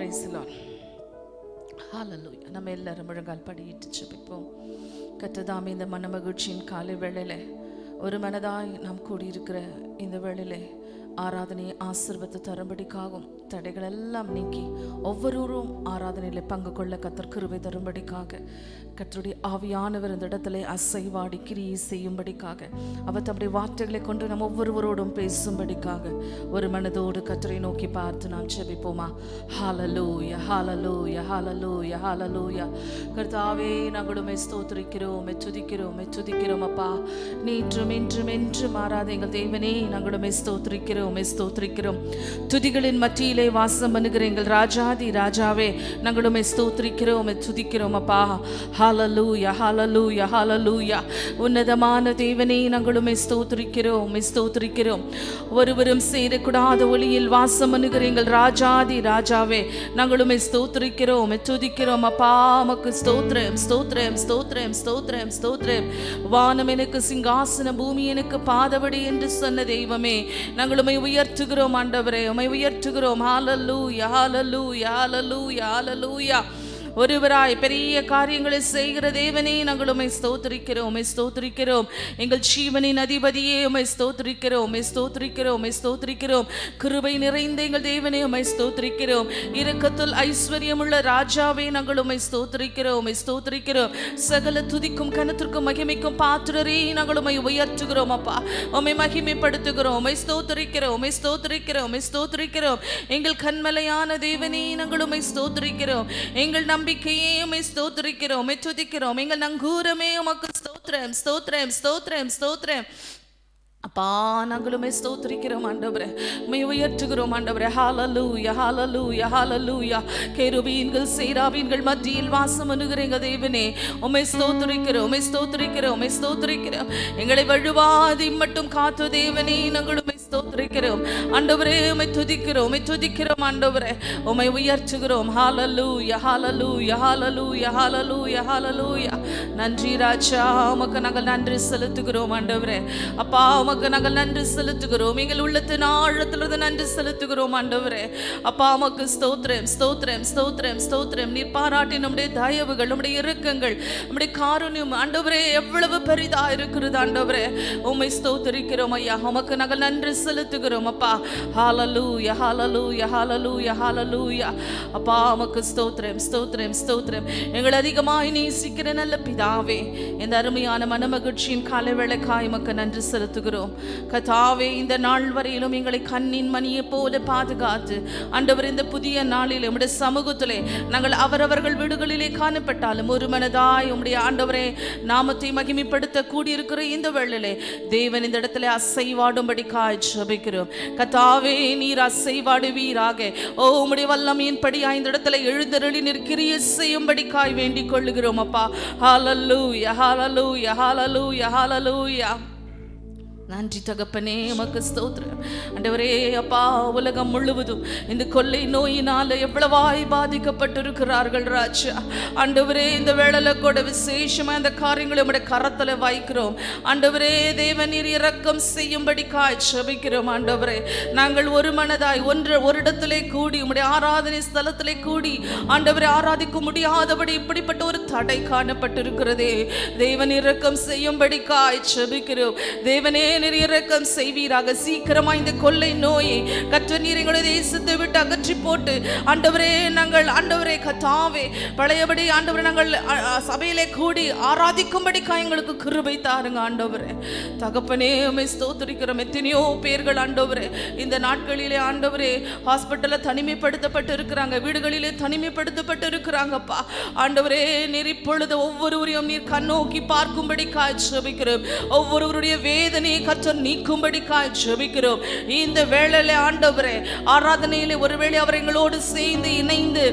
Praise the Lord. Hallelujah. நம்ம எல்லாரும் முழங்கால் படியிட்டு ஜெபிப்போம். கர்த்ததாமே இந்த மனமகிழ்ச்சியின் காலை வேளையிலே ஒரு மனதாய் நாம் கூடியிருக்கிற இந்த வேளையிலே ஆராதனையை ஆசீர்வதித்து தரும்படிக்காகவும் தடைகள் எல்லாம் நீக்கி ஒவ்வொருவரும் ஆராதனையில் பங்கு கொள்ள கர்த்தர் கிருபை தரும்படிக்காக கர்த்தருடைய ஆவியானவர் இந்த இடத்துல அசைவாடி கிரியை செய்யும்படிக்காக அவர் தம்முடைய வார்த்தைகளை கொண்டு நாம் ஒவ்வொருவரோடும் பேசும்படிக்காக ஒரு மனதோடு கர்த்தரை நோக்கி பார்த்து நாம் ஜெபிப்போமா. ஹல்லேலூயா ஹல்லேலூயா ஹல்லேலூயா ஹல்லேலூயா. கர்த்தாவே நாங்களுமே ஸ்தோத்திரிக்கிறோம், துதிக்கிறோம் அப்பா. நேற்றும் இன்றும் என்றும் மாறாத எங்கள் தேவனே நாங்களுமே ஸ்தோத்திரிக்கிறோம். துதிகளின் மத்தியிலே வாசம் பண்ணுகிற எங்கள் ராஜாதி ராஜாவே நாங்களுமே ஸ்தோத்திரிக்கிறோம், துதிக்கிறோம் அப்பா. ஹல்லேலூயா ஹல்லேலூயா ஹல்லேலூயா. உன்னதமான தேவனே நாங்களுமே ஸ்தோத்திரிக்கிறோம். ஒருவரும் சேரக்கூடாத ஒளியில் வாசம் பண்ணுகிற எங்கள் ராஜாதி ராஜாவே நாங்களுமே ஸ்தோத்திரிக்கிறோம், துதிக்கிறோம் அப்பா. உமக்கு ஸ்தோத்திரம் ஸ்தோத்திரம் ஸ்தோத்திரம் ஸ்தோத்திரம் ஸ்தோத்திரம். வானம் எனக்கு சிங்காசனம், பூமி எனக்கு பாதபடி என்று சொன்ன தெய்வமே நாங்கள் உம்மை உயர்த்துகிறோம் ஆண்டவரே, உம்மை உயர்த்துகிறோம். ஹல்லேலூயா ஹல்லேலூயா ஹல்லேலூயா ஹல்லேலூயா. ஒருவராய் பெரிய காரியங்களை செய்கிற தேவனே நாங்கள் உம்மை ஸ்தோத்திரிக்கிறோம். எங்கள் ஜீவனின் அதிபதியே உம்மை ஸ்தோத்திரிக்கிறோம். கிருபை நிறைந்த எங்கள் தேவனே உம்மை ஸ்தோத்திரிக்கிறோம். இரக்கத்தில் ஐஸ்வர்யமுள்ள ராஜாவே நாங்கள் உம்மை ஸ்தோத்திரிக்கிறோம். சகல துதிக்கும் கனத்திற்கும் மகிமைக்கும் பாத்திரரே நாங்கள் உம்மை உயர்த்துகிறோம் அப்பா. உம்மை மகிமைப்படுத்துகிறோம், உம்மை ஸ்தோத்திரிக்கிறோம். எங்கள் கண்மலையான தேவனே நாங்கள் உம்மை ஸ்தோத்திரிக்கிறோம். எங்கள் நம்பிக்கையே உம்மை ஸ்தோத்திரிக்கிறோம், துதிக்கிறோம். எங்கள் நங்கூரமே உமக்கு ஸ்தோத்திரம். அப்பா நாங்களுமே ஸ்தோத்திரிக்கிறோம் ஆண்டவரே, உம்மை உயர்த்துகிறோம் ஆண்டவரே. ஹல்லேலூயா ஹல்லேலூயா ஹல்லேலூயா. கேருபீன்கள் சேராபீன்கள் மத்தியில் வாசம் பண்ணுகிற எங்கள் தேவனே உம்மை ஸ்தோத்திரிக்கிறோம். எங்களை வழுவாதி மட்டும் காத்து தேவனே நாங்கள் உம்மை ஸ்தோத்திரிக்கிறோம் ஆண்டவரே. உம்மை துதிக்கிறோம் ஆண்டவரே, உம்மை உயர்த்துகிறோம். ஹல்லேலூயா ஹல்லேலூயா ஹல்லேலூயா ஹல்லேலூயா ஹல்லேலூயா. நன்றி ராஜா, உமக்கு நாங்கள் நன்றி செலுத்துகிறோம் ஆண்டவரே. அப்பா உமக்கு நாங்கள் நன்றி செலுத்துகிறோம், எங்கள் உள்ளத்தின் ஆழத்திலிருந்து நன்றி செலுத்துகிறோம் ஆண்டவரே. அப்பா உமக்கு ஸ்தோத்திரம். நீர் பாராட்டி நம்முடைய தயவுகள், நம்முடைய இரக்கங்கள், நம்முடைய காருண்யம் ஆண்டவரே எவ்வளவு பெரிதா இருக்கிறது ஆண்டவரே. உம்மை ஸ்தோத்திரிக்கிறோம் ஐயா, உமக்கு நாங்கள் நன்றி செலுத்துகிறோம் அப்பா. ஹல்லேலூயா ஹல்லேலூயா ஹல்லேலூயா ஹல்லேலூயா. அப்பா உமக்கு ஸ்தோத்திரம். எங்களை அதிகமாய் நேசிக்கிற நல்ல பிதாவே, இந்த அருமையான மனமகிழ்ச்சியின் காலை வேளைக்காய் உமக்கு நன்றி செலுத்துகிறோம் கர்த்தாவே. இந்த நாள் வரையிலும் எங்களை கண்ணின் மணியை போல பாதுகாத்து ஆண்டவர் இந்த புதிய நாளில் உம்முடைய சமூகத்திலே நாங்கள் அவரவர்கள் வீடுகளிலே காணப்பட்டாலும் ஒரு மனதாய் உம்முடைய ஆண்டவரே நாமத்தை மகிமைப்படுத்த கூடியிருக்கிற இந்த வேளையிலே தேவன் இந்த இடத்துல அசைவாடும்படிக்காய் ஜெபிக்கிறோம் கர்த்தாவே. நீர் அசைவாடுவீராக. ஓ உம்முடைய வல்லமையின்படி இந்த இடத்துல எழுந்தருளி நிற்கிறிய செய்யும்படிக்காய் வேண்டிக் கொள்ளுகிறோம் அப்பா. ஹல்லேலூயா ஹல்லேலூயா ஹல்லேலூயா ஹல்லேலூயா. நன்றி தகப்பனே, உமக்கு ஸ்தோத்திரம் ஆண்டவரே. அப்பா உலகம் முழுவதும் இந்த கொள்ளை நோயினால எவ்வளவாய் பாதிக்கப்பட்டிருக்கிறார்கள் ராஜா ஆண்டவரே. இந்த வேளையில கூட விசேஷமா இந்த காரியங்களை உம்முடைய கரத்துல வைக்கிறோம் ஆண்டவரே. தேவநீர் இரக்கம் செய்யும்படிக்காய் ஜெபிக்கிறோம் ஆண்டவரே. நாங்கள் ஒரு மனதாய் ஒரு இடத்திலே கூடி உம்முடைய ஆராதனை ஸ்தலத்திலே கூடி ஆண்டவரை ஆராதிக்க முடியாதபடி இப்படிப்பட்ட ஒரு தடை காணப்பட்டிருக்கிறதே. தேவன் இரக்கம் செய்யும்படிக்காய் ஜெபிக்கிறோம். தேவனே நீர் இரக்கம் செய்வீராக. சீக்கிரமா இந்த கொள்ளை நோயை கர்த்தர் நீர் எங்களுடைய தேசத்தை விட்டு அகற்றி போட்டு ஆண்டவரே நாங்கள் ஆண்டவரே கர்த்தாவே பழையபடி ஆண்டவரே நாங்கள் சபையிலே கூடி ஆராதிக்கும்படி எங்களுக்கு கிருபை தாருங்க ஆண்டவரே. தகப்பனே உம்மை ஸ்தோத்திரிக்கிறோம். எத்தனையோ பேர்கள் ஆண்டவரே இந்த நாட்களிலே ஆண்டவரே ஹாஸ்பிட்டல்ல தனிமைப்படுத்தப்பட்டு இருக்கிறாங்க, வீடுகளிலே தனிமைப்படுத்தப்பட்டு இருக்கிறாங்கப்பா ஆண்டவரே. நீர் இப்பொழுது ஒவ்வொருவரையும் நீர் கண்ணோக்கி பார்க்கும்படி ஜெபிக்கிறோம். ஒவ்வொருவருடைய வேதனையை கர்த்தர் நீக்கும்படிக்காய் ஜெபிக்கிறோம் இந்த வேளையிலே ஆண்டவரே. ஆராதனையிலே ஒருவேளை அவர் எங்களோடு சேர்ந்து இணைந்து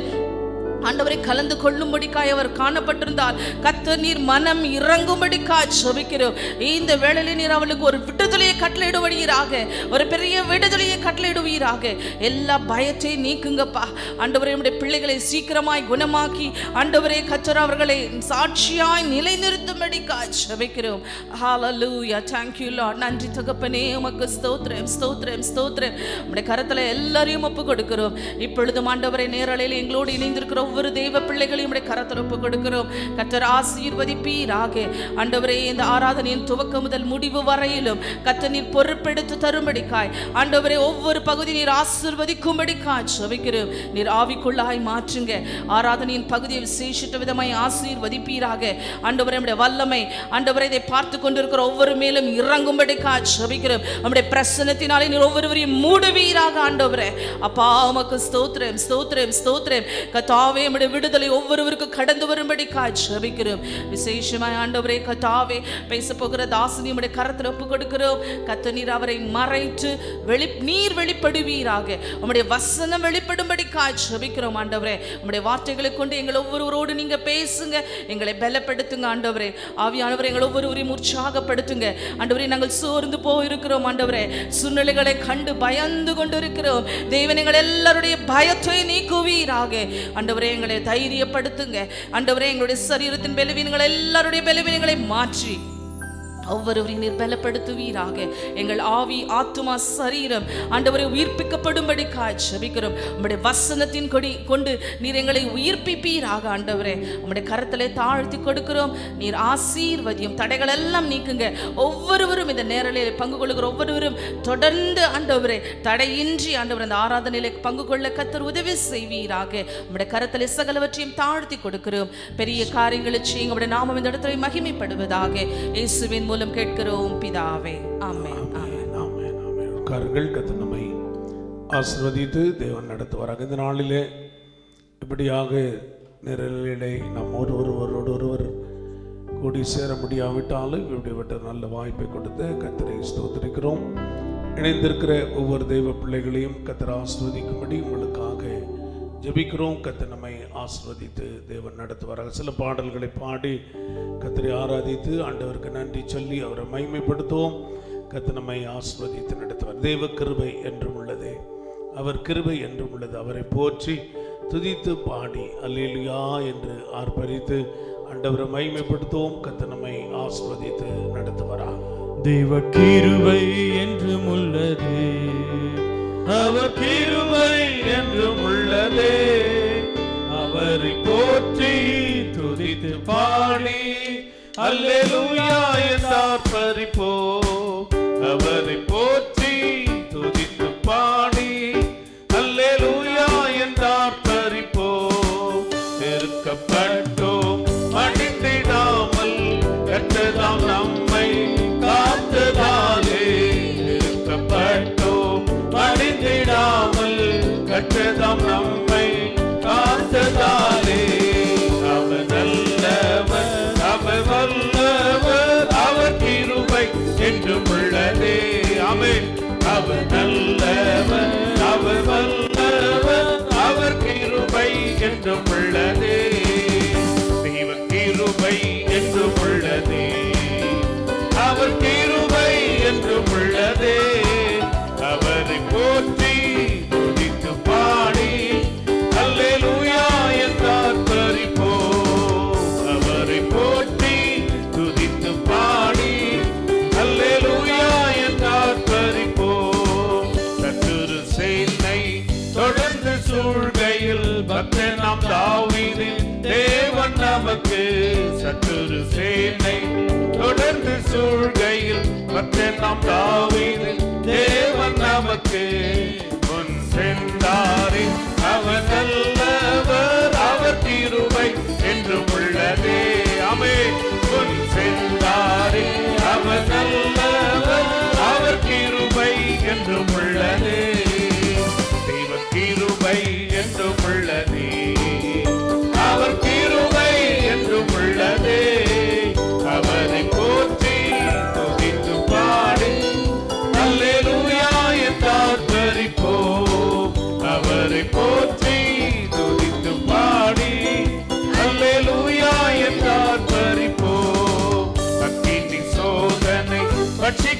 ஆண்டவரை கலந்து கொள்ளும்படிக்காய் அவர் காணப்பட்டிருந்தால் கர்த்தர் நீர் மனம் இறங்கும்படிக்காய் ஜெபிக்கிறோம். இந்த வேளையிலே நீர் அவளுக்கு ஒரு விடுதலையை கட்டளையிடுவீராக, ஒரு பெரிய விடுதலையை கட்டளையிடுவீராக. எல்லா பயத்தை நீக்குங்கப்பா ஆண்டவரே. நம்முடைய பிள்ளைகளை சீக்கிரமாய் குணமாக்கி ஆண்டவரே கர்த்தர் அவர்களை சாட்சியாய் நிலைநிறுத்தும்படிக்காய் ஜெபிக்கிறோம். ஹalleluya, thank you Lord. நன்றி தகப்பனே, உமக்கு ஸ்தோத்திரம் ஸ்தோத்திரம் ஸ்தோத்திரம். நம்முடைய கரத்துல எல்லாரையும் ஒப்பு கொடுக்கிறோம். இப்பொழுதும் ஆண்டவரே நேரலையில் எங்களோடு இணைந்திருக்கிற ஒவ்வொரு தெய்வ பிள்ளைகளையும் கரத்தில் ஒப்பு கொடுக்கிறோம். கர்த்தர் ஆசீர்வதிப்பீராக. ஆண்டவரே இந்த ஆராதனையின் துவக்கம் முதல் முடிவு வரையிலும் கர்த்தர் நீர் பொறுப்பெடுத்து தரும்படிக்காய் ஆண்டவரே ஒவ்வொரு பகுதி நீர் ஆசீர்வதிக்கும்படிக்காய் ஜெபிக்கிறோம். நீர் ஆவிக்குள்ளாய் மாற்றுங்க. ஆராதனையின் பகுதியை விசேஷித்த விதமாய் ஆசீர்வதிப்பீராக. ஆண்டவரே நம்முடைய வல்லமை ஆண்டவரே இதை பார்த்து கொண்டிருக்கிற ஒவ்வொரு மேலும் இறங்கும்படிக்காய் ஜெபிக்கிறோம். நம்முடைய பிரசன்னத்தினாலே நீர் ஒவ்வொருவரையும் மூடுவீராக. ஆண்டவரே அப்பா உமக்கு ஸ்தோத்திரம் ஸ்தோத்திரம் ஸ்தோத்திரம். கர்த்தாவே நம்முடைய விடுதலை ஒவ்வொருவருக்கும் கடந்து வரும்படி ஜெபிக்கிறோம். விசேஷமாய் ஆண்டவரே கர்த்தாவே பேச போகிற தாசனை நம்முடைய கரத்தில் ஒப்பு கொடுக்கிறோம். கர்த்தர் நீர் அவரை மறைத்து நீர் வெளிப்படுவீராக. உம்முடைய வசனம் வெளிப்படும்படி ஜெபிக்கிறோம். ஆண்டவரே உம்முடைய வார்த்தைகளை கொண்டு எங்கள் ஒவ்வொருவரோடு நீங்க பேசுங்க, எங்களை பலப்படுத்துங்க. ஆண்டவரே ஆவியானவரே எங்கள் ஒவ்வொருவரையும் உற்சாகப்படுத்துங்க. ஆண்டவரே நாங்கள் சோர்ந்து போயிருக்கிறோம். ஆண்டவரே சூழ்நிலைகளை கண்டு பயந்து கொண்டிருக்கிறோம். தேவன் எங்கள் எல்லாருடைய பயத்தை நீக்குவீராக. ஆண்டவரே எங்களை தைரியப்படுத்துங்க. ஆண்டவரே எங்களுடைய சரீரத்தின் பலவீனங்கள் எல்லாருடைய பலவீனங்களை மாற்றி ஒவ்வொருவரையும் நீர் பலப்படுத்துவீராக. எங்கள் ஆவி ஆத்துமா சரீரம் ஆண்டவரை உயிர்ப்பிக்கப்படும்படி ஜெபிக்கிறோம். உம்முடைய வசனத்தின் கொண்டு நீர் எங்களை உயிர்ப்பிப்பீராக. ஆண்டவரே உம்முடைய கரத்திலே தாழ்த்தி கொடுக்கிறோம். நீர் ஆசீர்வதியும், தடைகள் எல்லாம் நீக்குங்க. ஒவ்வொருவரும் இந்த நேரலையில் பங்கு கொள்ளுகிற ஒவ்வொருவரும் தொடர்ந்து ஆண்டவரே தடையின்றி ஆண்டவர் அந்த ஆராதனையிலே பங்கு கொள்ள கர்த்தர் உதவி செய்வீராக. உம்முடைய கரத்திலே சகலவற்றையும் தாழ்த்தி கொடுக்கிறோம். பெரிய காரியங்களை செய்யுங்க. உம்முடைய நாமம் இந்த இடத்துல மகிமைப்படுவதாக. இயேசுவின் மூலம் கேட்கிறோம் பிதாவே. ஆமென் ஆமென் ஆமென் ஆமென். கர்த்தர் நம்மை ஆசீர்வதித்து தேவன் நடத்துவாராக. இந்த நாளிலே இப்படியாக நிரலிலே நாம் ஒருவர் கூடி சேர முடியாவிட்டாலும் இப்படிப்பட்ட நல்ல வாய்ப்பை கொடுத்து கர்த்தரை ஸ்தோத்திரிக்கிறோம். இணைந்திருக்கிற ஒவ்வொரு தெய்வ பிள்ளைகளையும் கர்த்தர் ஆசீர்வதிக்கும்படி உங்களுக்காக ஜெபிக்கிறோம். கர்த்தர் நம்மை ஆசீர்வதித்து தேவன் நடத்துவாராக. சில பாடல்களை பாடி கர்த்தரை ஆராதித்து ஆண்டவருக்கு நன்றி சொல்லி அவரை மகிமைப்படுத்துவோம். கர்த்தர் நம்மை ஆசீர்வதித்து நடத்துவார். தேவ கிருபை என்றும் உள்ளது, அவர் கிருபை என்றும் உள்ளது. அவரை போற்றி துதித்து பாடி அல்லேலூயா என்று ஆர்ப்பரித்து ஆண்டவரை மகிமைப்படுத்துவோம். கர்த்தர் நம்மை ஆசீர்வதித்து நடத்துவாரா. தேவ கிருபை என்றும் உள்ளது, அவர் கிருபை என்றும் உள்ளதே. அவரை போற்றி துதித்து பாடி அல்லேலூயா என்று ஆர்ப்பரிப்போம். அவரை போற்றி துதித்து பாடி அல்லேலூயா என்று ஆர்ப்பரிப்போம். நெருக்கப்பட்டோம் மடிந்திடாமல் கர்த்தர் நம்மை காத்ததாலே. நெருக்கப்பட்டோம் மடிந்திடாமல் கர்த்தர் நம்மை காத்ததாலே. அவர் நல்லவர், அவர் வல்லவர், அவர் கிருபை என்றும் உள்ளதே. ஆமென். அவர் நல்லவர், அவர் வல்லவர், அவர் கிருபை என்றும் உள்ளதே. தெய்வ கிருபை என்றும் உள்ளதே, அவர் கிருபை என்றும் உள்ளதே. அவரை போற்றி துதித்து பாடி அல்லேலூயா என்று ஆர்ப்பரிப்போம். அவரை போற்றி துதித்து பாடி அல்லேலூயா என்று ஆர்ப்பரிப்போம். சத்துரு சேனை தொடர்ந்து சூழ்கையில் பக்தனாம் தாவீதின் தேவன் நமக்கு. சத்துரு சேனை தொடர்ந்து சூழ்கையில் பக்தனாம் தாவீதின் தேவன் நமக்கு. முன் சென்றாரே அவர் நல்லவர், அவர் கிருபை என்றும் உள்ளதே. ஆமென். முன் சென்றாரே அவர் நல்லவர், அவர் கிருபை என்றும் உள்ளதே. தெய்வ கிருபை என்றும் உள்ளதே, அவர் கிருபை என்றும் உள்ளதே. அவரை போற்றி துதித்து பாடி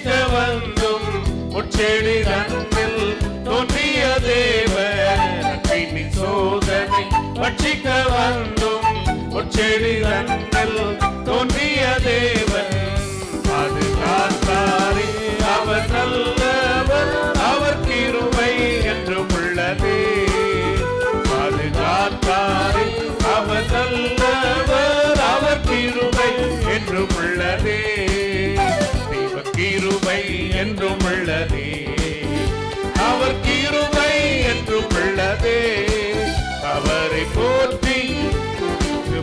ரட்சிக்க வந்தும் முச்செடி தன்னில் தோன்றிய தேவன் அக்கினி சோதனை ரட்சிக்க வந்தும் முச்செடி தன்னில் தோன்றிய தேவன் பாதுகாத்தாரே அவர் நல்லவர் அவர் கிருபை என்றும் உள்ளதே பாதுகாத்தாரே அவர் நல்லவர் அவர் கிருபை என்றும் உள்ளதே தெய்வ கிருபை என்றும் உள்ளதே அவர் கிருபை என்றும் உள்ளதே அவரை போற்றி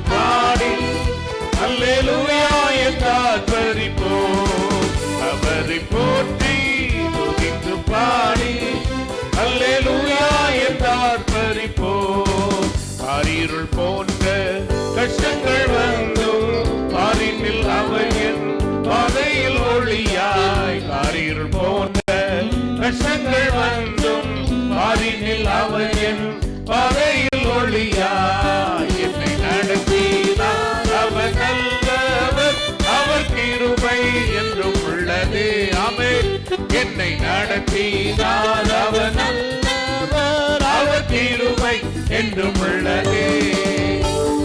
பாடி அல்லேலூயா என்றார் பரிபோம் அவரை போற்றி துதித்து பாடி அல்லேலூயா என்றார் பரிபோம் ஆரிருள் போன்ற கஷ்டங்கள் வந்தும் பாரினில் அவர் என் பாதையில் ஒளியாய் ஆரிருள் போன்ற கஷ்டங்கள் வந்தும் பாரினில் அவர் என் பாதையில் ஒளியாய் என்னை நடத்தினார் அவர் நல்லவர் அவர் கிருபை என்றும் உள்ளதே ஆமென் என்னை நடத்தினார் அவர் நல்லவர் அவர் கிருபை என்றும் உள்ளதே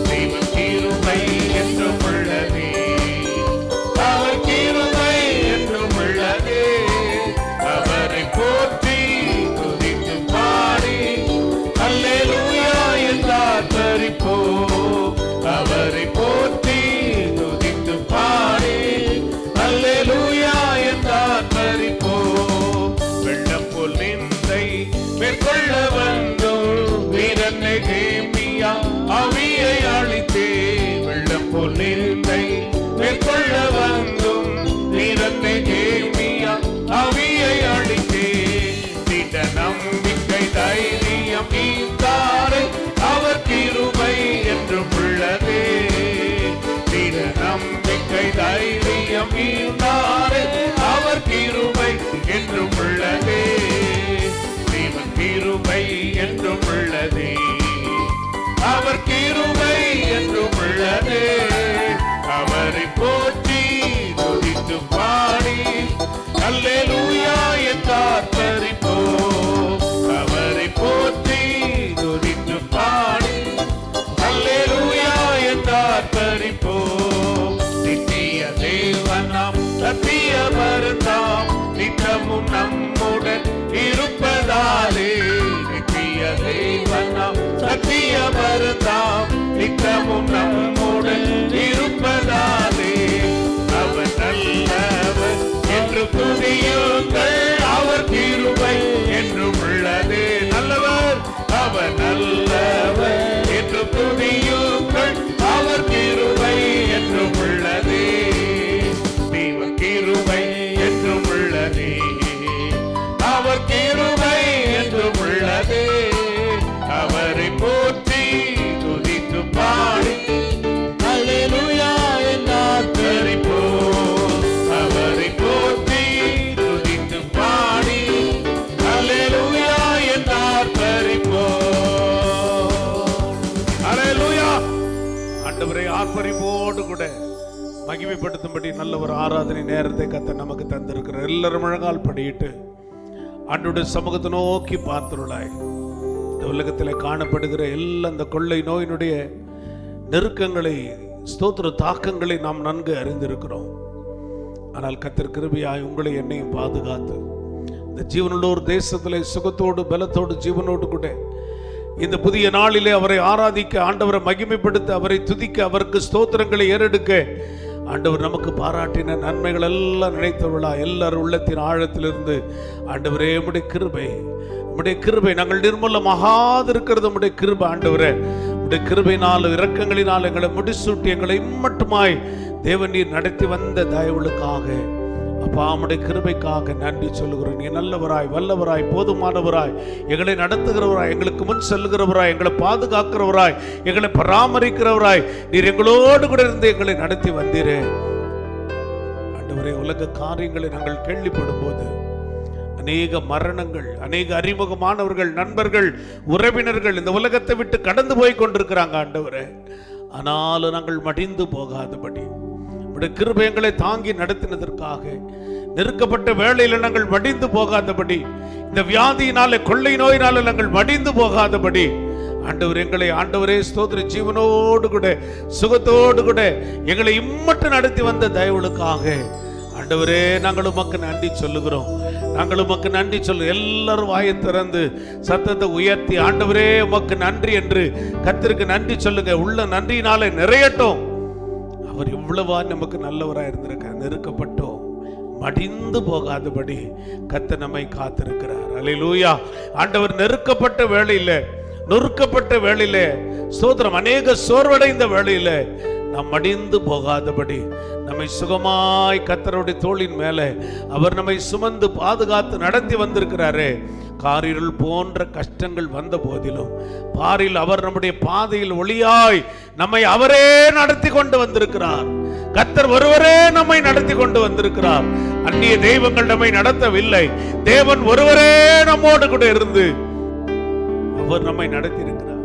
தெய்வ கிருபை என்றும் உள்ளதே அவர் கிருபை என்றும் உள்ளதே அவரை போற்றி துதித்து பாடி அல்லேலூயா என்றார் பரிபோம் அவரை போற்றி துதித்து பாடி அல்லேலூயா என்றார் பரிபோம் வெள்ளம் போல் நிந்தை மேற்கொள்ள வந்தோம் வீரன் நெகேமியா ஆவியை அழித்தே வெள்ளம் போல் நிந்தை மேற்கொள்ள வந்தோம் வீரன் நெகேமியா ஆவியை அழித்தே திட நம்பிக்கை தைரியம் ஈந்தாரே அவர் கிருபை என்றும் உள்ளதே திட நம்பிக்கை தைரியம் ஈந்தாரே அவர் கிருபை என்றும் உள்ளதே தேவன் கிருபை என்றும் உள்ளதே அவர் கிருபை என்றும் உள்ளதே அவரை போற்றி துதித்து பாடி அல்லேலூயா என்றார் பரிபோம் அவரை போற்றி துதித்து பாடி அல்லேலூயா என்றார் பரிபோம் நித்திய தேவனாம் சத்திய மருந்தாம் நித்தமும் நம்முடன் இருப்பதாலே நித்திய தேவனாம் சத்திய மருந்தாம் நித்தமும் நம்முடன் இருப்பதாலே அவர் நல்லவர் என்று துதியுங்கள் அவர் கிருபை என்றும் உள்ளதே நல்லவர் அவர் நல்லவர் என்று துதியுங்கள் அவர் கிருபை என்றும் உள்ளதே தெய்வ கிருபை என்றும் உள்ளதே அவர் கிருபை என்றும் உள்ளதே அவரை போற்றி துதித்து பாடி அல்லேலூயா என்றார் பரிபோம் அவரை போற்றி துதித்து பாடி அல்லேலூயா என்றார் பரிபோம் அல்லேலூயா ஆண்டவரை ஆர்ப்பரிப்போடு கூட மகிமைப்படுத்தும்படி நல்ல ஒரு ஆராதனை நேரத்தை கர்த்தர் நமக்கு தந்திருக்கிறார். எல்லாரும் முழங்கால் படியிட்டு ஆண்டவருடைய சமூகத்தை நோக்கி பார்த்துள்ளாய். இந்த உலகத்தில் காணப்படுகிற எல்லா அந்த கொள்ளை நோயினுடைய நெருக்கங்களை ஸ்தோத்திர தாக்கங்களை நாம் நன்கு அறிந்திருக்கிறோம். ஆனால் கர்த்தர் கிருபையாய் உங்களை என்னையும் பாதுகாத்து இந்த ஜீவனுள்ளோர் தேசத்திலே சுகத்தோடு பலத்தோடு ஜீவனோடு கூட இந்த புதிய நாளிலே அவரை ஆராதிக்க ஆண்டவரை மகிமைப்படுத்த அவரை துதிக்க அவருக்கு ஸ்தோத்திரங்களை ஏறெடுக்க ஆண்டவர் நமக்கு பாராட்டின நன்மைகள் எல்லாம் நினைத்தவளா எல்லாரும் உள்ளத்தின் ஆழத்திலிருந்து ஆண்டவரே உம்முடைய கிருபை நாங்கள் நிர்மூலமாகாதிருக்கிறது உம்முடைய கிருபை ஆண்டவரே உம்முடைய கிருபையினால் இரக்கங்களினால் எங்களை முடிசூட்டி எங்களை இம்மட்டுமாய் தேவன் நீர் நடத்தி வந்த தயவுகளுக்காக அப்பா உம்முடைய கிருபைக்காக நன்றி சொல்லுகிறோம். நீ நல்லவராய் வல்லவராய் போதுமானவராய் எங்களை நடத்துகிறவராய் எங்களுக்கு முன் செல்லுகிறவராய் எங்களை பாதுகாக்கிறவராய் எங்களை பராமரிக்கிறவராய் நீர் எங்களோடு கூட இருந்து எங்களை நடத்தி வந்தீரே ஆண்டவரே. உலக காரியங்களை நாங்கள் கேள்விப்படும் போது அநேக மரணங்கள், அநேக அறிமுகமானவர்கள், நண்பர்கள், உறவினர்கள் இந்த உலகத்தை விட்டு கடந்து போய் கொண்டிருக்கிறாங்க ஆண்டவரே. ஆனாலும் நாங்கள் மடிந்து போகாதபடி உம்முடைய கிருபை எங்களை தாங்கி நடத்தினதற்காக நெருக்கப்பட்ட வேளையில நாங்கள் மடிந்து போகாதபடி, இந்த வியாதியினால கொள்ளை நோயினால நாங்கள் மடிந்து போகாதபடி ஆண்டவர் எங்களை, ஆண்டவரே ஸ்தோத்திர, ஜீவனோடு கூட சுகத்தோடு கூட எங்களை இம்மட்டு நடத்தி வந்த தயவுகளுக்காக ஆண்டவரே நாங்கள் உமக்கு நன்றி சொல்லுகிறோம். நாங்கள் உமக்கு நன்றி சொல்லு. எல்லாரும் வாயை திறந்து சத்தத்தை உயர்த்தி ஆண்டவரே உமக்கு நன்றி என்று கர்த்தருக்கு நன்றி சொல்லுங்க. உள்ள நன்றியினாலே நிறையட்டும். அவர் இவ்வளவா நமக்கு நல்லவராக இருந்திருக்கார். நெருக்கப்பட்டோம், மடிந்து போகாதபடி கர்த்தர் நம்மை காத்திருக்கிறார். அல்லேலூயா. ஆண்டவர் நெருக்கப்பட்ட வேளையில, நொறுக்கப்பட்ட வேளையில, ஸ்தோத்திரம், அநேக சோர்வடைந்த வேளையில நாம் மடிந்து போகாதபடி நம்மை சுகமாய் கர்த்தருடைய தோளின் மேலே அவர் நம்மை சுமந்து பாதுகாத்து நடத்தி வந்திருக்கிறாரே. காரிருள் போன்ற கஷ்டங்கள் வந்த போதிலும் பாரில் அவர் நம்முடைய பாதையில் ஒளியாய் நம்மை அவரே நடத்தி கொண்டு வந்திருக்கிறார். கர்த்தர் ஒருவரே நம்மை நடத்தி கொண்டு வந்திருக்கிறார். அந்நிய தெய்வங்கள் நம்மை நடத்தவில்லை. தேவன் ஒருவரே நம்மோடு கூட இருந்து அவர் நம்மை நடத்தி இருக்கிறார்.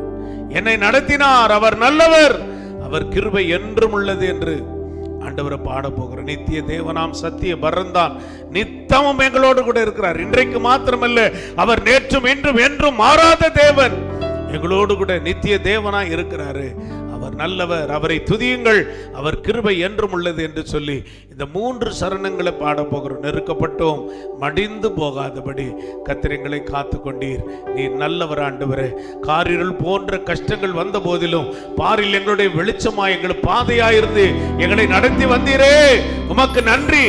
என்னை நடத்தினார். அவர் நல்லவர், அவர் கிருபை என்றும் உள்ளது என்று ஆண்டவரை பாட போகிற நித்திய தேவனாம் சத்திய பரந்தான் நித்தமும் எங்களோடு கூட இருக்கிறார். இன்றைக்கு மாத்திரமல்ல, அவர் நேற்றும் இன்றும் என்றும் மாறாத தேவன் எங்களோடு கூட நித்திய தேவனாய் இருக்கிறாரு. அவர் நல்லவர், அவரை துதியுங்கள், அவர் கிருபை என்றும் உள்ளது என்று சொல்லி இந்த 3 சரணங்களை பாட போகிறோம். நெருக்கப்பட்டோம், மடிந்து போகாதபடி கர்த்தர் எங்களை காத்து கொண்டீர். நீர் நல்லவர் ஆண்டவரே. காரிருள் போன்ற கஷ்டங்கள் வந்த போதிலும் பாரில் எங்களுடைய வெளிச்சமாய் எங்கள் பாதையாயிருந்து எங்களை நடத்தி வந்தீரே, உமக்கு நன்றி.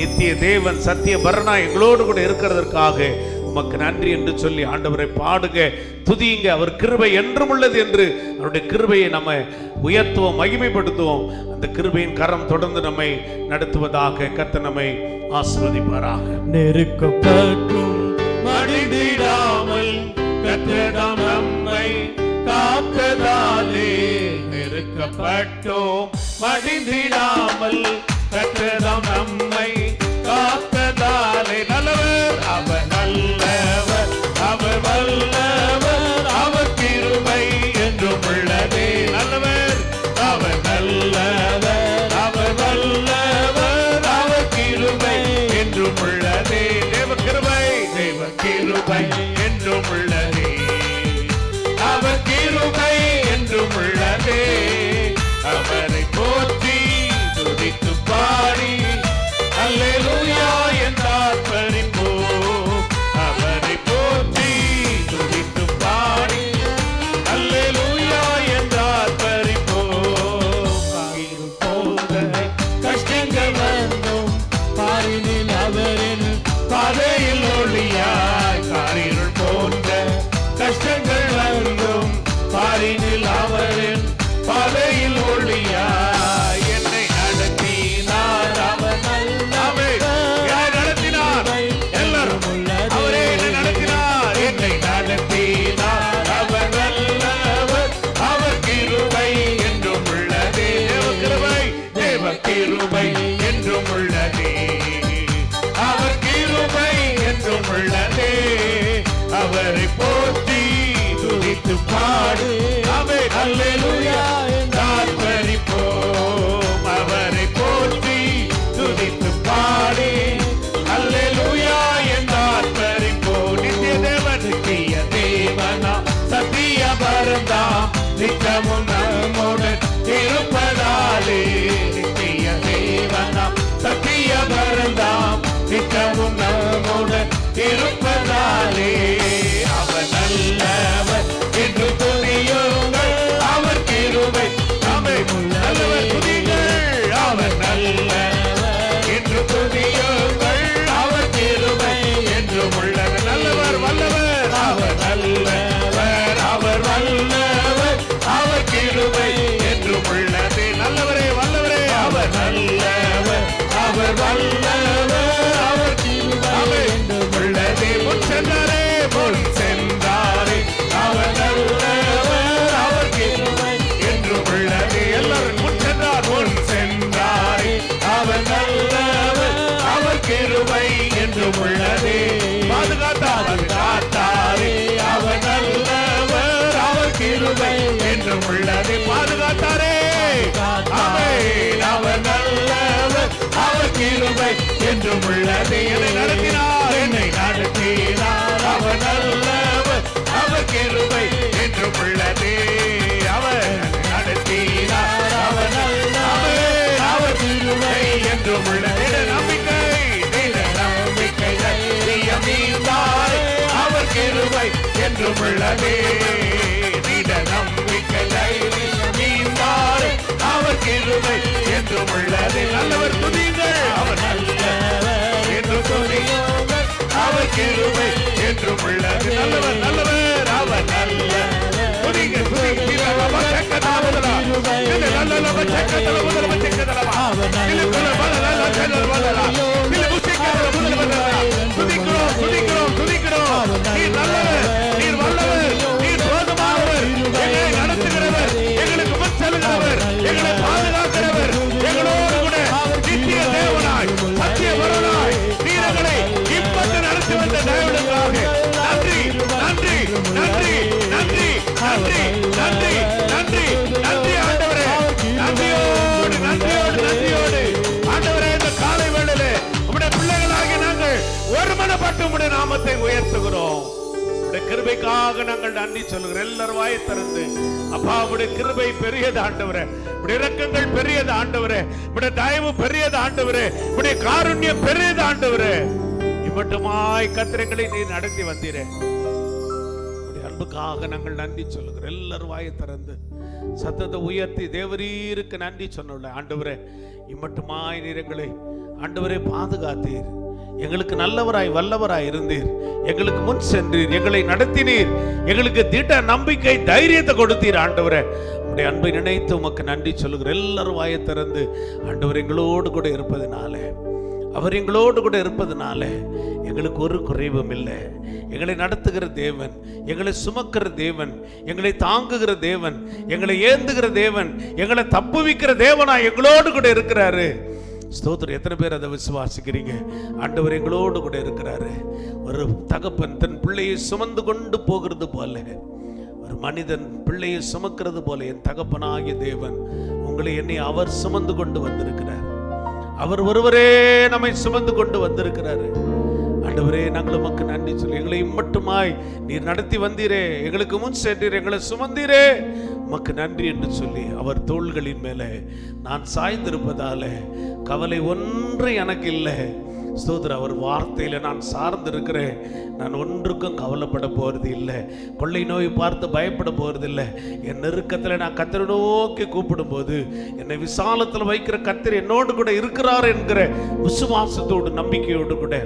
நித்திய தேவன் சத்திய பரனா எங்களோடு கூட இருக்கிறதற்காக உமக்கு நன்றி என்று சொல்லி ஆண்டவரை பாடுங்க, துதியுங்க. அவர் கிருபை என்றும் உள்ளது என்று அவருடைய கிருபையை நம்ம உயர்த்துவோம், மகிமைப்படுத்துவோம். அந்த கிருபையின் கரம் தொடர்ந்து நம்மை நடத்துவதாக கர்த்தர் நம்மை ஆசீர்வதிப்பாராக. நெருக்கப்பட்டும் மடிந்திடாமல் கர்த்தர் நம்மை காத்ததாலே, நெருக்கப்பட்டோம் மடிந்திடாமல் கர்த்தர் நம்மை காத்ததாலே. நல்லவர், அவர் நல்லவர், அவர் வல்லவர், அவர் கிருபை என்றும் உள்ளதே. நல்லவர், அவர் நல்லவர், அவர் வல்லவர், அவர் கிருபை என்றும் உள்ளதே. தேவ கிருபை, தேவ கிருபை என்றும் உள்ளதே. அவர் கிருபை என்றும் உள்ளதே. அவரை போற்றி துதித்து பாடி அல்லேலூயா என்றார் பரிப்போம். அவரை போற்றி துதித்து பாடி அல்லேலூயா என்றார் பரிப்போம். காரிருள் போன்ற கஷ்டங்கள் வந்தும் பாரினில் அவரின் பாதையில் ஒளியாய். காரிருள் போன்ற கஷ்டங்கள் வந்தும் பாரினில் அவரின் பாதையில் ஒளியாய். என்னை நடத்தினார் அவர் நல்லவர். யார் நடத்தினார்? எல்லாரும் அவரே என்னை நடத்தினார். என்னை நடத்தினார் அவர் நல்லவர், அவர் கிருபை என்றும் உள்ளதே. தேவ கிருபை, தேவ கிருபை என்றும் உள்ளதே. அவர் கிருபை என்றும் உள்ளதே. அவரை போற்றி துதித்து பாடு ஆமென் அல்லேலூயா என்றார் பரிப்போம். அவரை போற்றி துதித்து பாடி அல்லேலூயா என்றார் பரிப்போம். நித்திய தேவன், நித்திய தேவனா சத்திய பரந்தாம் நித்தமும் நம்முடன் இருப்பதாலே. நித்திய தேவனா சத்திய பரந்தாம் நித்தமும் நம்முடன் இருப்பதாலே. அவர் நல்லவர் என்று துதியுங்கள், அவர் கிருபை நல்லவர் துதியுங்கள். அவர் நல்லவர் என்று துதியுங்கள், அவர் கிருபை என்றும் உள்ளது. நல்லவர், வல்லவர், அவர் நல்லவர், அவர் வல்லவர், அவர் கிருபை என்றும் உள்ளது. நல்லவரே, வல்லவரே, அவர் நல்லவர், அவர் வல்லவர், அவர் கிருபை என்றும் உள்ளது. முன் சென்றாரே, முன் சென்றாரே, அவர் நல்லவர், அவர் கிருபை என்றும் உள்ளது. எல்லாரும் முன் சென்றார், முன் சென்றாரே, அவர் நல்லவர், அவர் கிருபை என்றும் உள்ளது. பாதுகாத்தார், பாதுகாத்தாரே, அவர் நல்லவர், அவர் கிருபை என்றும் உள்ளது. பாதுகாத்தாரே, ஆமென். அவர் நல்லவர், அவர் கிருபை என்றும் என்றும் உள்ளது. என்னை நடத்தினார், என்னை நடத்தினார். அவர் நல்லவர், அவர் கிருபை என்றும் உள்ளது. அவர் நடத்தினார், அவர் நல்லவர், அவர் கிருபை என்றும் உள்ளது. நம்பிக்கை நீந்தார், அவர் கிருபை என்றும் உள்ளது. நம்பிக்கை நீந்தார், அவர் கிருபை என்றும் உள்ளது. நல்லவர் துதியுங்கள், அவர் நல்லவர் என்று துதியுங்கள், அவர் கிருபை என்றும் உள்ளது. நல்லவர் நல்லவர், அவர் நல்லவர். துதிங்க துதிங்க. எங்களுக்கு முன் செல்கிறவர், எங்களை பாதுகாக்கிறவர், எங்களோடு கூட நித்திய தேவனாய் சத்திய வரனாய் நீரங்களை இப்போது நடத்தி வந்த தேவனுக்காக நன்றி நன்றி நன்றி நன்றி நன்றி நன்றி நன்றி நன்றி ஆண்டவரே. நன்றியோடு நன்றியோடு நன்றியோடு ஆண்டவரே, இந்த காலை வேளையிலே உம்முடைய பிள்ளைகளாகி நாங்கள் ஒருமனப்பட்டு உம்முடைய நாமத்தை உயர்த்துகிறோம். கிருபைக்காக நாங்கள் நன்றி சொல்லுகிறோம். எல்லாரும் வாயை திறந்து, அப்பா உடைய கிருபை பெரியது ஆண்டவரே, உடைய இரக்கங்கள் பெரியது ஆண்டவரே, உடைய தயவு பெரியது ஆண்டவரே, உடைய காருண்யம் பெரியது ஆண்டவரே. இவ்வட்டுமாய் கத்திரங்களை நீர் நடத்தி வந்தீரே, உடைய அன்புக்காக நாங்கள் நன்றி சொல்லுகிறோம். எல்லாரும் வாயை திறந்து சத்தத்தை உயர்த்தி தேவரீருக்கு நன்றி சொன்ன ஆண்டவரே, இம்மட்டுமாய் நீர் எங்களை ஆண்டவரே பாதுகாத்தீர், எங்களுக்கு நல்லவராய் வல்லவராய் இருந்தீர், எங்களுக்கு முன் சென்றீர், எங்களை நடத்தினீர், எங்களுக்கு திட்ட நம்பிக்கை தைரியத்தை கொடுத்தீர் ஆண்டவரே. உடைய அன்பை நினைத்து உமக்கு நன்றி சொல்லுகிற. எல்லாரும் வாயை திறந்து ஆண்டவர் எங்களோடு கூட இருப்பதனால, அவர் எங்களோடு கூட இருப்பதனால எங்களுக்கு ஒரு குறைவும் இல்லை. எங்களை நடத்துகிற தேவன், எங்களை சுமக்கிற தேவன், எங்களை தாங்குகிற தேவன், எங்களை ஏந்துகிற தேவன், எங்களை தப்புவிக்கிற தேவனா எங்களோடு கூட இருக்கிறாரு. ஸ்தோத்திரம். எத்தனை பேர் அதை விசுவாசிக்கிறீங்க? ஆண்டவர் எங்களோடு கூட இருக்கிறாரு. ஒரு தகப்பன் தன் பிள்ளையை சுமந்து கொண்டு போகிறது போல, ஒரு மனிதன் பிள்ளையை சுமக்கிறது போல என் தகப்பனாகிய தேவன் உங்களை என்னை அவர் சுமந்து கொண்டு வந்திருக்கிறார். அவர் ஒருவரே நம்மை சுமந்து கொண்டு வந்திருக்கிறாரு. ஆண்டவரே, நாங்கள் உமக்கு நன்றி சொல்லி, எங்களை இம்மட்டுமாய் நீர் நடத்தி வந்தீரே, எங்களுக்கு முன் சென்றீர், எங்களை சுமந்தீரே, உமக்கு நன்றி என்று சொல்லி அவர் தோள்களின் மேலே நான் சாய்ந்திருப்பதால கவலை ஒன்று எனக்கு இல்லை. ஸ்தோத்திரம். அவர் வார்த்தையில நான் சார்ந்து இருக்கிறேன். நான் ஒன்றுக்கும் கவலைப்பட போறது இல்லை. கொள்ளை நோய் பார்த்து பயப்பட போறது இல்லை. என் நெருக்கத்தில் நான் கர்த்தரை நோக்கி கூப்பிடும் போது என்னை விசாலத்தில் வைக்கிற கர்த்தர் என்னோடு கூட இருக்கிறார் என்கிற விசுவாசத்தோடு நம்பிக்கையோடு கூட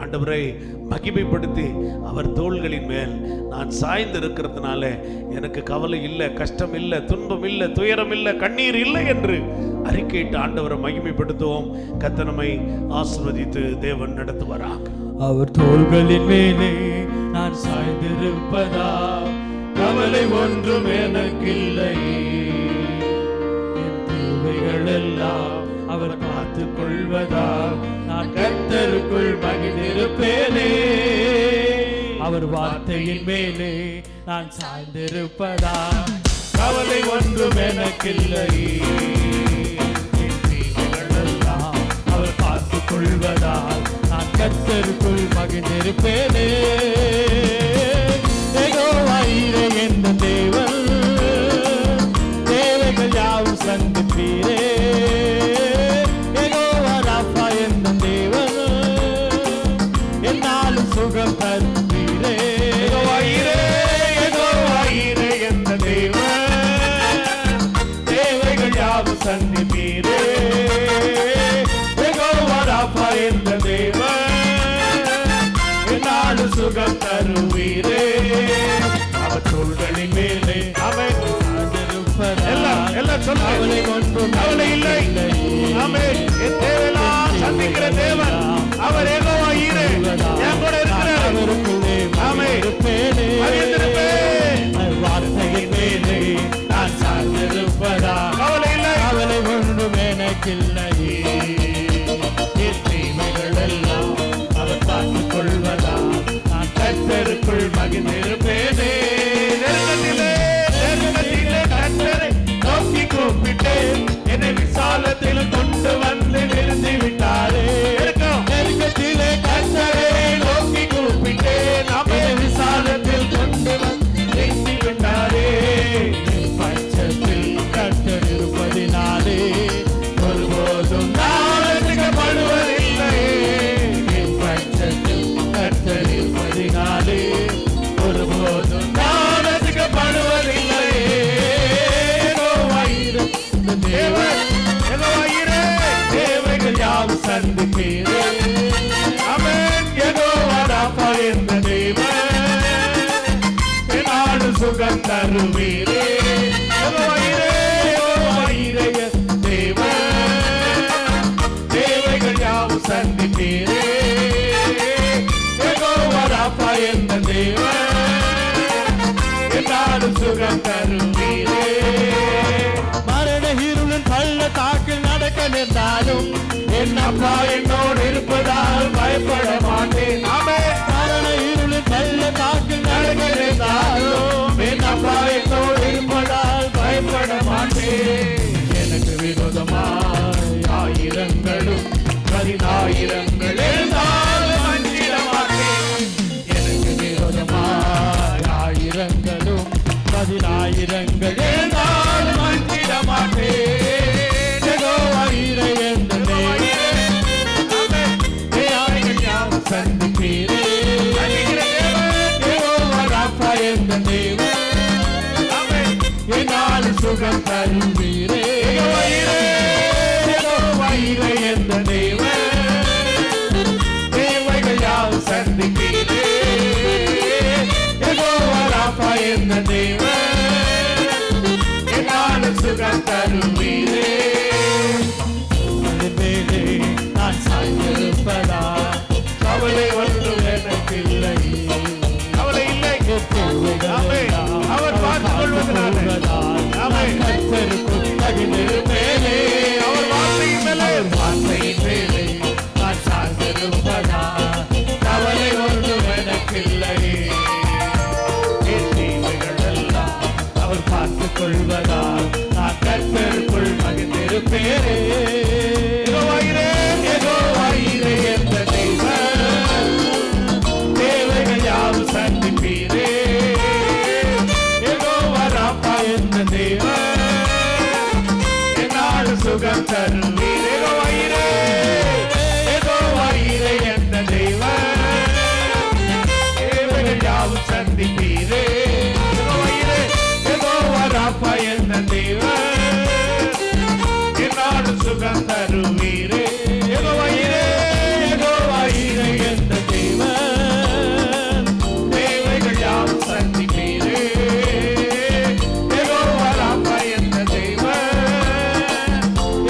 ஆண்டவரை மகிமைப்படுத்தி அவர் தோள்களின் மேல் நான் சாய்ந்து இருக்கிறதுனால எனக்கு கவலை இல்லை, கஷ்டம் இல்லை, துன்பம் இல்லை, துயரம் இல்லை, கண்ணீர் இல்லை என்று அறிக்கையிட்டு ஆண்டவரை மகிமைப்படுத்துவோம். கர்த்தர் நம்மை ஆசீர்வதித்து தேவன் நடத்துவாராக. அவர் தோள்களின் மேலே நான் சாய்ந்திருப்பதா கவலை ஒன்றும் எனக்கில்லை. என் தேவைகள் எல்லாம் அவர் பார்த்துக் கொள்வதா நான் கர்த்தருக்குள் மகிழ்ந்திருப்பேனே. அவர் வார்த்தையின் மேலே நான் சாய்ந்திருப்பதா கவலை ஒன்றும் எனக்கில்லை. அவர் பார்த்துக் கொள்வதால் நான் கர்த்தருக்குள் மகிழ்ந்திருப்பேனே. யெகோவா ஈரே என்ற தேவன் தேவைகள் யாவும் சந்திப்பீரே. யெகோவா ராஃபா என்ற தேவன் என்னாலும் சுகம் தருவீரே. யெகோவா ஈரே என்ற தேவன் தேவைகள் யாவும் சந்திப்பீரே. என்ற தேவன் என்னாலும் சுகம் தருவீரே. அவர் தோள்களின் மேலே அவன் கவலை ஒன்றும் கவலை இல்லை. என் தேவையெல்லாம் சந்திக்கிற தேவன் அவர் யெகோவா ஈரே என் கூட இருக்கிறார். வார்த்தையின் மேலே நான் சார்ந்திருப்பதா கவலை இல்லை, கவலை ஒன்றும் எனக்கில்லை. அவர் பார்த்துக் கொள்வதா நான் கர்த்தருக்குள் மகிழ்ந்திருப்பேனே. நெருக்கத்திலே கர்த்தரை நோக்கி கூப்பிட்டேன், என்னை விசாலத்தில் கொண்டு வந்த சுகம் தருவீரே தேவன் தேவைகள் யாவும் சந்திப்பீரே யெகோவா ராஃபா என்ற தேவன் என்னாலும் சுகம் தருவீரே மரண இருளின் பள்ளத்தாக்கில் நடக்க நின்றாலும் என் அப்பா என்னோடு இருப்பதால் பயப்பட மாட்டேன் மரண இருளின் பள்ளத்தாக்கில் நடக்க நின்றாலும் என் அப்பா என்னோடு இருப்பதால் பயப்பட மாட்டேன் எனக்கு விரோதமாய் ஆயிரங்களும் 10,000 எழுந்தாலும் அஞ்சிட மாட்டேன் எனக்கு விரோதமாய் ஆயிரங்களும் 10,000 எழுந்தாலும் அஞ்சிட மாட்டேன் யெகோவா ஈரே என்ற தேவைகள் யாவும் சந்திப்பீரே யெகோவா ராஃபா என்ற தேவன் என்னாலும் சுகம் தருவீரே யெகோவா ஈரே என்ற தேவன் தேவைகள் யாவும் சந்திப்பீரே யெகோவா ராஃபா என்ற தேவன் என்னாலும் சுகம் தருவீரே மேலே நான் சாய்ந்திருப்பதா கவலை ஒன்றும் எனக்கு இல்லை கவலை இல்லை அவர் பார்த்துக் கொள்வதனால கர்த்தருக்குள் தகிந்திருப்பேனே அவர் வார்த்தையின் மேலே நான் சார்ந்திருப்பதா கவலை ஒன்றும் எனக்கில்லை என் தீமைகள் எல்லாம் அவர் பார்த்துக் கொள்வதால் நான் கர்த்தருக்குள் மகிழ்ந்திருப்பேனே யெகோவா ஈரே என்ற தேவன் தேவைகள் யாவும் சந்திப்பீரே யெகோவா ராஃபா என்ற தேவன் என்னாலும் சுகம் தருவீரே யெகோவா ஈரே என்ற தேவன் தேவைகள் யாவும் சந்திப்பீரே யெகோவா ராஃபா என்ற தேவன் என்னாலும் சுகம் தருவீரே யெகோவா ஈரே என்ற தேவன் தேவைகள் யாவும் சந்திப்பீரே யெகோவா ராஃபா என்ற தேவன்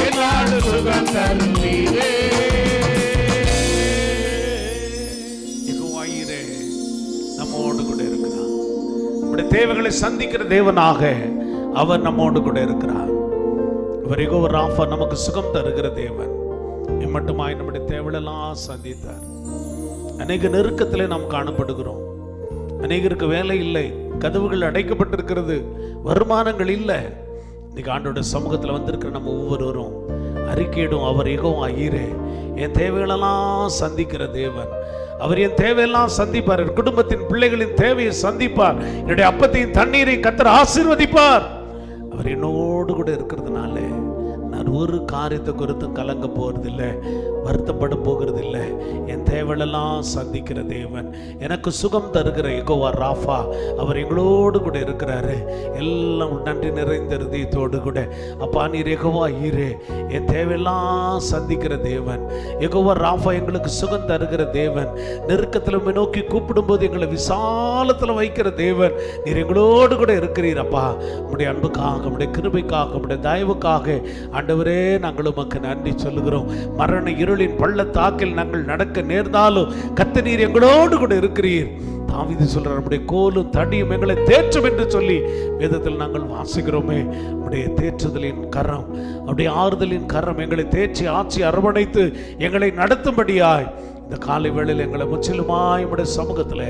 என்னாலும் சுகம் தருவீரே யெகோவா ஈரே நம்மோடு கூட இருக்கிறார். நம்முடைய தேவைகளை சந்திக்கிற தேவனாக அவர் நம்மோடு கூட இருக்கிறார். அவர் யெகோவா ராஃபா நமக்கு சுகம் தருகிற தேவன். இம்மட்டுமாய் நம்முடைய தேவையெல்லாம் சந்தித்தார். அநேக நெருக்கத்திலே நாம் காணப்படுகிறோம். அநேகருக்கு வேலை இல்லை, கதவுகள் அடைக்கப்பட்டிருக்கிறது, வருமானங்கள் இல்லை. இன்னைக்கு ஆண்டோட சமூகத்தில் வந்திருக்கிற நம்ம ஒவ்வொருவரும் அறிக்கையிடும், அவர் யெகோவா ஈரே என் தேவைகளெல்லாம் சந்திக்கிற தேவன். அவர் என் தேவையெல்லாம் சந்திப்பார். என் குடும்பத்தின் பிள்ளைகளின் தேவையை சந்திப்பார். என்னுடைய அப்பத்தையும் தண்ணீரை கர்த்தர் ஆசீர்வதிப்பார். அவர் என்னோடு கூட இருக்கிறதுனால நான் ஒரு காரியத்தை குறித்து கலங்க போகிறதில்லை, வருத்தப்பட போகிறதில்லை. என் தேவையெல்லாம் சந்திக்கிற தேவன், எனக்கு சுகம் தருகிற யெகோவா ராஃபா அவர் எங்களோடு கூட இருக்கிறாரு. எல்லாம் நன்றி நிறைந்த இருதயத்தோடு கூட அப்பா நீர் யெகோவா ஈரே என் தேவையெல்லாம் சந்திக்கிற தேவன். யெகோவா ராஃபா எங்களுக்கு சுகம் தருகிற தேவன். நெருக்கத்தில் நோக்கி கூப்பிடும்போது எங்களை விசாலத்தில் வைக்கிற தேவன். நீர் எங்களோடு கூட இருக்கிறீர் அப்பா. உம்முடைய அன்புக்காக, உம்முடைய கிருபைக்காக, உம்முடைய தயவுக்காக ஆண்டவரே நாங்கள் உமக்கு நன்றி சொல்லுகிறோம். மரண இருளின் பள்ளத்தாக்கில் நாங்கள் நடக்க நேர்ந்தாலும் கர்த்தர் நீர் எங்களோடு கூட இருக்கிறீர். தாவீது சொல்றார், நம்முடைய கோலும் தடியும் எங்களை தேற்றும் என்று சொல்லி வேதத்தில் நாங்கள் வாசிக்கிறோமே. நம்முடைய தேற்றுதலின் கரம், நம்முடைய ஆறுதலின் கரம் எங்களை தேற்றி ஆட்சி அரவணைத்து எங்களை நடத்தும்படியாய் இந்த காலை வேளையில் எங்களை முற்றிலுமாய் நம்முடைய சமூகத்தில்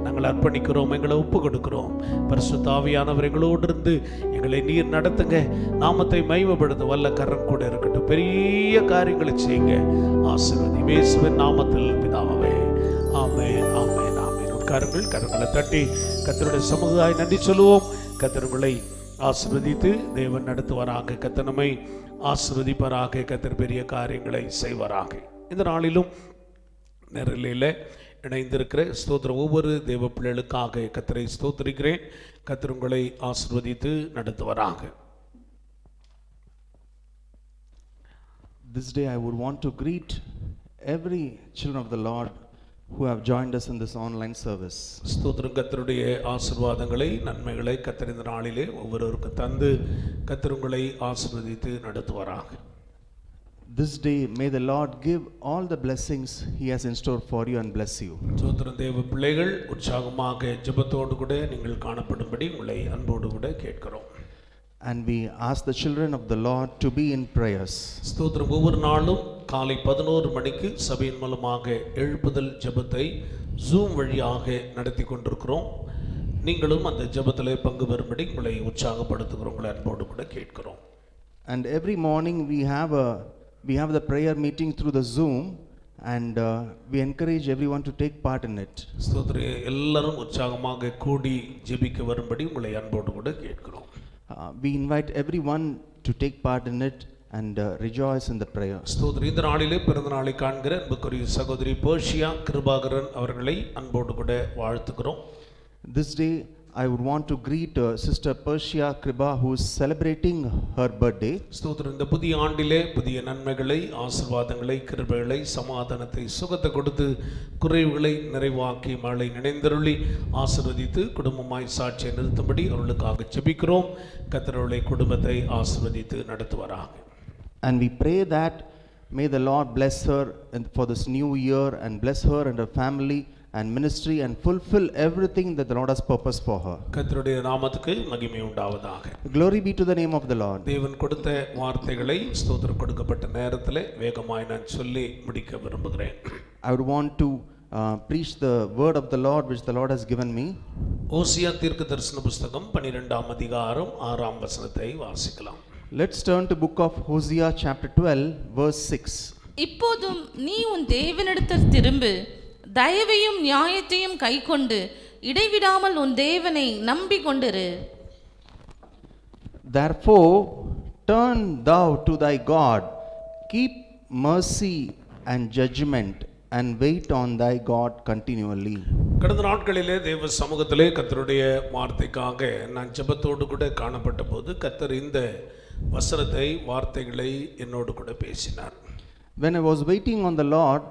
நாங்கள் அர்ப்பணிக்கிறோம், எங்களை ஒப்பு கொடுக்கிறோம். பரிசுத்த ஆவியானவர் எங்களோடு இருந்து எங்களை நீர் நடத்துங்க. நாமத்தை மகிமைப்படுத்த வல்ல கரம் கூட இருக்கட்டும். பெரிய காரியங்களை செய்யுங்க. ஆசீர்வதி இயேசுவின் நாமத்தில் பிதாவே. ஆமென், ஆமென், ஆமென். உட்காருங்கள். கரங்களை தட்டி கர்த்தருடைய சமூகத்தாய் நன்றி சொல்லுவோம். கர்த்தர் உங்களை ஆசீர்வதித்து தேவன் நடத்துவாராக. கர்த்தர் நம்மை ஆசீர்வதிப்பாராக. கர்த்தர் பெரிய காரியங்களை செய்வாராக. இந்த நாளிலும் நேரலையில் இணைந்திருக்கிற ஸ்தோத்திரம் ஒவ்வொரு தேவ பிள்ளைகளுக்காக கர்த்தரை ஸ்தோத்திரிக்கிறேன். கர்த்தர் உங்களை ஆசீர்வதித்து நடத்துவாராக. This day I would want to greet every children of the Lord who have joined us in this online service. ஸ்தோத்திரம். கர்த்தருடைய ஆசீர்வாதங்களை நன்மைகளை கர்த்தர் இந்த நாளிலே ஒவ்வொருவருக்கு தந்து கர்த்தர் உங்களை ஆசீர்வதித்து நடத்துவாராக. This day may the Lord give all the blessings He has in store for you and bless you. ஸ்தோத்திரம். தேவ பிள்ளைகள் உற்சாகமாக ஜெபத்தோடு கூட நீங்கள் காணப்படும்படி உங்களை அன்போடு கூட கேட்கிறோம். And we ask the children of the Lord to be in prayers. ஸ்தோத்திரம். ஒவ்வொரு நாளும் காலை 11 மணிக்கு சபையின் மூலமாக எழுப்புதல் ஜெபத்தை ஜூம் வழியாக நடத்தி கொண்டிருக்கிறோம். நீங்களும் அந்த ஜெபத்திலே பங்கு பெறும்படி உங்களை உற்சாகப்படுத்துகிறோம், உங்களை அன்போடு கூட கேட்கிறோம். And every morning we have the prayer meeting through the Zoom, and we encourage everyone to take part in it. ஸ்தோத்திரம். எல்லாரும் உற்சாகமாக கூடி ஜெபிக்க வரும்படி உங்களை அன்போடு கூட கேட்கிறோம். We invite everyone to take part in it and rejoice in the prayer. ஸ்தோத்திரம். இந்த நாளிலே பிறந்த நாளை காண்கிற அன்புக்குரிய சகோதரி பர்ஷியா கிருபாகரன் அவர்களை அன்போடு கூட வாழ்த்துகிறோம். This day I would want to greet Sister Persia Kriba, who is celebrating her birthday. ஸ்தோத்திரம். இந்த புதிய ஆண்டிலே புதிய நன்மைகளை, ஆசீர்வாதங்களை, கிருபைகளை, சமாதானத்தை, சுகத்தை கொடுத்து குறைவுகளை நிறைவாக்கி மழை நினைந்தருளி ஆசீர்வதித்து குடும்பமாய் சாட்சியை நிறுத்தும்படி அவர்களுக்காக ஜெபிக்கிறோம். கர்த்தர் அவருடைய குடும்பத்தை ஆசீர்வதித்து நடத்துவாராக. And we pray that may the Lord bless her for this new year and bless her and her family and ministry and fulfill everything that the Lord has purposed for her. கர்த்தருடைய நாமத்துக்கு மகிமை உண்டாவதாக. Glory be to the name of the Lord. தேவன் கொடுத்த வார்த்தைகளை ஸ்தோத்திரம் கொடுக்கப்பட்ட நேரத்திலே வேகமாய் நான் சொல்லி முடிக்க விரும்புகிறேன். I would want to preach the word of the Lord which the Lord has given me. ஓசியா தீர்க்கதரிசன புஸ்தகம் 12ஆம் அதிகாரம் 6ஆம் வசனத்தை வாசிக்கலாம். Let's turn to book of Hosea chapter 12 verse 6. இப்போதும் நீ உன் தேவனிடத்தில் திரும்பு, தயவையும் நியாயத்தையும் கைக்கொண்டு இடைவிடாமல் உன் தேவனை நம்பிக்கொண்டிரு. Therefore turn thou to thy God, keep mercy and judgment, and wait on thy God continually. கடந்த நாட்களிலே தேவ சமூகத்திலே கர்த்தருடைய வார்த்தைக்காக நான் ஜெபத்தோடு கூட காணப்பட்ட போது கர்த்தர் இந்த வசனத்தை வார்த்தைகளை என்னோடு கூட பேசினார். When I was waiting on the Lord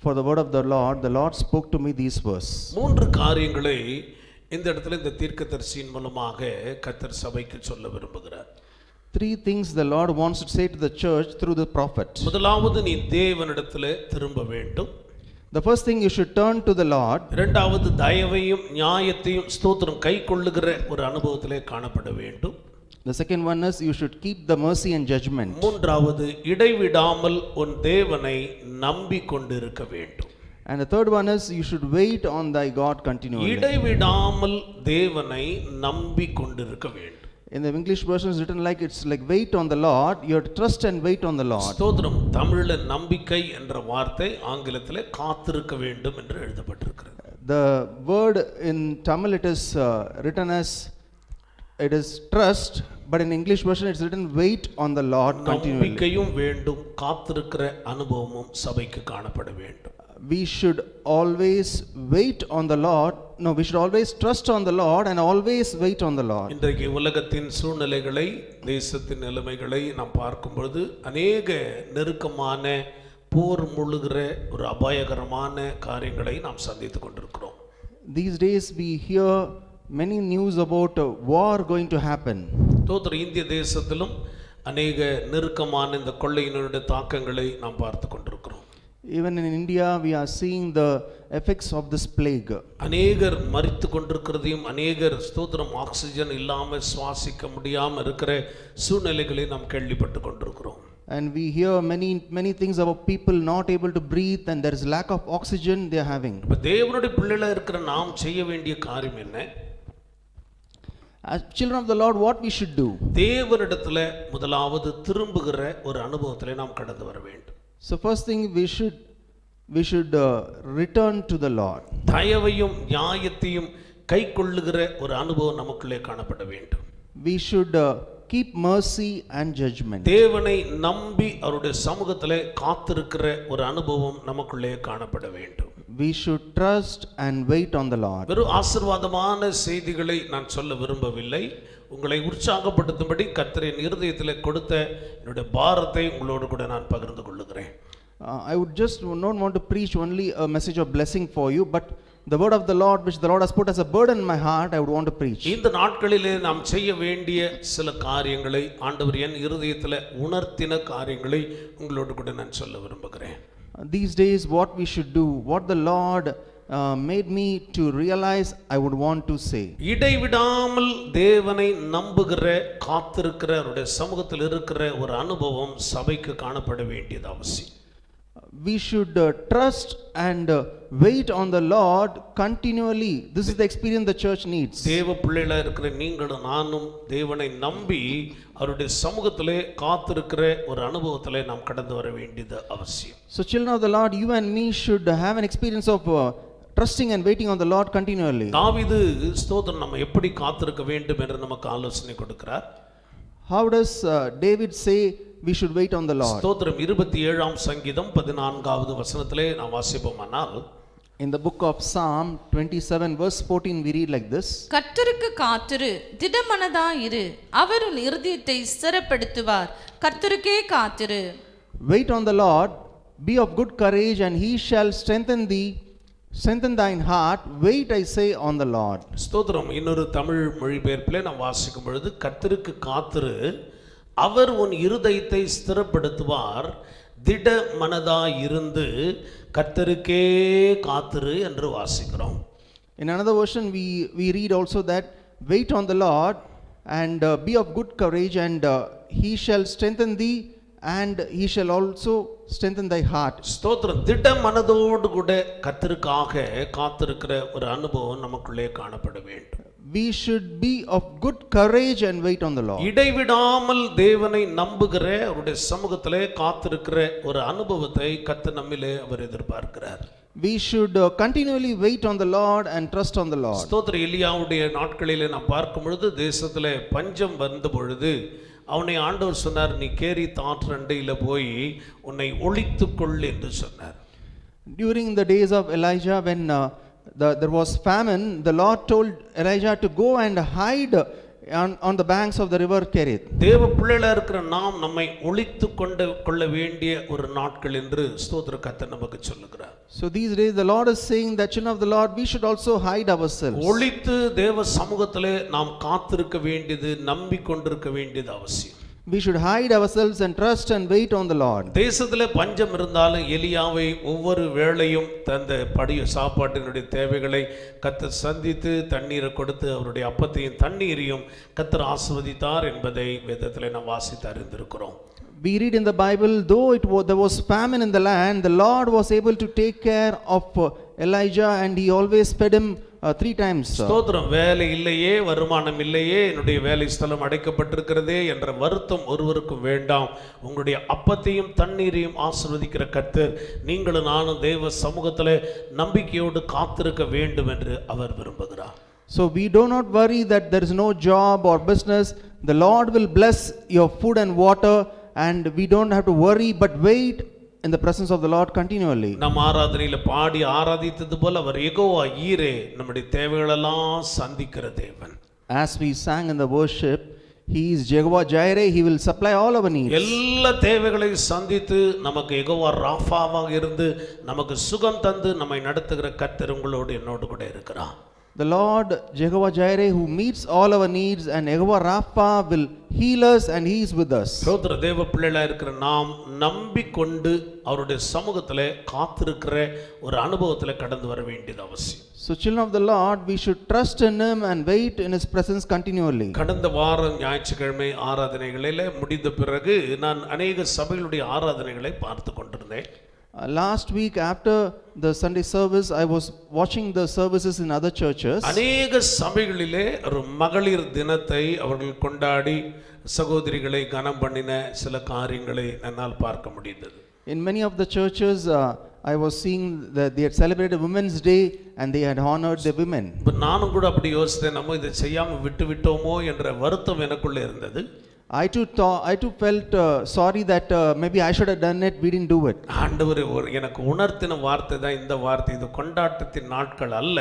for the word of the Lord spoke to me these verses. 3 காரியங்களை இந்த இடத்துல இந்த தீர்க்கதரிசியின் மூலமாக கர்த்தர் சபைக்கு சொல்ல விரும்புகிறார். 3 things the Lord wants to say to the church through the prophet. முதலாவது நீ தேவனிடத்திலே திரும்ப வேண்டும். The first thing, you should turn to the Lord. இரண்டாவது தயவையும் நியாயத்தையும் ஸ்தோத்திரம் கைக்கொள்ளுகிற ஒரு அனுபவத்திலே காணப்பட வேண்டும். The second one is you should keep the mercy and judgment. மூன்றாவது இடைவிடாமல் உன் தேவனை நம்பிக்கொண்டிருக்க வேண்டும். And the third one is you should wait on thy God continually. இடைவிடாமல் தேவனை நம்பிக்கொண்டிருக்க வேண்டும். In the English version is written like it's like wait on the Lord, you have to trust and wait on the Lord. ஸ்தோத்திரம். தமிழ்ல நம்பிக்கை என்ற வார்த்தை ஆங்கிலத்திலே காத்திருக்க வேண்டும் என்று எழுதப்பட்டிருக்கிறது. The word in Tamil it is written as it is trust, but in English version it's written wait on the Lord continually. நம்பிக்கையும் வேண்டும், காத்திருக்கிற அனுபவமும் சபைக்கு காணப்பட வேண்டும். We should always wait on the Lord. No, we should always trust on the Lord and always wait on the Lord. இன்றைக்கு உலகத்தின் சூழ்நிலைகளை, தேசத்தின் நிலைமைகளை நாம் பார்க்கும் பொழுது அநேக நெருக்கமான போர் முழுகிற ஒரு அபாயகரமான காரியங்களை நாம் சந்தித்துக் கொண்டிருக்கிறோம். These days we hear many news about war going to happen. தோத்திர இந்திய தேசத்திலும் அநேக நெருக்கமான இந்த கொள்ளையினுடைய தாக்கங்களை நாம் பார்த்து கொண்டிருக்கிறோம். Even in India we are seeing the effects of this plague. அநேகர் மரித்து கொண்டிருக்கிறதையும் அநேகர் ஸ்தோத்திரம் ஆக்சிஜன் இல்லாமல் சுவாசிக்க முடியாமல் இருக்கிற சூழ்நிலைகளை நாம் கேள்விப்பட்டு கொண்டிருக்கிறோம். And we hear many things about people not able to breathe and there is lack of oxygen they are having. இப்ப தேவனுடைய பிள்ளைகளா இருக்கிற நாம் செய்ய வேண்டிய காரியம் என்ன? As children of the Lord, what we should do? தேவனிடத்துல முதலாவது திரும்புகிற ஒரு அனுபவத்திலே நாம் கடந்து வர வேண்டும். So first thing we should return to the Lord. தயவையும் நியாயத்தையும் கைக்கொள்ளுகிற ஒரு அனுபவம் நமக்குள்ளே காணப்பட வேண்டும். We should keep mercy and judgment. தேவனை நம்பி அவருடைய சமூகத்திலே காத்திருக்கிற ஒரு அனுபவம் நமக்குள்ளே காணப்பட வேண்டும். We should trust and wait on the Lord. வெறும் ஆசீர்வாதமான செய்திகளை நான் சொல்ல விரும்பவில்லை. உங்களை உற்சாகப்படுத்தும்படி கர்த்தரின் இருதயத்தில் கொடுத்த என்னுடைய பாரத்தை உங்களோடு கூட நான் பகிர்ந்து கொள்ளுகிறேன். I would just not want to preach only a message of blessing for you, but the word of the Lord, which the Lord has put as a burden in my heart, I would want to preach. இந்த நாட்களிலே நாம் செய்ய வேண்டிய சில காரியங்களை ஆண்டவர் என் இருதயத்தில் உணர்த்தின காரியங்களை உங்களோடு கூட நான் சொல்ல விரும்புகிறேன். These days, what we should do, what the Lord made me to realize, I would want to say. இடைவிடாமல் தேவனை நம்புகிற காத்திருக்கிற அவருடைய சமூகத்தில் இருக்கிற ஒரு அனுபவம் சபைக்கு காணப்பட வேண்டியது அவசியம். We should trust and wait on the Lord continually. This is the experience the church needs. தேவ பிள்ளைகளா இருக்கிற நீங்களும் நானும் தேவனை நம்பி அவருடைய சமூகத்திலே காத்திருக்கிற ஒரு அனுபவத்திலே நாம் கடந்து வர வேண்டியது அவசியம். So children of the Lord, you and me should have an experience of trusting and waiting on the Lord continually. தாவீது ஸ்தோத்திரம் நம்ம எப்படி காத்திருக்க வேண்டும் என்று நமக்கு ஆலோசனை கொடுக்கிறார். How does David say we should wait on the Lord? ஸ்தோத்திரம் 27ஆம் சங்கீதம் 14வது வசனத்திலே நாம் வாசிப்போமானால், In the book of Psalm 27 verse 14 we read like this. கர்த்தருக்கு காத்திரு, திடமனதாயிரு, அவர் உன் இருதயத்தை ஸ்திரப்படுத்துவார். கர்த்தருக்கே காத்திரு. Wait on the Lord, be of good courage, and he shall strengthen thine heart. Wait, I say, on the Lord. ஸ்தோத்திரம். இன்னொரு தமிழ் மொழிபெயர்ப்பிலே நாம் வாசிக்கும் பொழுது, கர்த்தருக்கு காத்திரு, அவர் உன் இருதயத்தை ஸ்திரப்படுத்துவார், திட மனதாயிருந்து கர்த்தருக்கே காத்திரு என்று வாசிக்கிறோம். In another version we read also that wait on the Lord and be of good courage, and he shall strengthen thee, and he shall also strengthen thy heart. ஸ்தோத்திரம். திட மனதோடு கூட கர்த்தருக்காக காத்திருக்கிற ஒரு அனுபவம் நமக்குள்ளே காணப்பட வேண்டும். We should be of good courage and wait on the Lord. இடைவிடாமல் தேவனை நம்புகிற அவருடைய சமூகத்திலே காத்திருக்கிற ஒரு அனுபவத்தை கர்த்தர் நம்மிலே அவர் எதிர்பார்க்கிறார். We should continually wait on the Lord and trust on the Lord. ஸ்தோத்திரம். எலியாவுடைய நாட்களிலே நாம் பார்க்கும் பொழுது தேசத்திலே பஞ்சம் வந்த பொழுது அவனை ஆண்டவர் சொன்னார், நீ கேரி தாற்றண்டையில் போய் உன்னை ஒளித்துக்கொள் என்று சொன்னார். During the days of Elijah, when there was famine, the Lord told Elijah to go and hide on the banks of the river Kerith. தேவ பிள்ளைகளா இருக்கிற நாம் நம்மை ஒளித்து கொள்ள வேண்டிய ஒரு நாட்கள் என்று ஸ்தோத்திர கர்த்தர் நமக்கு சொல்லுகிறார். So these days the Lord is saying that children of the Lord, we should also hide ourselves. ஒளித்து தேவ சமூகத்திலே நாம் காத்திருக்க வேண்டியது, நம்பிக்கொண்டிருக்க வேண்டியது அவசியம். We should hide ourselves and trust and wait on the Lord. தேசத்திலே பஞ்சம் இருந்தாலும் எலியாவை ஒவ்வொரு வேளையும் தந்த சாப்பாட்டினுடைய தேவைகளை கர்த்தர் சந்தித்து தண்ணீரை கொடுத்து அவருடைய அப்பத்தையும் தண்ணீரையும் கர்த்தர் ஆசீர்வதித்தார் என்பதை வேதத்திலே நாம் வாசித்து அறிந்திருக்கிறோம். We read in the Bible, though there was famine in the land, the Lord was able to take care of Elijah, and he always fed him 3 times. ஸ்தோத்திரம். வேலை இல்லையே, வருமானம் இல்லையே, என்னுடைய வேலை ஸ்தலம் அடைக்கப்பட்டிருக்கிறதே என்ற வருத்தம் ஒருவருக்கும் வேண்டாம். உங்களுடைய அப்பத்தையும் தண்ணீரையும் ஆசீர்வதிக்கிற கர்த்தர் நீங்களும் நானும் தேவ சமூகத்திலே நம்பிக்கையோடு காத்திருக்க வேண்டும் என்று அவர் விரும்புகிறார். So we do not worry that there is no job or business. The Lord will bless your food and water, and we don't have to worry, but wait in the presence of the Lord continually. நம் ஆராதனையில பாடி ஆராதித்தது போல அவர் யெகோவா ஈரே, நம்முடைய தேவைகளெல்லாம் சந்திக்கிற தேவன். As we sang in the worship, he is Jehovah Jireh, he will supply all our needs. எல்லா தேவைகளையும் சந்தித்து நமக்கு யெகோவா ராஃபாவாக இருந்து நமக்கு சுகம் தந்து நம்மை நடத்துகிற கர்த்தர் உங்களோடு என்னோடு கூட இருக்கிறார். The Lord Jehovah Jireh, who meets all our needs, and Jehovah Rapha will heal us, and he is with us. சோதர தேவ பிள்ளைகளா இருக்கிற நாம் நம்பிக்கொண்டு அவருடைய சமூகத்திலே காத்திருக்கிற ஒரு அனுபவத்திலே கடந்து வர வேண்டியது அவசியம். So children of the Lord, we should trust in him and wait in his presence continually. கடந்த வாரம் ஞாயிற்றுக்கிழமை ஆராதனைகளிலே முடிந்த பிறகு நான் அநேக சபைகளுடைய ஆராதனைகளை பார்த்து கொண்டிருந்தேன். Last week after the Sunday service, I was watching the services in other churches. அநேக சபைகளிலே ஒரு மகளிர் தினத்தை அவர்கள் கொண்டாடி சகோதரிகளை கனம் பண்ணின சில காரியங்களை என்னால் பார்க்க முடிந்தது. In many of the churches, I was seeing that they had celebrated Women's Day and they had honored the women. நானும் கூட அப்படி யோசித்தேன், நம்ம இதை செய்யாமல் விட்டு விட்டோமோ என்ற வருத்தம் எனக்குள்ளே இருந்தது. I too felt sorry that maybe I should have done it. We didn't do it. ஆண்டவர் எனக்கு உணர்த்தின வார்த்தை தான் இந்த வார்த்தை. இது கொண்டாட்டத்தின் நாட்கள் அல்ல,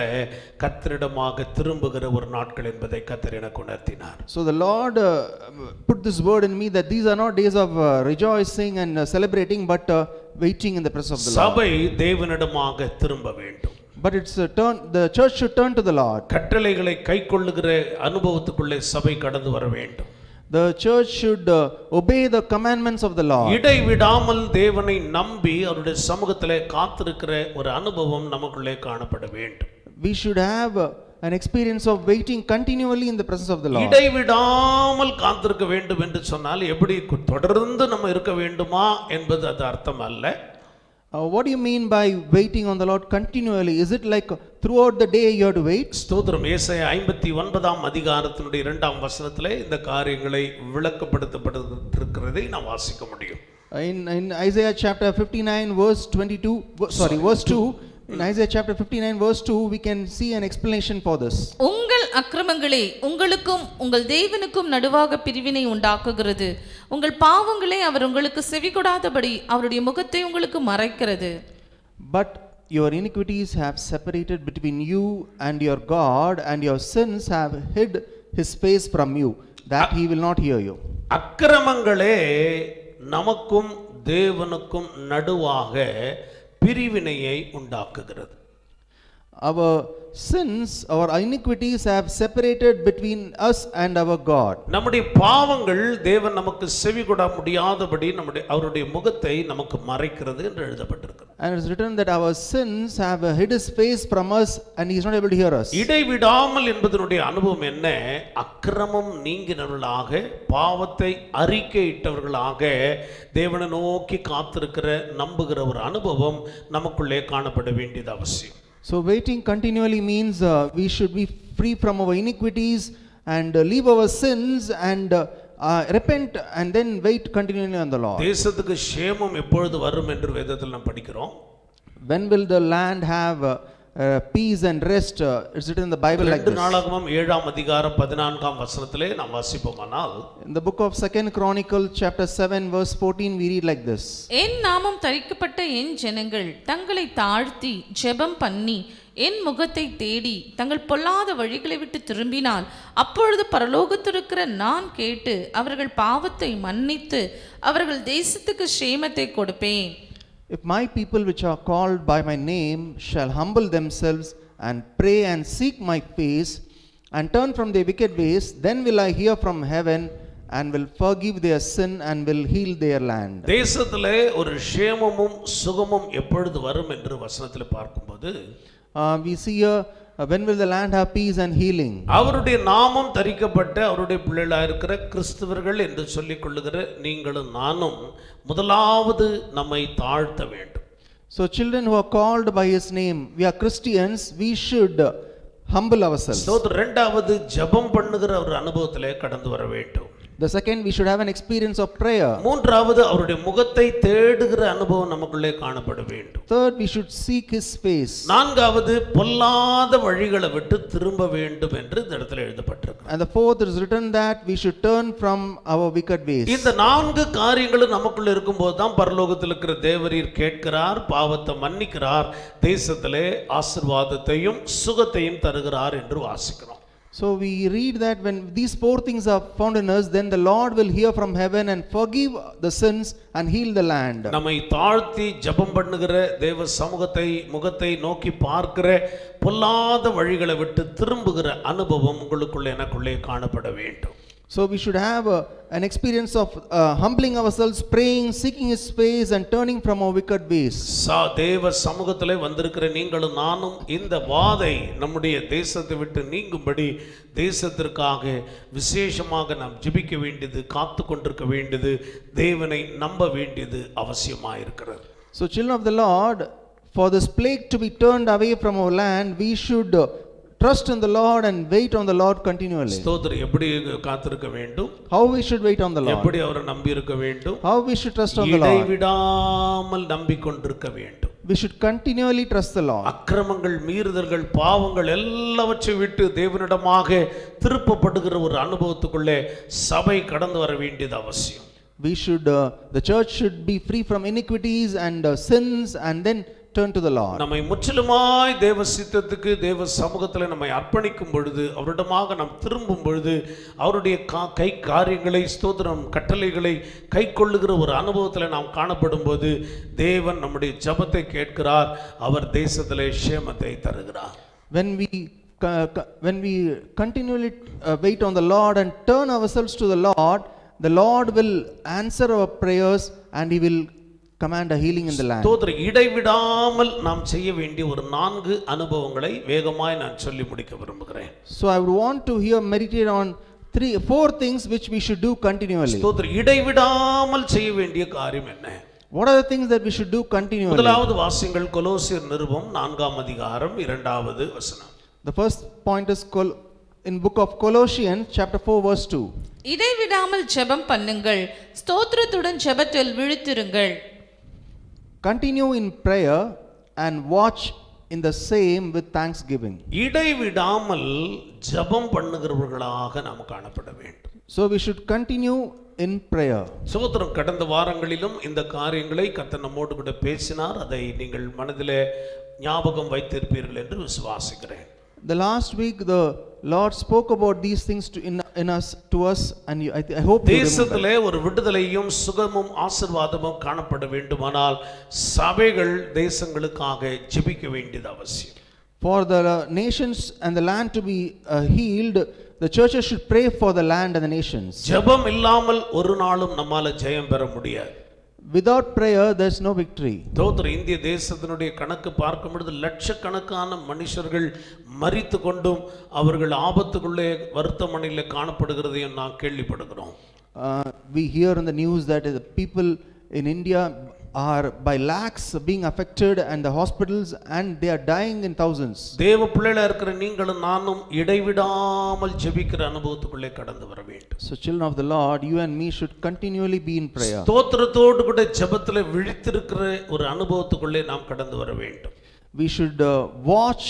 கர்த்தரிடமாக திரும்புகிற ஒரு நாட்கள் என்பதை கர்த்தர் எனக்கு உணர்த்தினார். So the Lord put this word in me that these are not days of rejoicing and celebrating, but waiting in the presence of the Lord. சபை தேவனிடமாக திரும்ப வேண்டும். But it's the church should turn to the Lord. கட்டளைகளை கைக்கொள்ளுகிற அனுபவத்துக்குள்ளே சபை கடந்து வர வேண்டும். The church should obey the commandments of the Lord. இடைவிடாமல் தேவனை நம்பி அவருடைய சமூகத்திலே காத்திருக்கிற ஒரு அனுபவம் நமக்குள்ளே காணப்பட வேண்டும். We should have an experience of waiting continually in the presence of the Lord. இடைவிடாமல் காத்திருக்க வேண்டும் என்று சொன்னால் எப்படி தொடர்ந்து நம்ம இருக்க வேண்டுமா என்பது அது அர்த்தம் அல்ல. What do you mean by waiting on the Lord continually? Is it like throughout the day you have to wait? ஸ்தோத்திரம். ஏசாயா 59ஆம் அதிகாரத்தினுடைய 2ஆம் வசனத்திலே இந்த காரியங்களை விளக்கப்படுத்தப்பட்டிருக்கிறதை நாம் வாசிக்க முடியும். In Isaiah chapter 59 verse 2, in Isaiah chapter 59 verse 2 we can see an explanation for this. உங்கள் அக்கிரமங்களே உங்களுக்கும் உங்கள் தேவனுக்கும் நடுவாக பிரிவினை உண்டாக்குகிறது. உங்கள் பாவங்களே அவர் உங்களுக்கு செவிகொடாதபடி அவருடைய முகத்தை உங்களுக்கு மறைக்கிறது. But your iniquities have separated between you and your God, and your sins have hid his face from you, that he will not hear you. அக்கிரமங்களே நமக்கும் தேவனுக்கும் நடுவாக பிரிவினையை உண்டாக்குகிறது. Our sins, our iniquities have separated between us and our God. நம்முடைய பாவங்கள் தேவன் நமக்கு செவி கொட முடியாதபடி அவருடைய முகத்தை நமக்கு மறைக்கிறது என்று எழுதப்பட்டிருக்கிறது. And it's written that our sins have hid his face from us and he is not able to hear us. இடைவிடாமல் என்பதனுடைய அனுபவம் என்ன? அக்கிரமம் நீங்கினவர்களாக, பாவத்தை அறிக்கையிட்டவர்களாக தேவனை நோக்கி காத்திருக்கிற நம்புகிற ஒரு அனுபவம் நமக்குள்ளே காணப்பட வேண்டியது அவசியம். So waiting continually means we should be free from our iniquities and leave our sins and repent and then wait continually on the Lord. தேசத்துக்கு சேமம் எப்பொழுது வரும் என்று வேதத்தில் நாம் படிக்கிறோம். When will the land have peace and rest? It's written in the Bible like this. நாளாகமம் 7ஆம் அதிகாரம் 14ஆம் வசனத்திலே நாம் வாசிப்போமானால், In the book of 2nd Chronicle chapter 7 verse 14 we read like this. என் நாமம் தரிக்கப்பட்ட என் ஜனங்கள் தங்களை தாழ்த்தி ஜெபம் பண்ணி என் முகத்தை தேடி தங்கள் பொல்லாத வழிகளை விட்டு திரும்பினால் அப்பொழுது பரலோகத்திருக்கிற நான் கேட்டு அவர்கள் பாவத்தை மன்னித்து அவர்கள் தேசத்துக்கு சேமத்தை கொடுப்பேன். If my people which are called by my name shall humble themselves and pray and seek my face and turn from their wicked ways, then will I hear from heaven and will forgive their sin and will heal their land. தேசத்திலே ஒரு சேமமும் சுகமும் எப்பொழுது வரும் என்று வசனத்திலே பார்க்கும்போது We see here when will the land have peace and healing? அவருடைய நாமம் தரிக்கப்பட்ட அவருடைய பிள்ளைகளாக இருக்கிற கிறிஸ்தவர்கள் என்று சொல்லிக் கொள்ளுகிற நீங்களும் நானும் முதலாவது நம்மை தாழ்த்த வேண்டும். So children who are called by his name, we are Christians, we should humble ourselves. இரண்டாவது ஜெபம் பண்ணுகிற ஒரு அனுபவத்திலே கடந்து வர வேண்டும். The second, we should have an experience of prayer. மூன்றாவது அவருடைய முகத்தை தேடுகிற அனுபவம் நமக்குள்ளே காணப்பட வேண்டும். Third, we should seek his face. நான்காவது பொல்லாத வழிகளை விட்டு திரும்ப வேண்டும் என்று இந்த இடத்துல எழுதப்பட்டிருக்கு. And the fourth is written that we should turn from our wicked ways. இந்த நான்கு காரியங்களும் நமக்குள்ள இருக்கும்போது தான் பரலோகத்தில் இருக்கிற தேவரீர் கேட்கிறார், பாவத்தை மன்னிக்கிறார், தேசத்திலே ஆசீர்வாதத்தையும் சுகத்தையும் தருகிறார் என்று வாசிக்கிறோம். So we read that when these four things are found in us, then the Lord will hear from heaven and forgive the sins and heal the land. நம்மை தாழ்த்தி ஜெபம் பண்ணுகிற தேவ சமூகத்தை முகத்தை நோக்கி பார்க்கிற பொல்லாத வழிகளை விட்டு திரும்புகிற அனுபவம் உங்களுக்குள்ளே எனக்குள்ளே காணப்பட வேண்டும். So we should have an experience of humbling ourselves, praying, seeking his face and turning from our wicked ways. தேவ சமூகத்திலே வந்திருக்கிற நீங்களும் நானும் இந்த வாதை நம்முடைய தேசத்தை விட்டு நீங்கும்படி தேசத்திற்காக விசேஷமாக நாம் ஜெபிக்க வேண்டியது, காத்து கொண்டிருக்க வேண்டியது, தேவனை நம்ப வேண்டியது அவசியமாயிருக்கிறது. So children of the Lord, for this plague to be turned away from our land, we should trust in the Lord and wait on the Lord continually. ஸ்தோத்திரம். எப்படி காத்திருக்க வேண்டும்? How we should wait on the Lord. எப்படி அவரை நம்பி இருக்க வேண்டும்? How we should trust on the Lord. இடைவிடாமல் நம்பிக்கொண்டிருக்க வேண்டும். We should continually trust the Lord. அக்கிரமங்கள், மீறுதல்கள், பாவங்கள் எல்லாவற்றை விட்டு தேவனிடமாக திருப்பப்படுகிற ஒரு அனுபவத்துக்குள்ளே சபை கடந்து வர வேண்டியது அவசியம். We should, the church should be free from iniquities and sins and then turn to the Lord. நம்மை முற்றிலுமாய் தேவ சித்தத்துக்கு, தேவ சமூகத்தில் நம்மை அர்ப்பணிக்கும் பொழுது, அவரிடமாக நாம் திரும்பும் பொழுது, அவருடைய கை காரியங்களை, ஸ்தோத்திரம், கட்டளைகளை கை கொள்ளுகிற ஒரு அனுபவத்தில் நாம் காணப்படும் போது தேவன் நம்முடைய ஜெபத்தை கேட்கிறார். அவர் தேசத்திலே சேமத்தை தருகிறார். When we continually wait on the Lord and turn ourselves to the Lord will answer our prayers and He will command a healing in the land. ஸ்தோத்திரம். இடைவிடாமல் நாம் செய்ய வேண்டிய ஒரு 4 அனுபவங்களை வேகமாய் நான் சொல்லி முடிக்க விரும்புகிறேன். So I would want to meditate on 4 things which we should do continually. ஸ்தோத்திரம். இடைவிடாமல் செய்ய வேண்டிய காரியம் என்ன? What are the things that we should do continually? முதலாவது வாசிங்கள் கொலோசியர் நிருபம் 4ஆம் அதிகாரம் 2வது வசனம். The first point is in book of Colossians chapter 4 verse 2. இடைவிடாமல் ஜெபம் பண்ணுங்கள், ஸ்தோத்திரத்துடன் ஜெபத்தில் விழித்திருங்கள். Continue in prayer and watch in the same with thanksgiving. இடைவிடாமல் ஜெபம் பண்ணுகிறவர்களாக நாம் காணப்பட வேண்டும். So we should continue in prayer. ஸ்தோத்திரம். கடந்த வாரங்களிலும் இந்த காரியங்களை கர்த்தர் நம்மோடு கூட பேசினார். அதை நீங்கள் மனதிலே ஞாபகம் வைத்திருப்பீர்கள் என்று விசுவாசிக்கிறேன். The last week the Lord spoke about these things to us and I hope you remember. தேசத்திலே ஒரு விடுதலையும் சுகமும் ஆசீர்வாதமும் காணப்பட வேண்டுமானால் சபைகள் தேசங்களுக்காக ஜெபிக்க வேண்டியது அவசியம். For the nations and the land to be healed, the churches should pray for the land and the nations. ஜெபம் இல்லாமல் ஒரு நாளும் நம்மால ஜெயம் பெற முடியாது. Without prayer there is no victory. ஸ்தோத்திரம். இந்திய தேசத்தினுடைய கணக்கு பார்க்கும் பொழுது லட்சக்கணக்கான மனுஷர்கள் மரித்து கொண்டும் அவர்கள் ஆபத்துக்குள்ளே வருத்தமனையில் காணப்படுகிறதையும் நான் கேள்விப்படுகிறோம். We hear in the news that the people in India are by lakhs being affected and the hospitals and they are dying in thousands. தேவ பிள்ளைகளா இருக்கிற நீங்களும் நானும் இடைவிடாமல் ஜெபிக்கிற அனுபவத்துக்குள்ளே கடந்து வர வேண்டும். So children of the Lord, you and me should continually be in prayer. ஸ்தோத்திரத்தோடு கூட ஜெபத்திலே விழித்திருக்கிற ஒரு அனுபவத்துக்குள்ளே நாம் கடந்து வர வேண்டும். We should watch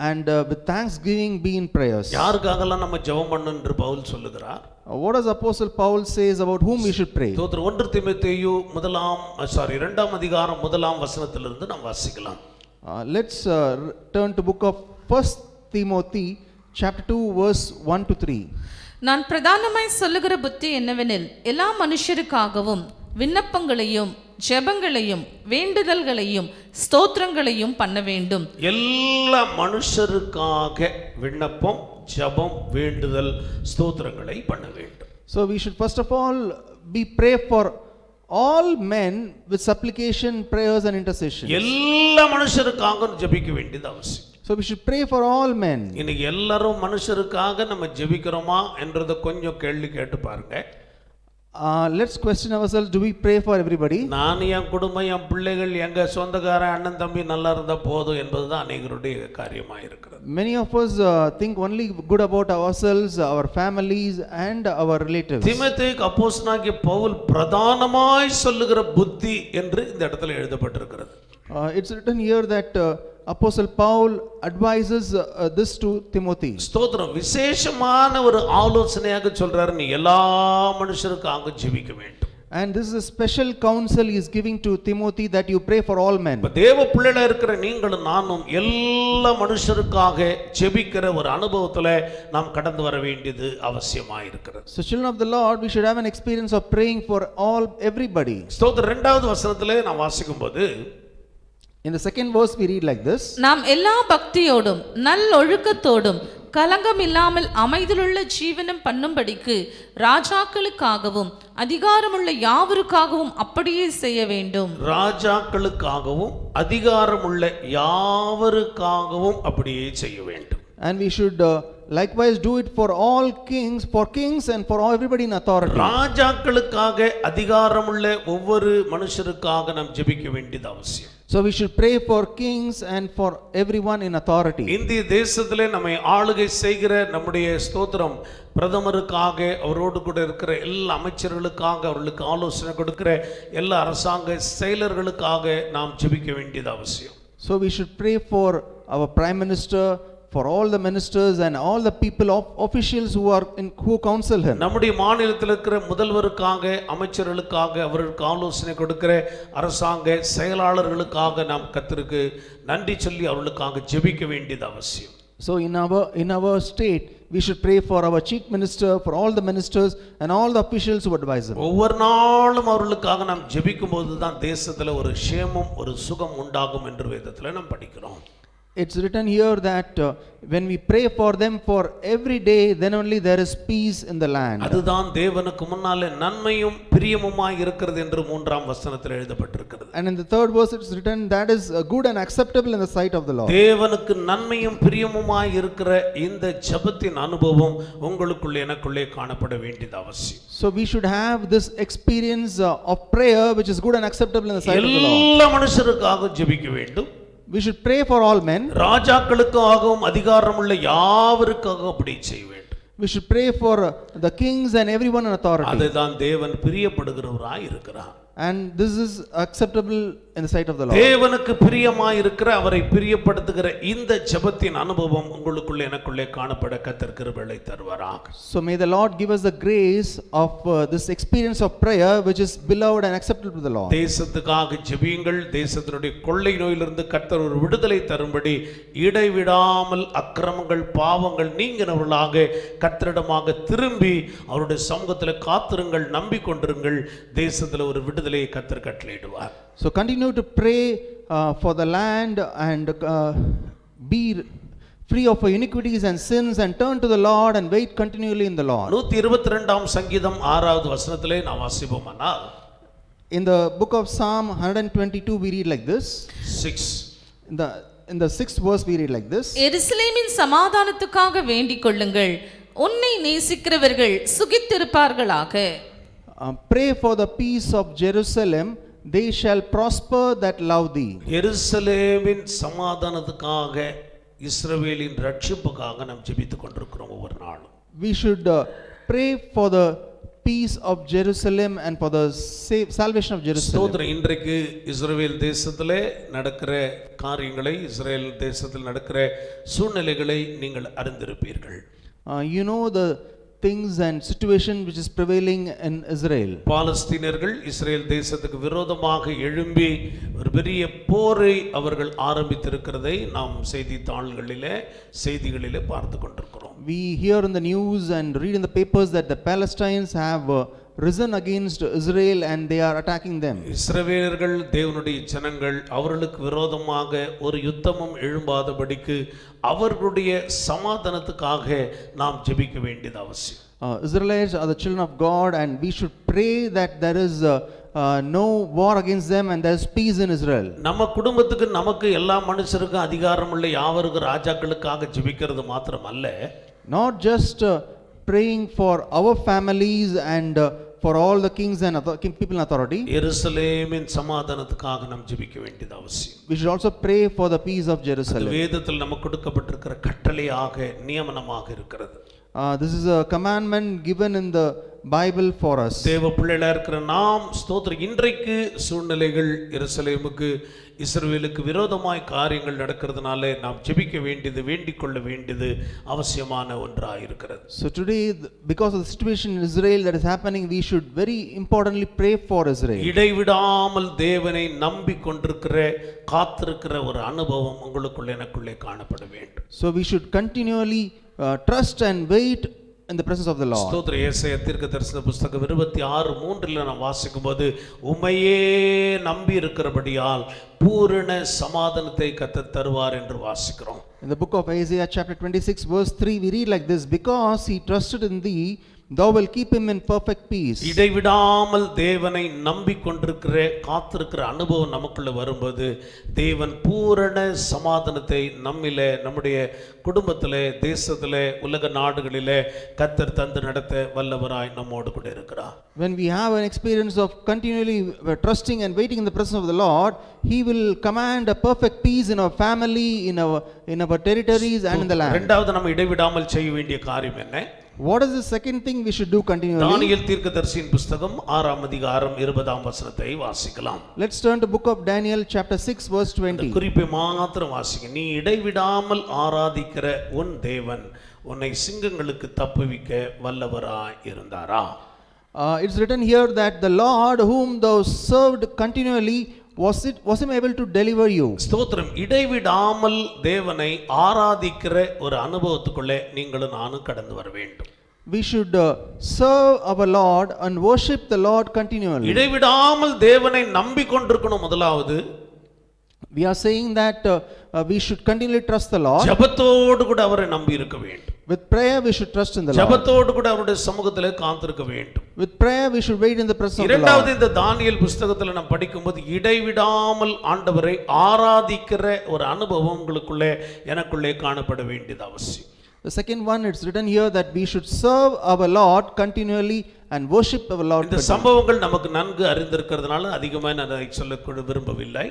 and with thanksgiving be in prayers. யாருக்காகலாம் நம்ம ஜெபம் பண்ணணும் என்று பவுல் சொல்லுகிறார்? What does Apostle Paul says about whom we should pray? ஸ்தோத்திரம். 1 தீமோத்தேயு 2ஆம் அதிகாரம் 1ஆம் வசனத்திலிருந்து நாம் வாசிக்கலாம். Let's turn to book of 1 Timothy chapter 2 verse 1 to 3. நான் பிரதானமாய் சொல்லுகிற புத்தி என்னவெனில், எல்லா மனுஷருக்காகவும் விண்ணப்பங்களையும் ஜெபங்களையும் வேண்டுதல்களையும் ஸ்தோத்திரங்களையும் பண்ண வேண்டும். எல்லா மனுஷருக்காக விண்ணப்பம், ஜெபம், வேண்டுதல், ஸ்தோத்திரங்களை பண்ண வேண்டும். So we should first of all pray for all men with supplication, prayers and intercession. எல்லா மனுஷருக்காகவும் ஜெபிக்க வேண்டியது அவசியம். So we should pray for all men. இன்னைக்கு எல்லாரும் மனுஷருக்காக நம்ம ஜெபிக்கிறோமா என்றத கொஞ்சம் கேள்வி கேட்டு பாருங்க. Let's question ourselves, do we pray for everybody? நான், என் குடும்பம், என் பிள்ளைகள், எங்க சொந்தக்காரன், அண்ணன் தம்பி நல்லா இருந்தா போதும் என்பதுதான் அநேகருடைய காரியமா இருக்கிறது. Many of us think only good about ourselves, our families and our relatives. தீமோத்தேயுக்கு அப்போஸ்தலனாகிய பவுல் பிரதானமாய் சொல்லுகிற புத்தி என்று இந்த இடத்துல எழுதப்பட்டிருக்கிறது. It's written here that Apostle Paul advises this to Timothy. ஸ்தோத்திரம். விசேஷமான ஒரு ஆலோசனையாக சொல்றாரு, நீ எல்லா மனுஷருக்காக ஜெபிக்க வேண்டும். And this is a special counsel he is giving to Timothy, that you pray for all men. தேவ பிள்ளைகளா இருக்கிற நீங்களும் நானும் எல்லா மனுஷருக்காக ஜெபிக்கிற ஒரு அனுபவத்துல நாம் கடந்து வர வேண்டியது அவசியமா இருக்கிறது. So children of the Lord, we should have an experience of praying for everybody. ஸ்தோத்திரம். 2வது வசனத்திலே நாம் வாசிக்கும்போது, in the second verse we read like this. நாம் எல்லா பக்தியோடும் நல்லொழுக்கத்தோடும் கலங்கம் இல்லாமல் அமைதியுள்ள ஜீவனம் பண்ணும்படிக்கு ராஜாக்களுக்காகவும் அதிகாரமுள்ள யாவருக்காகவும் அப்படியே செய்ய வேண்டும். ராஜாக்களுக்காகவும் அதிகாரமுள்ள யாவருக்காகவும் அப்படியே செய்ய வேண்டும். And we should likewise do it for all kings and for everybody in authority. ராஜாக்களுக்காக அதிகாரமுள்ள ஒவ்வொரு மனுஷருக்காக நாம் ஜெபிக்க வேண்டியது அவசியம். So we should pray for kings and for everyone in authority. இந்திய தேசத்திலே நம்மை ஆளுகை செய்கிற நம்முடைய ஸ்தோத்திரம் பிரதமருக்காக, அவரோடு கூட இருக்கிற எல்லா அமைச்சர்களுக்காக, அவர்களுக்கு ஆலோசனை கொடுக்கிற எல்லா அரசாங்க செயலர்களுக்காக நாம் ஜெபிக்க வேண்டியது அவசியம். So we should pray for our prime minister, for all the ministers and all the people of officials who counsel him. நம்முடைய மாநிலத்தில் இருக்கிற முதல்வருக்காக, அமைச்சர்களுக்காக, அவர்களுக்கு ஆலோசனை கொடுக்கிற அரசாங்க செயலாளர்களுக்காக நாம் கர்த்தருக்கு நன்றி சொல்லி அவர்களுக்காக ஜெபிக்க வேண்டியது அவசியம். So in our state we should pray for our chief minister, for all the ministers and all the officials who advise him. ஒவ்வொரு நாளும் அவர்களுக்காக நாம் ஜெபிக்கும் போது தான் தேசத்துல ஒரு க்ஷேமம், ஒரு சுகம் உண்டாகும் என்று வேதத்துல நாம் படிக்கிறோம். It's written here that when we pray for them for every day, then only there is peace in the land. அதுதான் தேவனுக்கு முன்னாலே நன்மையும் பிரியமுமாய் இருக்கிறது என்று 3ஆம் வசனத்தில் எழுதப்பட்டிருக்கிறது. And in the 3rd verse it's written that is good and acceptable in the sight of the Lord. தேவனுக்கு நன்மையும் பிரியமுமாய் இருக்கிற இந்த ஜெபத்தின் அனுபவம் உங்களுக்குள்ளே எனக்குள்ளே காணப்பட வேண்டியது அவசியம். So we should have this experience of prayer which is good and acceptable in the sight of the Lord. எல்லா மனுஷருக்காக ஜெபிக்க வேண்டும். We should pray for all men. ராஜாக்களுக்காகவும் அதிகாரமுள்ள யாவருக்காகவும் அப்படி செய்ய வேண்டும். We should pray for the kings and everyone in authority. அதுதான் தேவன் பிரியப்படுகிறவராய் இருக்கிறார். And this is acceptable in the sight of the Lord. தேவனுக்கு பிரியமாய் இருக்கிற, அவரை பிரியப்படுத்துகிற இந்த ஜெபத்தின் அனுபவம் உங்களுக்குள்ளே எனக்குள்ளே காணப்பட கர்த்தர் கிருபையை தருவாராக. So may the Lord give us the grace of this experience of prayer which is beloved and acceptable to the Lord. தேசத்துக்காக ஜெபியுங்கள். தேசத்தினுடைய கொள்ளை நோயிலிருந்து கர்த்தர் ஒரு விடுதலை தரும்படி இடைவிடாமல் அக்கிரமங்கள், பாவங்கள் நீங்கினவர்களாக கர்த்தரிடமாக திரும்பி அவருடைய சமூகத்தில் காத்திருங்கள், நம்பிக்கொண்டிருங்கள். தேசத்தில் ஒரு விடுதலையை கர்த்தர் கட்டளையிடுவார். So continue to pray for the land and be free of iniquities and sins and turn to the Lord and wait continually in the Lord. 122ஆம் சங்கீதம் 6வது வசனத்திலே நாம் வாசிப்போமானால், In the book of Psalm 122 we read like this. 6 In the 6th verse we read like this. எருசலேமின் சமாதானத்துக்காக வேண்டிக் கொள்ளுங்கள், உன்னை நேசிக்கிறவர்கள் சுகித்திருப்பார்களாக. Pray for the peace of Jerusalem, they shall prosper that love thee. எருசலேமின் சமாதானத்துக்காக, இஸ்ரவேலின் ரட்சிப்புக்காக நாம் ஜெபித்துக் கொண்டிருக்கிறோம் ஒவ்வொரு நாளும். We should pray for the peace of Jerusalem and for the salvation of Jerusalem. ஸ்தோத்திரம். இன்றைக்கு இஸ்ரவேல் தேசத்திலே நடக்கிற காரியங்களை, இஸ்ரேல் தேசத்தில் நடக்கிற சூழ்நிலைகளை நீங்கள் அறிந்திருப்பீர்கள். You know the things and situation which is prevailing in Israel. பாலஸ்தீனர்கள் இஸ்ரேல் தேசத்துக்கு விரோதமாக எழும்பி ஒரு பெரிய போரை அவர்கள் ஆரம்பித்திருக்கிறதை நாம் செய்திகளிலே பார்த்து கொண்டிருக்கிறோம். We hear in the news and read in the papers that the Palestinians have risen against Israel and they are attacking them. இஸ்ரவேலர்கள் தேவனுடைய ஜனங்கள், அவர்களுக்கு விரோதமாக ஒரு யுத்தமும் எழும்பாதபடிக்கு அவர்களுடைய சமாதானத்துக்காக நாம் ஜெபிக்க வேண்டியது அவசியம். Israelites are the children of God and we should pray that there is no war against them and there is peace in Israel. நம்ம குடும்பத்துக்கு, நமக்கு, எல்லா மனுஷருக்கும் அதிகாரமுள்ள யாவருக்கும் ராஜாக்களுக்காக ஜெபிக்கிறது மாத்திரமல்ல, Not just praying for our families and for all the kings and people in authority. எருசலேமின் சமாதானத்துக்காக நாம் ஜெபிக்க வேண்டியது அவசியம். We should also pray for the peace of Jerusalem. வேதத்தில் நமக்கு கொடுக்கப்பட்டிருக்கிற கட்டளையாக, நியமனமாக இருக்கிறது. This is a commandment given in the Bible for us. தேவ பிள்ளைகளா இருக்கிற நாம் ஸ்தோத்திரம், இன்றைக்கு சூழ்நிலைகள் எருசலேமுக்கு, இஸ்ரவேலுக்கு விரோதமாய் காரியங்கள் நடக்கிறதுனால நாம் ஜெபிக்க வேண்டியது, வேண்டிக் கொள்ள வேண்டியது அவசியமான ஒன்றாக இருக்கிறது. So today, because of the situation in Israel that is happening, we should very importantly pray for Israel. இடைவிடாமல் தேவனை நம்பிக் கொண்டிருக்கிற, காத்திருக்கிற ஒரு அனுபவம் உங்களுக்குள்ள எனக்குள்ளே காணப்பட வேண்டும். So we should continually trust and wait in the presence of the Lord. ஸ்தோத்திரம். ஏசாயா தீர்க்கதரிசன புத்தகம் 26:3 நாம் வாசிக்கும்போது, உம்மையே நம்பி இருக்கிறபடியால் பூரண சமாதானத்தை கர்த்தர் தருவார் என்று வாசிக்கிறோம். In the book of Isaiah chapter 26 verse 3 we read like this, because he trusted in thee, thou will keep him in perfect peace. இடைவிடாமல் தேவனை நம்பிக்கொண்டிருக்கிற காத்திருக்கிற அனுபவம் நமக்குள்ள வரும்போது தேவன் பூரண சமாதானத்தை நம்மிலே, நம்முடைய குடும்பத்திலே, தேசத்திலே, உலக நாடுகளிலே கர்த்தர் தந்து நடத்த வல்லவராய் நம்மோடு கூட இருக்கிறார். When we have an experience of continually trusting and waiting in the presence of the Lord, he will command a perfect peace in our family, in our territories and in the land. இரண்டாவது நம்ம இடைவிடாமல் செய்ய வேண்டிய காரியம் என்ன? What is the second thing we should do continually? தானியேல் தீர்க்கதரிசியின் புத்தகம் 6ஆம் அதிகாரம் 20ஆம் வசனத்தை வாசிக்கலாம். Let's turn to book of Daniel chapter 6 verse 20. குறிப்பை மாத்திரம் வாசிங்க. நீ இடைவிடாமல் ஆராதிக்கிற உன் தேவன் உன்னை சிங்கங்களுக்கு தப்புவிக்க வல்லவராய் இருந்தாரா? It's written here that the Lord whom thou served continually was him able to deliver you. ஸ்தோத்திரம். இடைவிடாமல் தேவனை ஆராதிக்கிற ஒரு அனுபவத்துக்குள்ளே நீங்களும் நானும் கடந்து வர வேண்டும். We should serve our Lord and worship the Lord continually. இடைவிடாமல் தேவனை நம்பிக்கொண்டிருக்கணும். முதலாவது we are saying that we should continually trust the Lord. ஜெபத்தோடு கூட அவரை நம்பி இருக்க வேண்டும். With prayer we should trust in the Lord. ஜெபத்தோடு கூட அவருடைய சமூகத்திலே காத்திருக்க வேண்டும். With prayer we should wait in the presence of the Lord. இரண்டாவது, இந்த தானியேல் புத்தகத்தில் நாம் படிக்கும்போது இடைவிடாமல் ஆண்டவரை ஆராதிக்கிற ஒரு அனுபவம் உங்களுக்குள்ளே எனக்குள்ளே காணப்பட வேண்டியது அவசியம். The second one, it's written here that we should serve our Lord continually and worship our Lord. இந்த சம்பவங்கள் நமக்கு நன்கு அறிந்திருக்கிறதுனால அதிகமாக நான் அதை சொல்ல விரும்பவில்லை.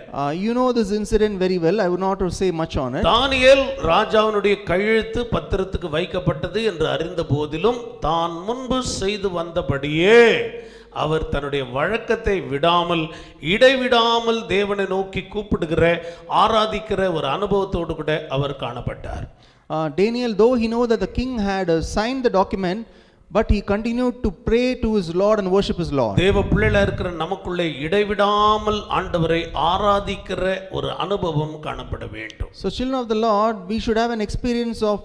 You know this incident very well. I would not say much on it. தானியேல் ராஜாவினுடைய கையெழுத்து பத்திரத்துக்கு வைக்கப்பட்டது என்று அறிந்த போதிலும் தான் முன்பு செய்து வந்தபடியே அவர் தன்னுடைய வழக்கத்தை விடாமல், இடைவிடாமல் தேவனை நோக்கி கூப்பிடுகிற, ஆராதிக்கிற ஒரு அனுபவத்தோடு கூட அவர் காணப்பட்டார். Daniel, though he know that the king had signed the document, but he continued to pray to his Lord and worship his Lord. தேவ பிள்ளைகளா இருக்கிற நமக்குள்ளே இடைவிடாமல் ஆண்டவரை ஆராதிக்கிற ஒரு அனுபவம் காணப்பட வேண்டும். So children of the Lord, we should have an experience of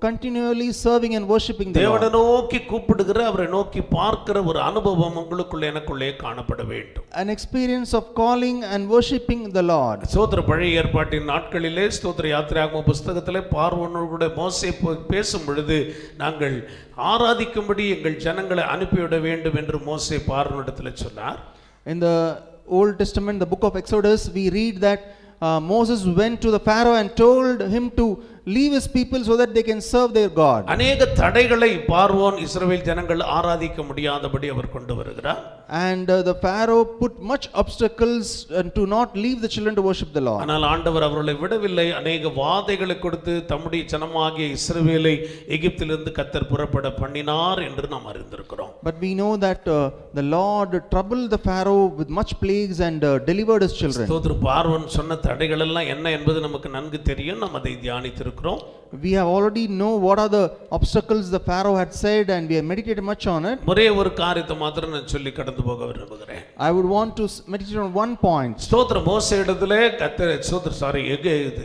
continually serving and worshiping the Lord. தேவனை நோக்கி கூப்பிடுகிற, அவரை நோக்கி பார்க்கிற ஒரு அனுபவம் உங்களுக்குள்ளே எனக்குள்ளே காணப்பட வேண்டும். An experience of calling and worshiping the Lord. ஸ்தோத்திர. பழைய ஏற்பாட்டின் நாட்களிலே ஸ்தோத்திர யாத்திராகம புத்தகத்திலே பார்வோனோடு மோசே பேசும் பொழுது நாங்கள் ஆராதிக்கும்படி எங்கள் ஜனங்களை அனுப்பிவிட வேண்டும் என்று மோசே பார்வோனிடத்தில் சொன்னார். In the Old Testament, the book of Exodus, we read that Moses went to the Pharaoh and told him to leave his people so that they can serve their God. அநேக தடைகளை பார்வோன் இஸ்ரவேல் ஜனங்கள் ஆராதிக்க முடியாதபடி அவர் கொண்டு வருகிறார். And the Pharaoh put much obstacles to not leave the children to worship the Lord. ஆனால் ஆண்டவர் அவர்களை விடவில்லை. அநேக வாதைகளை கொடுத்து தம்முடைய ஜனமாகிய இஸ்ரவேலை எகிப்திலிருந்து கர்த்தர் புறப்பட பண்ணினார் என்று நாம் அறிந்திருக்கிறோம். But we know that the Lord troubled the Pharaoh with much plagues and delivered his children. ஸ்தோத்திரம். பார்வோன் சொன்ன தடைகள் எல்லாம் என்ன என்பது நமக்கு நன்கு தெரியும். நாம் அதை தியானித்திருக்கிறோம். We have already know what are the obstacles the Pharaoh had said, and we have meditated much on it. ஒரே ஒரு காரியத்தை மாத்திரம் நான் சொல்லி கடந்து போக விரும்புகிறேன். I would want to meditate on one point. ஸ்தோத்திரம். மோசே இடத்திலே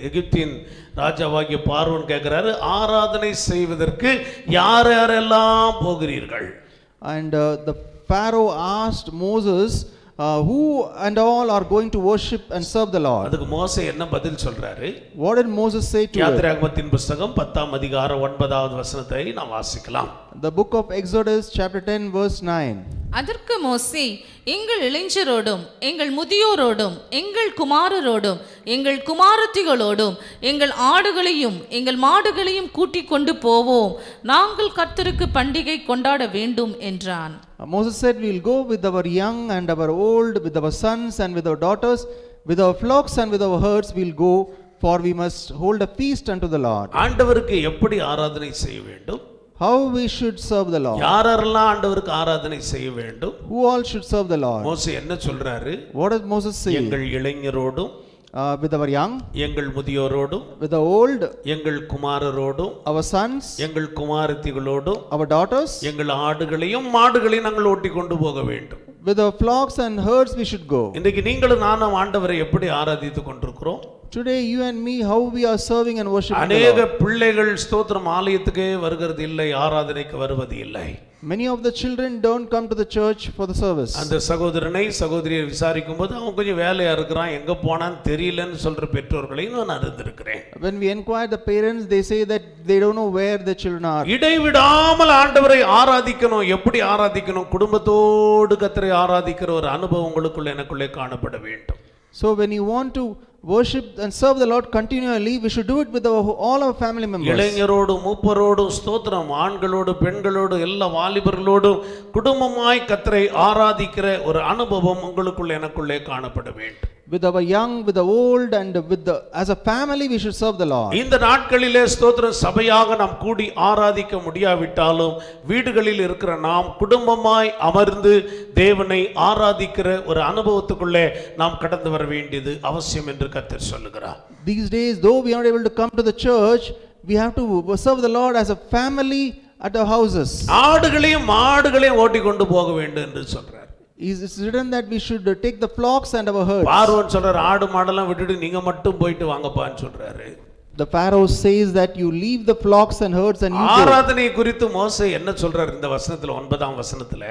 எகிப்தின் ராஜாவாகிய பார்வோன் கேட்கிறாரு, ஆராதனை செய்வதற்கு யார் யாரெல்லாம் போகிறீர்கள்? And the Pharaoh asked Moses, who and all are going to worship and serve the Lord? அதுக்கு மோசே என்ன பதில் சொல்றாரு? What did Moses say to it? யாத்திராகமத்தின் புத்தகம் 10ஆம் அதிகாரம் 9வது வசனத்தை நாம் வாசிக்கலாம். The book of Exodus chapter 10 verse 9. அதற்கு மோசே, எங்கள் இளைஞரோடும் எங்கள் முதியோரோடும் எங்கள் குமாரரோடும் எங்கள் குமாரத்திகளோடும் எங்கள் ஆடுகளையும் எங்கள் மாடுகளையும் கூட்டிக் கொண்டு போவோம், நாங்கள் கர்த்தருக்கு பண்டிகை கொண்டாட வேண்டும் என்றான். Moses said, we will go with our young and our old, with our sons and with our daughters, with our flocks and with our herds we will go, for we must hold a feast unto the Lord. ஆண்டவருக்கு எப்படி ஆராதனை செய்ய வேண்டும்? How we should serve the Lord? யாரெல்லாம் ஆண்டவருக்கு ஆராதனை செய்ய வேண்டும்? Who all should serve the Lord? மோசே என்ன சொல்றாரு? What does Moses say? எங்கள் இளைஞரோடும் with our young, எங்கள் முதியோரோடும் with the old, எங்கள் குமாரரோடும் our sons, எங்கள் குமாரத்திகளோடும் our daughters, எங்கள் ஆடுகளையும் மாடுகளையும் நாங்கள் ஓட்டி கொண்டு போக வேண்டும். with our flocks and herds we should go. இன்றைக்கு நீங்களும் நானும் ஆண்டவரை எப்படி ஆராதித்துக் கொண்டிருக்கிறோம்? Today, you and me, how we are serving and worshiping the அநேக Lord. பிள்ளைகள் ஸ்தோத்திரம் ஆலயத்துக்கே வருகிறது இல்லை, ஆராதனைக்கு வருவது இல்லை. Many of the children don't come to the church for the service. அந்த சகோதரனை சகோதரியை விசாரிக்கும் போது அவன் கொஞ்சம் வேலையா இருக்கிறான், எங்க போனான்னு தெரியலன்னு சொல்ற பெற்றோர்களையும் நான் அறிந்திருக்கிறேன். When we inquire the parents, they say that they don't know where the children are. இடைவிடாமல் ஆண்டவரை ஆராதிக்கணும். எப்படி ஆராதிக்கணும்? குடும்பத்தோடு கர்த்தரை ஆராதிக்கிற ஒரு அனுபவம் உங்களுக்குள்ள எனக்குள்ளே காணப்பட வேண்டும். So when you want to worship and serve the Lord continually, we should do it with all our family members. இளைஞரோடு மூப்பரோடு ஸ்தோத்திரம், ஆண்களோடு பெண்களோடு எல்லா வாலிபர்களோடும் குடும்பமாய் கர்த்தரை ஆராதிக்கிற ஒரு அனுபவம் உங்களுக்குள்ள எனக்குள்ளே காணப்பட வேண்டும். With our young, with the old, and as a family, we should serve the Lord. இந்த நாட்களிலே ஸ்தோத்திரம் சபையாக நாம் கூடி ஆராதிக்க முடியாவிட்டாலும் வீடுகளில் இருக்கிற நாம் குடும்பமாய் அமர்ந்து தேவனை ஆராதிக்கிற ஒரு அனுபவத்துக்குள்ளே நாம் கடந்து வர வேண்டியது அவசியம் என்று கர்த்தர் சொல்லுகிறார். These days, though we are not able to come to the church, we have to serve the Lord as a family at our houses. ஆடுகளையும் மாடுகளையும் ஓட்டி கொண்டு போக வேண்டும் என்று சொல்றார். It's written that we should take the flocks and our herds. பார்வோன் சொல்றார், ஆடு மாடெல்லாம் விட்டுட்டு நீங்க மட்டும் போயிட்டு வாங்கப்பான்னு சொல்றாரு. The Pharaoh says that you leave the flocks and herds and you go. ஆராதனை குறித்து மோசே என்ன சொல்றார் இந்த வசனத்துல, 9ஆம் வசனத்துல?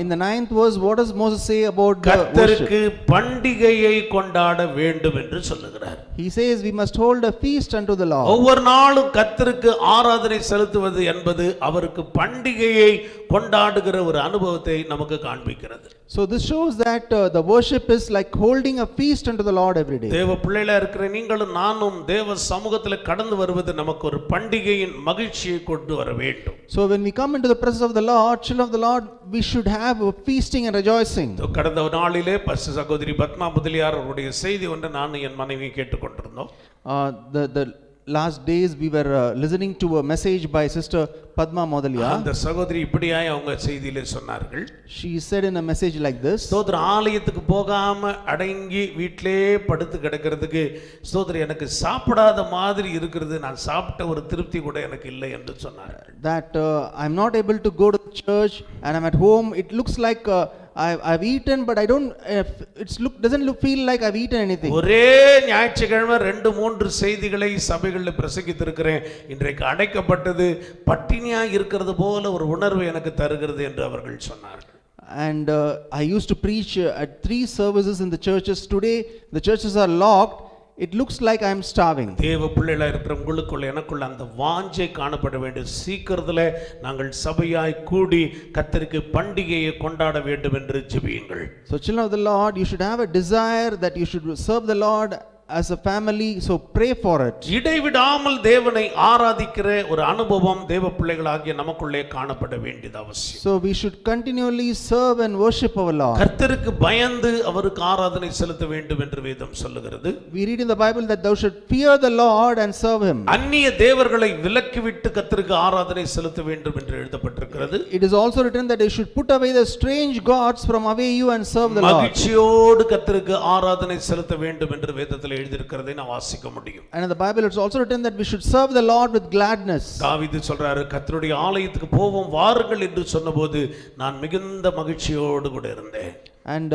In the 9th verse, what does Moses say about the worship? கர்த்தருக்கு பண்டிகையை கொண்டாட வேண்டும் என்று சொல்லுகிறார். He says we must hold a feast unto the Lord. ஒவ்வொரு நாளும் கர்த்தருக்கு ஆராதனை செலுத்துவது என்பது அவருக்கு பண்டிகையை கொண்டாடுகிற ஒரு அனுபவத்தை நமக்கு காண்பிக்கிறது. So this shows that the worship is like holding a feast unto the Lord every day. தேவ பிள்ளைகளா இருக்கிற நீங்களும் நானும் தேவ சமூகத்தில் கடந்து வருவது நமக்கு ஒரு பண்டிகையின் மகிழ்ச்சியை கொண்டு வர வேண்டும். So when we come into the presence of the Lord, children of the Lord, we should have a feasting and rejoicing. கடந்த நாளிலே பரிசுத்த சகோதரி பத்மா முதலியார் அவருடைய செய்தி ஒன்று நான் என் மனைவி கேட்டுக்கொண்டிருந்தோம். The last days we were listening to a message by Sister Padma Modaliya. அந்த சகோதரி இப்படியாய் அவங்க செய்தியிலே சொன்னார்கள். She said in a message like this. ஸ்தோத்திர ஆலயத்துக்கு போகாம அடங்கி வீட்டிலே படுத்து கிடக்கிறதுக்கு ஸ்தோத்திர எனக்கு சாப்பிடாத மாதிரி இருக்கிறது, நான் சாப்பிட்ட ஒரு திருப்தி கூட எனக்கு இல்லை என்று சொன்னார். That I'm not able to go to the church and I'm at home. It looks like I've eaten, but I don't. Doesn't feel like I've eaten anything. ஒரே ஞாயிற்றுக்கிழமை 2-3 செய்திகளை சபைகளில் பிரசங்கித்திருக்கிறேன். இன்றைக்கு அடைக்கப்பட்டது பட்டினியா இருக்கிறது போல ஒரு உணர்வு எனக்கு தருகிறது என்று அவர்கள் சொன்னார்கள். And I used to preach at 3 services in the churches. Today the churches are locked. It looks like I am starving. தேவ பிள்ளைகளா இருக்கிற உங்களுக்குள்ள எனக்குள்ள அந்த வாஞ்சை காணப்பட வேண்டும். சீக்கிரத்துல நாங்கள் சபையாய் கூடி கர்த்தருக்கு பண்டிகையை கொண்டாட வேண்டும் என்று ஜெபியுங்கள். So children of the Lord, you should have a desire that you should serve the Lord as a family, so pray for it. இடைவிடாமல் தேவனை ஆராதிக்கிற ஒரு அனுபவம் தேவ பிள்ளைகளாகிய நமக்குள்ளே காணப்பட வேண்டியது அவசியம். So we should continually serve and worship our Lord. கர்த்தருக்கு பயந்து அவருக்கு ஆராதனை செலுத்த வேண்டும் என்று வேதம் சொல்லுகிறது. We read in the Bible that thou should fear the Lord and serve him. அந்நிய தேவர்களை விலக்கிவிட்டு கர்த்தருக்கு ஆராதனை செலுத்த வேண்டும் என்று எழுதப்பட்டிருக்கிறது. It is also written that you should put away the strange gods from away you and serve the Lord. மகிழ்ச்சியோடு கர்த்தருக்கு ஆராதனை செலுத்த வேண்டும் என்று வேதத்தில் எழுதியிருக்கிறதை நான் வாசிக்க முடியும். And in the Bible it's also written that we should serve the Lord with gladness. தாவீது சொல்றாரு, கர்த்தருடைய ஆலயத்துக்கு போவோம் வாருங்கள் என்று சொன்னபோது நான் மிகுந்த மகிழ்ச்சியோடு கூட இருந்தேன். And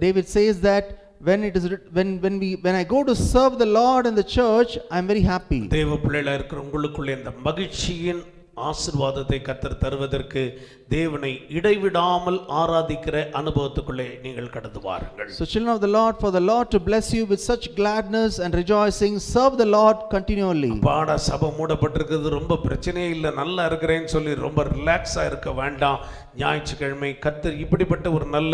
David says that when I go to serve the Lord in the church, I am very happy. தேவ பிள்ளைகளா இருக்கிற உங்களுக்குள்ளே இந்த மகிழ்ச்சியின் ஆசீர்வாதத்தை கர்த்தர் தருவதற்கு தேவனை இடைவிடாமல் ஆராதிக்கிற அனுபவத்துக்குள்ளே நீங்கள் கடந்து வாருங்கள். So children of the Lord, for the Lord to bless you with such gladness and rejoicing, serve the Lord continually. பாட சபை மூடப்பட்டிருக்கிறது, ரொம்ப பிரச்சனையே இல்லை, நல்லா இருக்கிறேன்னு சொல்லி ரொம்ப ரிலாக்ஸா இருக்க வேண்டாம். ஞாயிற்றுக்கிழமை கர்த்தர் இப்படிப்பட்ட ஒரு நல்ல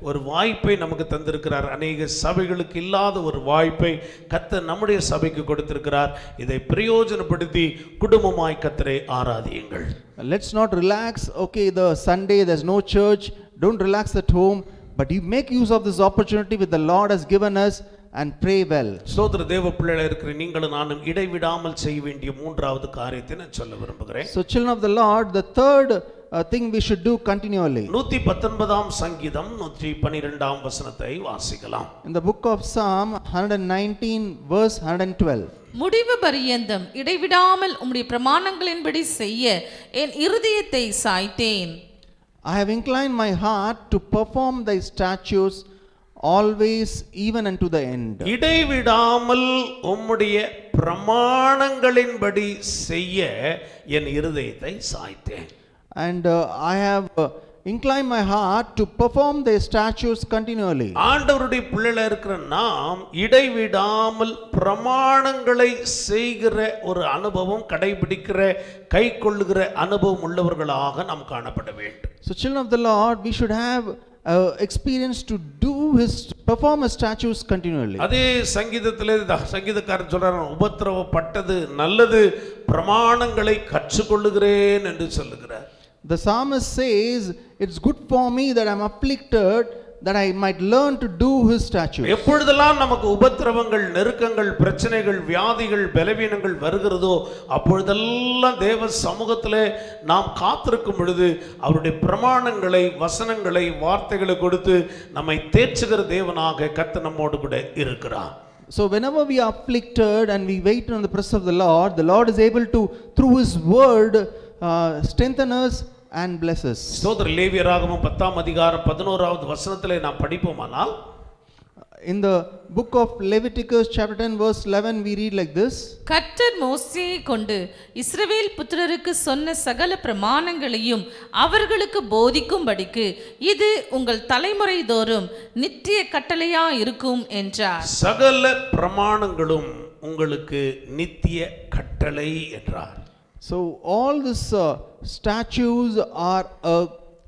ஒரு வாய்ப்பை நமக்கு தந்திருக்கிறார். அநேக சபைகளுக்கு இல்லாத ஒரு வாய்ப்பை கர்த்தர் நம்முடைய சபைக்கு கொடுத்திருக்கிறார். இதை பிரயோஜனப்படுத்தி குடும்பமாய் கர்த்தரை ஆராதியுங்கள். Let's not relax. Okay, the Sunday there's no church. Don't relax at home, but you make use of this opportunity which the Lord has given us and pray well. ஸ்தோத்திர தேவ பிள்ளைகளா இருக்கிற நீங்களும் நானும் இடைவிடாமல் செய்ய வேண்டிய 3வது காரியத்தை நான் சொல்ல விரும்புகிறேன். So children of the Lord, the third thing we should do continually. 119ஆம் சங்கீதம் 112ஆம் வசனத்தை வாசிக்கலாம். In the book of Psalm 119 verse 112. முடிவு பரியந்தம் இடைவிடாமல் உம்முடைய பிரமாணங்களின்படி செய்ய என் இருதயத்தை சாய்த்தேன். I have inclined my heart to perform thy statutes. always, even unto the end. இடைவிடாமல் உம்முடைய பிரமாணங்களின்படி செய்ய என் இருதயத்தை சாய்த்தேன். And I have inclined my heart to perform their statutes continually. ஆண்டவருடைய பிள்ளைகளா இருக்கிற நாம் இடைவிடாமல் பிரமாணங்களை செய்கிற ஒரு அனுபவம், கடைபிடிக்கிற கை கொள்ளுகிற அனுபவம் உள்ளவர்களாக நாம் காணப்பட வேண்டும். So children of the Lord, we should have experience to perform his statutes continually. அதே சங்கீதத்திலே சங்கீதக்காரன் சொல்றார், உபத்திரவப்பட்டது நல்லது, பிரமாணங்களை கற்றுக்கொள்ளுகிறேன் என்று சொல்லுகிறார். The psalmist says, it's good for me that I'm afflicted, that I might learn to do his statutes. எப்பொழுதெல்லாம் நமக்கு உபத்திரவங்கள், நெருக்கங்கள், பிரச்சனைகள், வியாதிகள், பலவீனங்கள் வருகிறதோ அப்பொழுதெல்லாம் தேவ சமூகத்திலே நாம் காத்திருக்கும் பொழுது அவருடைய பிரமாணங்களை, வசனங்களை, வார்த்தைகளை கொடுத்து நம்மை தேற்றுகிற தேவனாக கர்த்தர் நம்மோடு கூட இருக்கிறார். So whenever we are afflicted and we wait on the presence of the Lord is able to, through his word, strengthen us and bless us. ஸ்தோத்திரம். லேவியராகமம் 10ஆம் அதிகாரம் 11வது வசனத்திலே நாம் படிப்போமானால், in the book of Leviticus chapter 10 verse 11 we read like this. கர்த்தர் மோசேயை கொண்டு இஸ்ரவேல் புத்திரருக்கு சொன்ன சகல பிரமாணங்களையும் அவர்களுக்கு போதிக்கும்படிக்கு இது உங்கள் தலைமுறை தோறும் நித்திய கட்டளையா இருக்கும் என்றார். சகல பிரமாணங்களும் உங்களுக்கு நித்திய கட்டளை என்றார். So all these statutes are a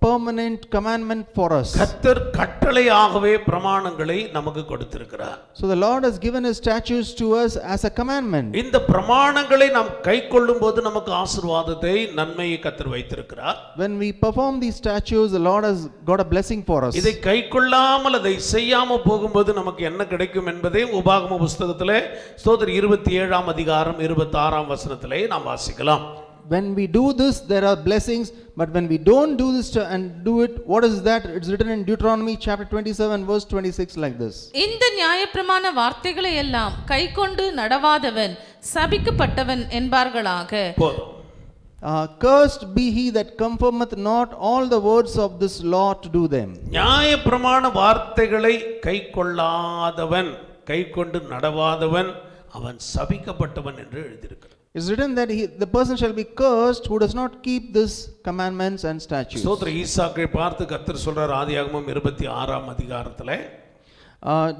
permanent commandment for us. கர்த்தர் கட்டளையாகவே பிரமாணங்களை நமக்கு கொடுத்திருக்கிறார். So the Lord has given his statutes to us as a commandment. இந்த பிரமாணங்களை நாம் கைக்கொள்ளும்போது நமக்கு ஆசீர்வாதத்தை, நன்மையை கர்த்தர் வைத்திருக்கிறார். When we perform these statutes, the Lord has got a blessing for us. இதை கைக்கொள்ளாமல் அதை செய்யாம போகும்போது நமக்கு என்ன கிடைக்கும் என்பதை உபாகம புத்தகத்திலே ஸ்தோத்திரம் 27ஆம் அதிகாரம் 26ஆம் வசனத்திலே நாம் வாசிக்கலாம். When we do this, there are blessings, but when we don't do this and do it, what is that? It's written in Deuteronomy chapter 27 verse 26 like this. இந்த நியாயப்பிரமாண வார்த்தைகளை எல்லாம் கைக்கொண்டு நடவாதவன் சபிக்கப்பட்டவன் என்பார்களாக. Cursed be he that confirmeth not all the words of this law to do them. நியாயப்பிரமாண வார்த்தைகளை கைக்கொள்ளாதவன், கைக்கொண்டு நடவாதவன் அவன் சபிக்கப்பட்டவன் என்று எழுதியிருக்கிறார். It's written that the person shall be cursed who does not keep these commandments and statutes. ஸ்தோத்திரம். ஈசாக்கை பார்த்து கர்த்தர் சொல்றார் ஆதியாகமம் 26ஆம் அதிகாரத்திலே,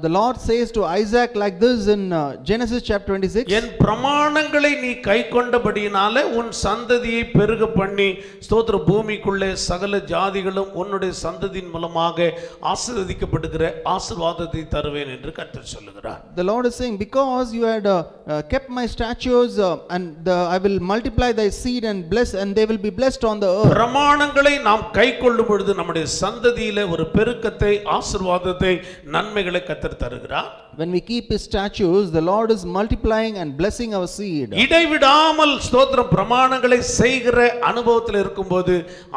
The Lord says to Isaac like this in Genesis chapter 26. என் பிரமாணங்களை நீ கைக்கொண்டபடியினாலே உன் சந்ததியை பெருக பண்ணி ஸ்தோத்திர பூமிக்குள்ளே சகல ஜாதிகளும் உன்னுடைய சந்ததியின் மூலமாக ஆசீர்வதிக்கப்படுகிற ஆசீர்வாதத்தை தருவேன் என்று கர்த்தர் சொல்லுகிறார். The Lord is saying, because you had kept my statutes and I will multiply thy seed and bless, and they will be blessed on the earth. பிரமாணங்களை நாம் கைக்கொள்ளும் பொழுது நம்முடைய சந்ததியிலே ஒரு பெருக்கத்தை, ஆசீர்வாதத்தை, நன்மைகளை கர்த்தர் தருகிறார். When we keep his statutes, the Lord is multiplying and blessing our seed. இடைவிடாமல் ஸ்தோத்திரம் பிரமாணங்களை செய்கிற அனுபவத்தில் இருக்கும்போது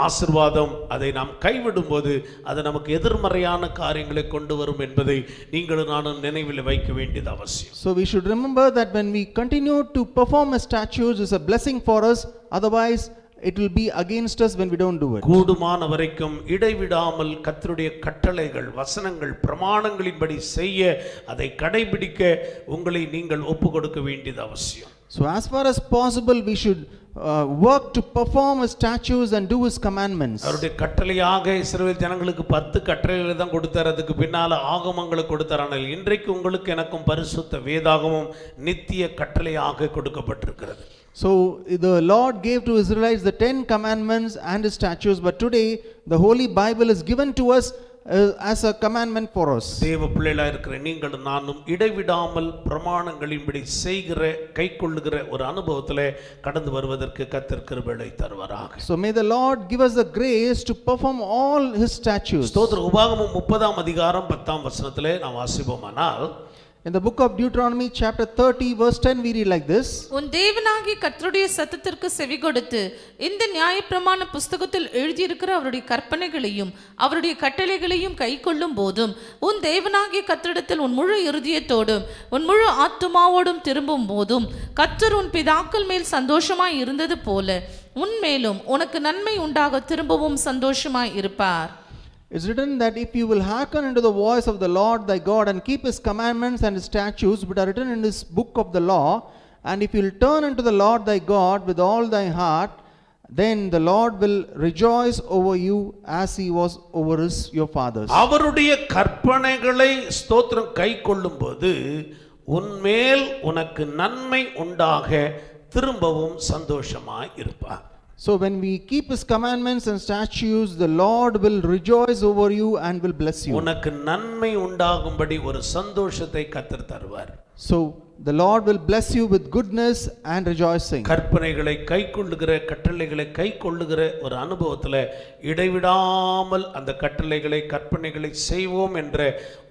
ஆசீர்வாதம், அதை நாம் கைவிடும்போது அது நமக்கு எதிர்மறையான காரியங்களை கொண்டு வரும் என்பதை நீங்களும் நானும் நினைவில் வைக்க வேண்டியது அவசியம். So we should remember that when we continue to perform his statutes, is a blessing for us. Otherwise it will be against us when we don't do it. கூடுமான வரைக்கும் இடைவிடாமல் கர்த்தருடைய கட்டளைகள், வசனங்கள், பிரமாணங்களின்படி செய்ய, அதை கடைபிடிக்க உங்களை நீங்கள் ஒப்பு கொடுக்க வேண்டியது அவசியம். So as far as possible we should work to perform his statutes and do his commandments. அவருடைய கட்டளையாக இஸ்ரவேல் ஜனங்களுக்கு 10 கட்டளைகளை தான் கொடுத்தார். அதுக்கு பின்னால ஆகமங்களை கொடுத்தார். ஆனால் இன்றைக்கு உங்களுக்கு எனக்கும் பரிசுத்த வேதாகமம் நித்திய கட்டளையாக கொடுக்கப்பட்டிருக்கிறது. So the Lord gave to Israelites the 10 commandments and his statutes, but today the Holy Bible is given to us as a commandment for us. தேவ பிள்ளைகளா இருக்கிற நீங்களும் நானும் இடைவிடாமல் பிரமாணங்களின்படி செய்கிற, கைக்கொள்ளுகிற ஒரு அனுபவத்திலே கடந்து வருவதற்கு கர்த்தர் கிருபையை தருவாராக. So may the Lord give us the grace to perform all his statutes. ஸ்தோத்திரம். உபாகமம் 30ஆம் அதிகாரம் 10ஆம் வசனத்திலே நாம் வாசிப்போமானால், In the book of Deuteronomy chapter 30 verse 10 we read like this. உன் தேவனாகிய கர்த்தருடைய சத்தத்திற்கு செவி கொடுத்து இந்த நியாயப்பிரமாண புஸ்தகத்தில் எழுதியிருக்கிற அவருடைய கற்பனைகளையும் அவருடைய கட்டளைகளையும் கைக்கொள்ளும் போதும் உன் தேவனாகிய கர்த்தரிடத்தில் உன் முழு இருதயத்தோடும் உன் முழு ஆத்துமாவோடும் திரும்பும் போதும் கர்த்தர் உன் பிதாக்கள் மேல் சந்தோஷமாய் இருந்தது போல உன் மேலும் உனக்கு நன்மை உண்டாக திரும்பவும் சந்தோஷமாய் இருப்பார். It's written that if you will hearken unto the voice of the Lord thy God and keep his commandments and his statutes which are written in this book of the law, and if you will turn unto the Lord thy God with all thy heart, then the Lord will rejoice over you as he was over your fathers. அவருடைய கற்பனைகளை ஸ்தோத்திரம் கை கொள்ளும்போது உன்மேல் உனக்கு நன்மை உண்டாக திரும்பவும் சந்தோஷமாய் இருப்பார். So when we keep his commandments and statutes, the Lord will rejoice over you and will bless you. உனக்கு நன்மை உண்டாகும்படி ஒரு சந்தோஷத்தை கர்த்தர் தருவார். So the Lord will bless you with goodness and rejoicing. கற்பனைகளை கைக்கொள்ளுகிற கட்டளைகளை கைக்கொள்ளுகிற ஒரு அனுபவத்தில் இடைவிடாமல் அந்த கட்டளைகளை கற்பனைகளை செய்வோம் என்ற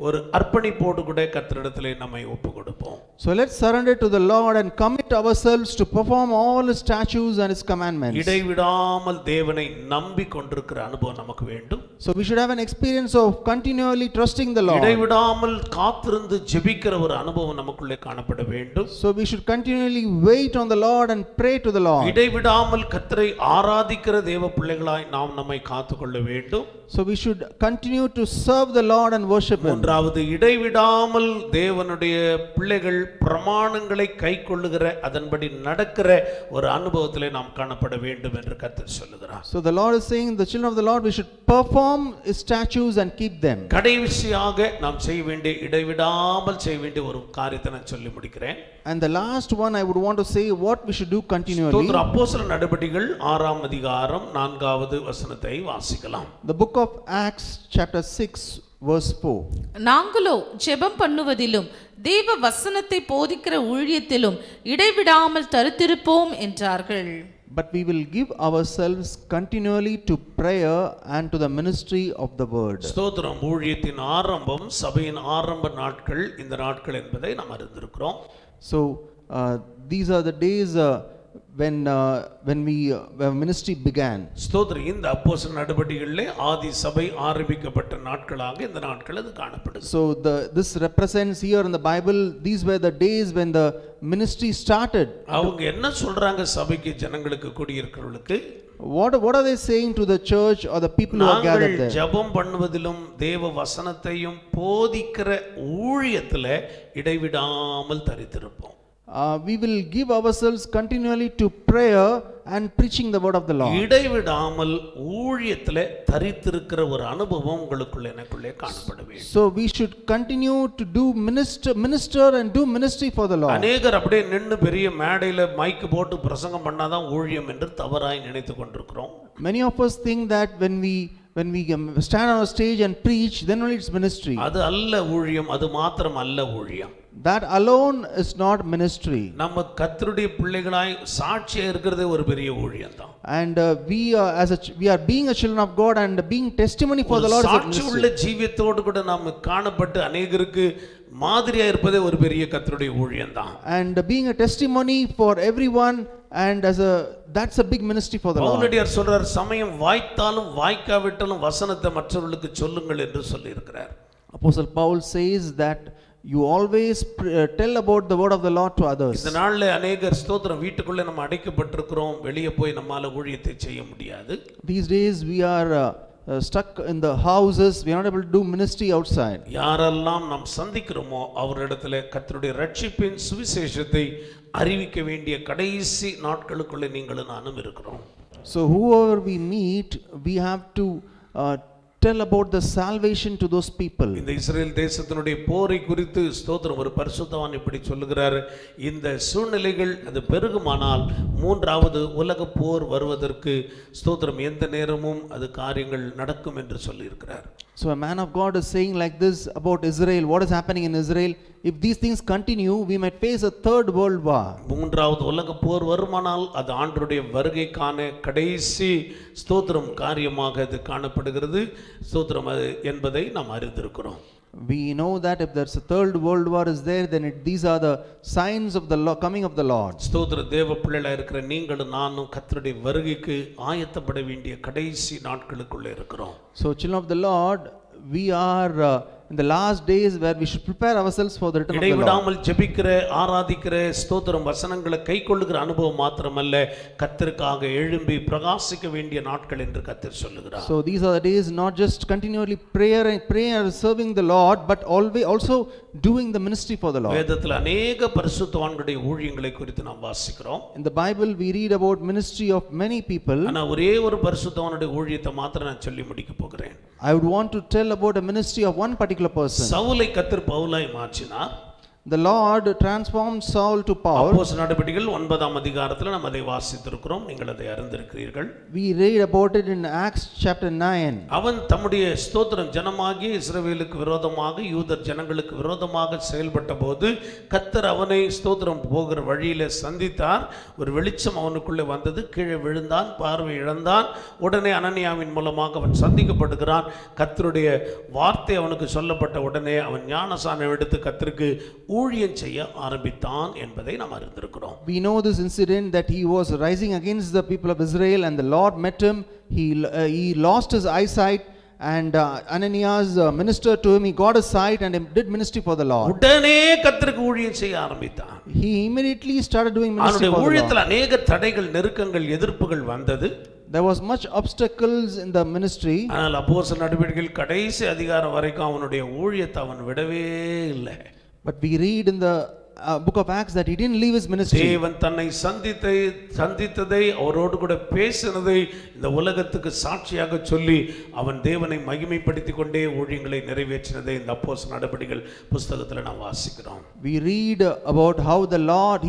ஒரு அர்ப்பணிப்போடு கூட கர்த்தரிடத்திலே நம்மை ஒப்பு கொடுப்போம். So let's surrender to the Lord and commit ourselves to perform all his statutes and his commandments. இடைவிடாமல் தேவனை நம்பி கொண்டிருக்கிற அனுபவம் நமக்கு வேண்டும். So we should have an experience of continually trusting the Lord. இடைவிடாமல் காத்திருந்து ஜெபிக்கிற ஒரு அனுபவம் நமக்குள்ளே காணப்பட வேண்டும். So we should continually wait on the Lord and pray to the Lord. இடைவிடாமல் கர்த்தரை ஆராதிக்கிற தேவ பிள்ளைகளாய் நாம் நம்மை காத்துக்கொள்ள வேண்டும். So we should continue to serve the Lord and worship him. மூன்றாவது, இடைவிடாமல் தேவனுடைய பிள்ளைகள் பிரமாணங்களை கைக்கொள்ளுகிற அதன்படி நடக்கிற ஒரு அனுபவத்திலே நாம் காணப்பட வேண்டும் என்று கர்த்தர் சொல்லுகிறார். So the Lord is saying, the children of the Lord, we should perform his statutes and keep them. கடைசியாக நாம் செய்ய வேண்டிய இடைவிடாமல் செய்ய வேண்டிய ஒரு காரியத்தை நான் சொல்லி முடிக்கிறேன். And the last one I would want to say what we should do continually. ஸ்தோத்திர அப்போஸ்தலர் நடபடிகள் 6ஆம் அதிகாரம் 4வது வசனத்தை வாசிக்கலாம். The book of Acts chapter 6 verse 4. நாங்களோ ஜெபம் பண்ணுவதிலும் தேவ வசனத்தை போதிக்கிற ஊழியத்திலும் இடைவிடாமல் தரித்திருப்போம் என்றார்கள். But we will give ourselves continually to prayer and to the ministry of the word. ஸ்தோத்திரம். ஊழியத்தின் ஆரம்பம் சபையின் ஆரம்ப நாட்கள் இந்த நாட்கள் என்பதை நாம் அறிந்திருக்கிறோம். So these are the days when ministry began. ஸ்தோத்திரம். இந்த அப்போஸ்தலர் நடபடிகளிலே ஆதி சபை ஆரம்பிக்கப்பட்ட நாட்களாக இந்த நாட்கள் அது காணப்படுது. So this represents here in the Bible, these were the days when the ministry started. அவங்க என்ன சொல்றாங்க சபைக்கு ஜனங்களுக்கு கூடியிருக்கிறவர்களுக்கு? What are they saying to the church or the people who are gathered there? ஜெபம் பண்ணுவதிலும் தேவ வசனத்தையும் போதிக்கிற ஊழியத்திலே இடைவிடாமல் தரித்திருப்போம். We will give ourselves continually to prayer and preaching the word of the Lord. இடைவிடாமல் ஊழியத்திலே தரித்திருக்கிற ஒரு அனுபவம் உங்களுக்குள்ள எனக்குள்ளே காணப்பட வேண்டும். So we should continue to do minister and do ministry for the Lord. அநேகர் அப்படியே நின்னு பெரிய மேடையில மைக் போட்டு பிரசங்கம் பண்ணாதான் ஊழியம் என்று தவறாய் நினைத்துக் கொண்டிருக்கிறோம். Many of us think that when we stand on a stage and preach, then only it's ministry. அது அல்ல ஊழியம், அது மாத்திரம் அல்ல ஊழியம். That alone is not ministry. நம்ம கர்த்தருடைய பிள்ளைகளாய் சாட்சியா இருக்கிறதே ஒரு பெரிய ஊழியம் தான். And we are being a children of God and being testimony for the Lord is a சாட்சி உள்ள ministry. ஜீவியத்தோடு கூட நாம் காணப்பட்டு அநேகருக்கு மாதிரியா இருப்பதே ஒரு பெரிய கர்த்தருடைய ஊழியம் தான். And being a testimony for everyone, and that's a big ministry for the Lord. பவுலடியார் சொல்றார், சமயம் வாய்த்தாலும் வாய்க்காவிட்டாலும் வசனத்தை மற்றவர்களுக்கு சொல்லுங்கள் என்று சொல்லி இருக்கிறார். Apostle Paul says that you always tell about the word of the Lord to others. இந்த நாள்ல அநேகர் ஸ்தோத்திரம் வீட்டுக்குள்ள நம்ம அடைக்கப்பட்டிருக்கிறோம், வெளியே போய் நம்மால ஊழியத்தை செய்ய முடியாது. These days we are stuck in the houses, we are not able to do ministry outside. யாரெல்லாம் நாம் சந்திக்கிறோமோ அவரிடத்துல கர்த்தருடைய ரட்சிப்பின் சுவிசேஷத்தை அறிவிக்க வேண்டிய கடைசி நாட்களுக்குள்ள நீங்களும் நானும் இருக்கிறோம். So whoever we meet, we have to tell about the salvation to those people. இந்த இஸ்ரேல் தேசத்தினுடைய போரை குறித்து ஸ்தோத்திரம் ஒரு பரிசுத்தவான் இப்படி சொல்லுகிறார், இந்த சூழ்நிலைகள் அது பெருகுமானால் மூன்றாவது உலக போர் வருவதற்கு ஸ்தோத்திரம் எந்த நேரமும் அது காரியங்கள் நடக்கும் என்று சொல்லி இருக்கிறார். So a man of God is saying like this about Israel, what is happening in Israel: if these things continue, we might face a third world war. மூன்றாவது உலக போர் வருமானால் அது ஆண்டவருடைய வருகைக்கான கடைசி ஸ்தோத்திரம் காரியமாக அது காணப்படுகிறது. ஸ்தோத்திரம் அது என்பதை நாம் அறிந்திருக்கிறோம். We know that if there's a third world war is there, then these are the signs of the coming of the Lord. ஸ்தோத்திர தேவ பிள்ளைகளா இருக்கிற நீங்களும் நானும் கர்த்தருடைய வருகைக்கு ஆயத்தப்பட வேண்டிய கடைசி நாட்களுக்குள்ள இருக்கிறோம். So children of the Lord, we are in in the last days where we should prepare ourselves for the return of the Lord. இடைவிடாமல் ஜெபிக்கிற, ஆராதிக்கிற, ஸ்தோத்திரம் வசனங்களை கைக்கொள்ளுகிற அனுபவம் மாத்திரமல்ல, கர்த்தருக்காக எழும்பி பிரகாசிக்க வேண்டிய நாட்கள் என்று கர்த்தர் சொல்லுகிறார். So these are the days not just continually prayer and serving the Lord, but always also doing the ministry for the Lord. வேதத்தில் அநேக பரிசுத்தவான்களுடைய ஊழியங்களை குறித்து நாம் வாசிக்கிறோம். In the Bible we read about ministry of many people. ஆனா ஒரே ஒரு பரிசுத்தவானுடைய ஊழியத்தை மாத்திரம் நான் சொல்லி முடிக்க போகிறேன். I would want to tell about a ministry of one particular person. சவுலை கர்த்தர் பவுலாய் மாற்றினார். The Lord transformed Saul to Paul. அப்போஸ்தலர் நடபடிகள் 9ஆம் அதிகாரத்தில் நாம் அதை வாசித்திருக்கிறோம். நீங்கள் அதை அறிந்திருக்கிறீர்கள். We read about it in Acts chapter 9. அவன் தம்முடைய ஸ்தோத்திரம் ஜனமாகிய இஸ்ரவேலுக்கு விரோதமாக, யூதர் ஜனங்களுக்கு விரோதமாக செயல்பட்ட போது கர்த்தர் அவனை ஸ்தோத்திரம் போகிற வழியில சந்தித்தார். ஒரு வெளிச்சம் அவனுக்குள்ளே வந்தது. கீழே விழுந்தான், பார்வை இழந்தான். உடனே அனனியாவின் மூலமாக அவன் சந்திக்கப்படுகிறான். கர்த்தருடைய வார்த்தை அவனுக்கு சொல்லப்பட்ட உடனே அவன் ஞானசானம் எடுத்து கர்த்தருக்கு ஊழியம் செய்ய ஆரம்பித்தான் என்பதை நாம் அறிந்திருக்கிறோம். We know this incident that he was rising against the people of Israel and the Lord met him. He lost his eyesight and Ananias ministered to him. He got his sight and did ministry for the Lord. உடனே கர்த்தருக்கு ஊழியம் செய்ய ஆரம்பித்தான். He immediately started doing ministry அவனுடைய for the Lord. ஊழியத்தில் அநேக தடைகள், நெருக்கங்கள், எதிர்ப்புகள் வந்தது. There was much obstacles in the ministry. ஆனால் அப்போஸ்தலர் நடபடிகள் கடைசி அதிகாரம் வரைக்கும் அவனுடைய ஊழியத்தை அவன் விடவே இல்லை. But we read in the book of Acts that he didn't leave his ministry. தேவன் தன்னை சந்தித்ததை, அவரோடு கூட பேசினதை இந்த உலகத்துக்கு சாட்சியாக சொல்லி அவன் தேவனை மகிமைப்படுத்திக் கொண்டே ஊழியங்களை நிறைவேற்றினதை இந்த அப்போஸ்தலர் நடபடிகள் புத்தகத்தில் நாம் வாசிக்கிறோம். We read about how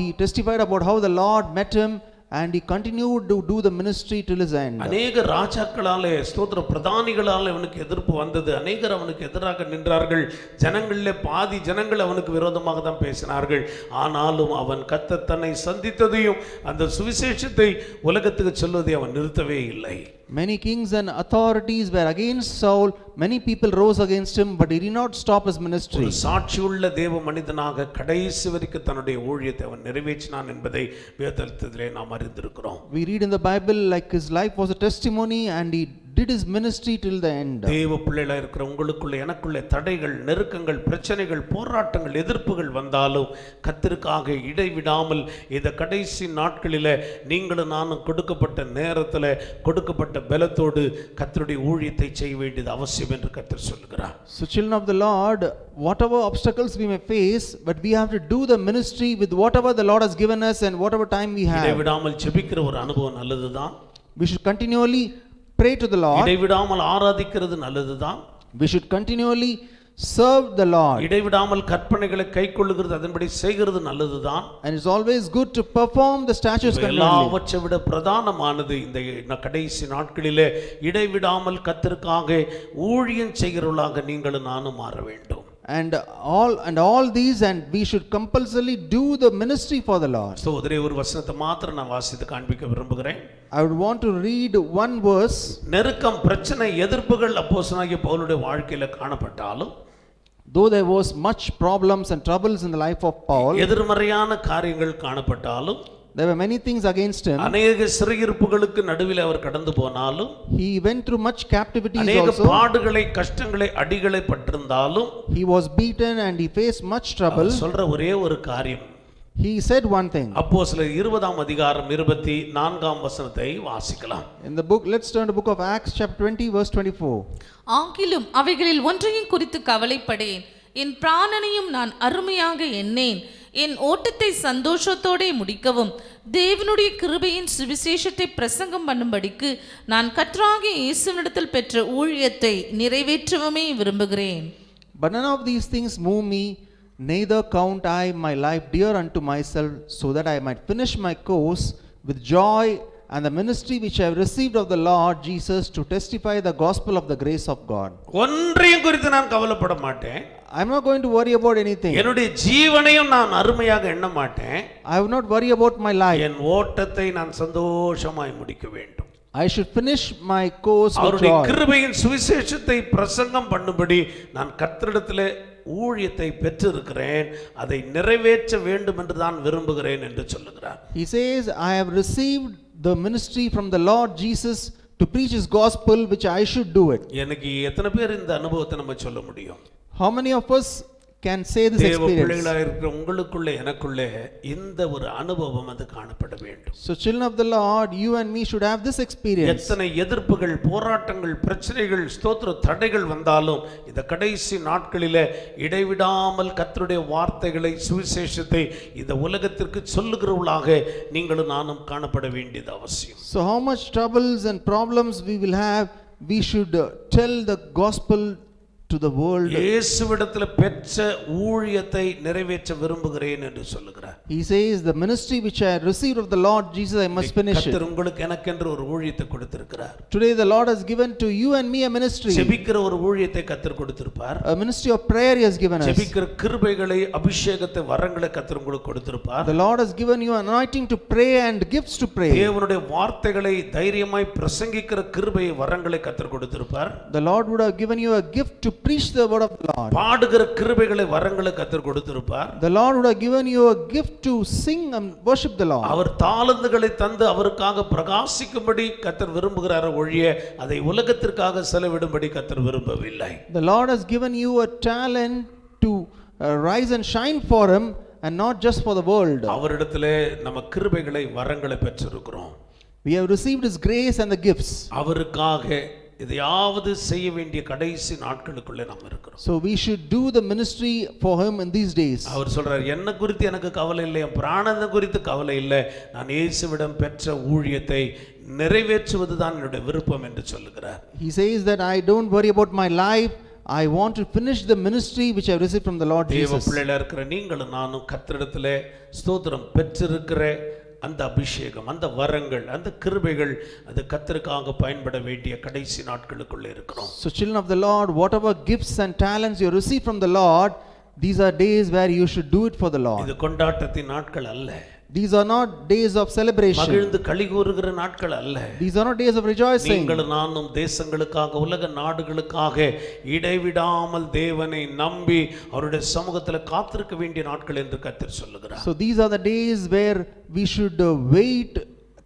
he testified about how the Lord met him and he continued to do the ministry till his end. அநேக ராஜாக்களாலே, ஸ்தோத்திர பிரதானிகளாலே அவனுக்கு எதிர்ப்பு வந்தது. அநேகர் அவனுக்கு எதிராக நின்றார்கள். ஜனங்களிலே பாதி ஜனங்கள் அவனுக்கு விரோதமாக தான் பேசினார்கள். ஆனாலும் அவன் கர்த்தர் தன்னை சந்தித்ததையும் அந்த சுவிசேஷத்தை உலகத்துக்கு சொல்வதை அவன் நிறுத்தவே இல்லை. Many kings and authorities were against Saul. Many people rose against him, but he did not stop his ministry. ஒரு சாட்சியுள்ள தேவ மனிதனாக கடைசி வரைக்கும் தன்னுடைய ஊழியத்தை அவன் நிறைவேற்றினான் என்பதை வேதத்திலே நாம் அறிந்திருக்கிறோம். We read in the Bible like his life was a testimony and he did his ministry till the end. தேவ பிள்ளைகளா இருக்கிற உங்களுக்குள்ள எனக்குள்ள தடைகள், நெருக்கங்கள், பிரச்சனைகள், போராட்டங்கள், எதிர்ப்புகள் வந்தாலும் கர்த்தருக்காக இடைவிடாமல் இந்த கடைசி நாட்களிலே நீங்களும் நானும் கொடுக்கப்பட்ட நேரத்தில் கொடுக்கப்பட்ட பலத்தோடு கர்த்தருடைய ஊழியத்தை செய்ய வேண்டியது அவசியம் என்று கர்த்தர் சொல்கிறார். So children of the Lord, whatever obstacles we may face, but we have to do the ministry with whatever the Lord has given us and whatever time we have. இடைவிடாமல் ஜெபிக்கிற ஒரு அனுபவம் நல்லதுதான். We should continually pray to the Lord. இடைவிடாமல் ஆராதிக்கிறது நல்லதுதான். We should continually serve the Lord. இடைவிடாமல் கற்பனைகளை கைக்கொள்ளுகிறது, அதன்படி செய்கிறது நல்லதுதான். And it's always good to perform the statutes continually. எல்லாவற்றை விட பிரதானமானது இந்த கடைசி நாட்களிலே இடைவிடாமல் கர்த்தருக்காக ஊழியம் செய்கிறவர்களாக நீங்களும் நானும் மாற வேண்டும். And all these, and we should compulsorily do the ministry for the Lord. சகோதரரே, ஒரு வசனத்தை மாத்திரம் நான் வாசித்து காண்பிக்க விரும்புகிறேன். I would want to read one verse. நெருக்கம், பிரச்சனை, எதிர்ப்புகள் அப்போஸ்தலனாகிய பவுலுடைய வாழ்க்கையில காணப்பட்டாலும், though there was much problems and troubles in the life of Paul, எதிர்மறையான காரியங்கள் காணப்பட்டாலும், there were many things against him, அநேக சிறையிருப்புகளுக்கு நடுவில் அவர் கடந்து போனாலும், he went through much captivities அநேக also, பாடுகளை, கஷ்டங்களை, அடிகளை பட்டிருந்தாலும், he was beaten and he faced much trouble. சொல்ற ஒரே ஒரு காரியம், he said one thing. அப்போஸ்தலர் 20ஆம் அதிகாரம் 24ஆம் வசனத்தை வாசிக்கலாம். In the book, let's turn to book of Acts chapter 20 verse 24. ஆகிலும் அவைகளில் ஒன்றையும் குறித்து கவலைப்படேன், என் பிராணனையும் நான் அருமையாக எண்ணேன், என் ஓட்டத்தை சந்தோஷத்தோടെ முடிக்கவும் தேவனுடைய கிருபையின் சுவிசேஷத்தை பிரசங்கம் பண்ணும்படிக்கு நான் கர்த்தராகிய இயேசுவினிடத்தில் பெற்ற ஊழியத்தை நிறைவேற்றவுமே விரும்புகிறேன். But none of these things move me, neither count I my life dear unto myself, so that I might finish my course with joy and the ministry which I have received of the Lord Jesus to testify the gospel of the grace of God. ஒன்றையும் குறித்து நான் கவலைப்பட மாட்டேன். I am not going to worry about anything. என்னுடைய ஜீவனையும் நான் அருமையாக எண்ண மாட்டேன். I will not worry about my life. என் ஓட்டத்தை நான் சந்தோஷமாய் முடிக்க வேண்டும். I should finish my course with அவருடைய joy. கிருபையின் சுவிசேஷத்தை பிரசங்கம் பண்ணும்படி நான் கர்த்தரிடத்திலே ஊழியத்தை பெற்றிருக்கிறேன், அதை நிறைவேற்ற வேண்டும் என்று தான் விரும்புகிறேன் என்று சொல்லுகிறார். He says, I have received the ministry from the Lord Jesus to preach his gospel, which I should do it. எனக்கு எத்தனை பேர் இந்த அனுபவத்தை நம்ம சொல்ல முடியும்? How many of us can say this தேவ experience? பிள்ளைகளாக இருக்கிற உங்களுக்குள்ளே எனக்குள்ளே இந்த ஒரு அனுபவம் அது காணப்பட வேண்டும். So children of the Lord, you and me should have this experience. எத்தனை எதிர்ப்புகள், போராட்டங்கள், பிரச்சனைகள், ஸ்தோத்திர தடைகள் வந்தாலும் இந்த கடைசி நாட்களிலே இடைவிடாமல் கர்த்தருடைய வார்த்தைகளை, சுவிசேஷத்தை இந்த உலகத்திற்கு சொல்லுகிறவர்களாக நீங்களும் நானும் காணப்பட வேண்டியது அவசியம். So how much troubles and problems we will have, we should tell the gospel to the world. இயேசுவிடத்தில் பெற்ற ஊழியத்தை நிறைவேற்ற விரும்புகிறேன் என்று சொல்லுகிறார். He says, the ministry which I received of the Lord Jesus, I must finish it. கர்த்தர் உங்களுக்கு எனக்கென்று ஒரு ஊழியத்தை கொடுத்திருக்கிறார். Today the Lord has given to you and me a ministry. ஜெபிக்கிற ஒரு ஊழியத்தை கர்த்தர் கொடுத்திருப்பார். A ministry of prayer He has given us. ஜெபிக்கிற கிருபைகளை, அபிஷேகத்தை, வரங்களை கர்த்தர் உங்களுக்கு கொடுத்திருப்பார். The Lord has given you anointing to pray and gifts to pray. தேவனுடைய வார்த்தைகளை தைரியமாய் பிரசங்கிக்கிற கிருபையை, வரங்களை கர்த்தர் கொடுத்திருப்பார். The Lord would have given you a gift to preach the word of the Lord. பாடுகிற கிருபைகளை, வரங்களை கர்த்தர் கொடுத்திருப்பார். The Lord would have given you a gift to sing and worship the Lord. அவர் தாளந்துகளை தந்து அவருக்காக பிரகாசிக்கும்படி கர்த்தர் விரும்புகிறார் ஒழிய அதை உலகத்திற்காக செலவிடும்படி கர்த்தர் விரும்பவில்லை. The Lord has given you a talent to rise and shine for Him and not just for the world. அவரிடத்திலே நம்ம கிருபைகளை, வரங்களை பெற்றிருக்கிறோம். We have received His grace and the gifts. அவருக்காக இதையாவது செய்ய வேண்டிய கடைசி நாட்களுக்குள்ளே நாம் இருக்கிறோம். So we should do the ministry for Him in these days. அவர் சொல்றார், என்ன குறித்து எனக்கு கவலை இல்லை, என் பிராணனை குறித்து கவலை இல்லை, நான் இயேசுவிடம் பெற்ற ஊழியத்தை நிறைவேற்றுவதுதான் என்னுடைய விருப்பம் என்று சொல்லுகிறார். He says that I don't worry about my life, I want to finish the ministry which I received from the Lord தேவ Jesus. பிள்ளைகளா இருக்கிற நீங்களும் நானும் கர்த்தரிடத்திலே ஸ்தோத்திரம் பெற்றிருக்கிற அந்த அபிஷேகம், அந்த வரங்கள், அந்த கிருபைகள் அது கர்த்தருக்காக பயன்பட வேண்டிய கடைசி நாட்களுக்குள்ளே இருக்கிறோம். So children of the Lord, whatever gifts and talents you receive from the Lord, these are days where you should do it for the Lord. இது கொண்டாட்டத்தின் நாட்கள் அல்ல. These are not days of celebration. மகிழ்ந்து களி கூறுகிற நாட்கள் அல்ல. These are not days of rejoicing. நீங்களும் நானும் தேசங்களுக்காக, உலக நாடுகளுக்காக இடைவிடாமல் தேவனை நம்பி அவருடைய சமூகத்தில் காத்திருக்க வேண்டிய நாட்கள் என்று கர்த்தர் சொல்லுகிறார். So these are the days where we should wait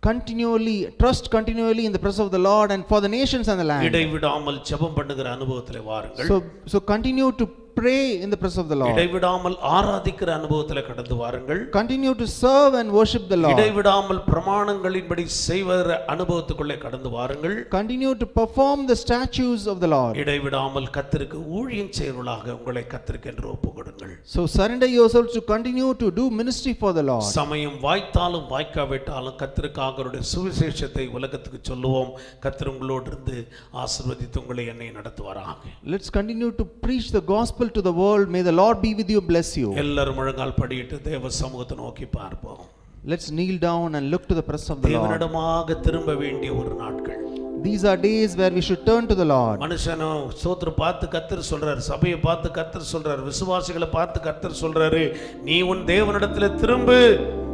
continually, trust continually in the presence of the Lord and for the nations and the land. இடைவிடாமல் ஜெபம் பண்ணுகிற அனுபவத்திலே வாருங்கள். So continue to pray in the presence of the Lord. இடைவிடாமல் ஆராதிக்கிற அனுபவத்திலே கடந்து வாருங்கள். Continue to serve and worship the Lord. இடைவிடாமல் பிரமாணங்களின்படி செய்வற அனுபவத்துக்குள்ளே கடந்து வாருங்கள். Continue to perform the statutes of the Lord. இடைவிடாமல் கர்த்தருக்கு ஊழியம் செய்வர்களாக உங்களை கர்த்தருக்கு என்று ஒப்புக்கொடுங்கள். So surrender yourselves to continue to do ministry for the Lord. சமயம் வாய்த்தாலும் வாய்க்காவிட்டாலும் கர்த்தருக்காக அவருடைய சுவிசேஷத்தை உலகத்துக்கு சொல்லுவோம். கர்த்தர் உங்களோடு இருந்து ஆசீர்வதித்து உங்களை என்னை நடத்துவாராக. Let's continue to preach the gospel to the world. May the Lord be with you, bless you. எல்லாரும் முழங்கால் படியிட்டு தேவ சமூகத்தை நோக்கி பார்ப்போம். Let's kneel down and look to the presence of the Lord. தேவனிடமாக திரும்ப வேண்டிய ஒரு நாட்கள். These are days where we should turn to the Lord. மனுஷனும் ஸ்தோத்திரம் பார்த்து கர்த்தர் சொல்றாரு, சபையை பார்த்து கர்த்தர் சொல்றாரு, விசுவாசிகளை பார்த்து கர்த்தர் சொல்றாரு, நீ உன் தேவனிடத்தில் திரும்பு.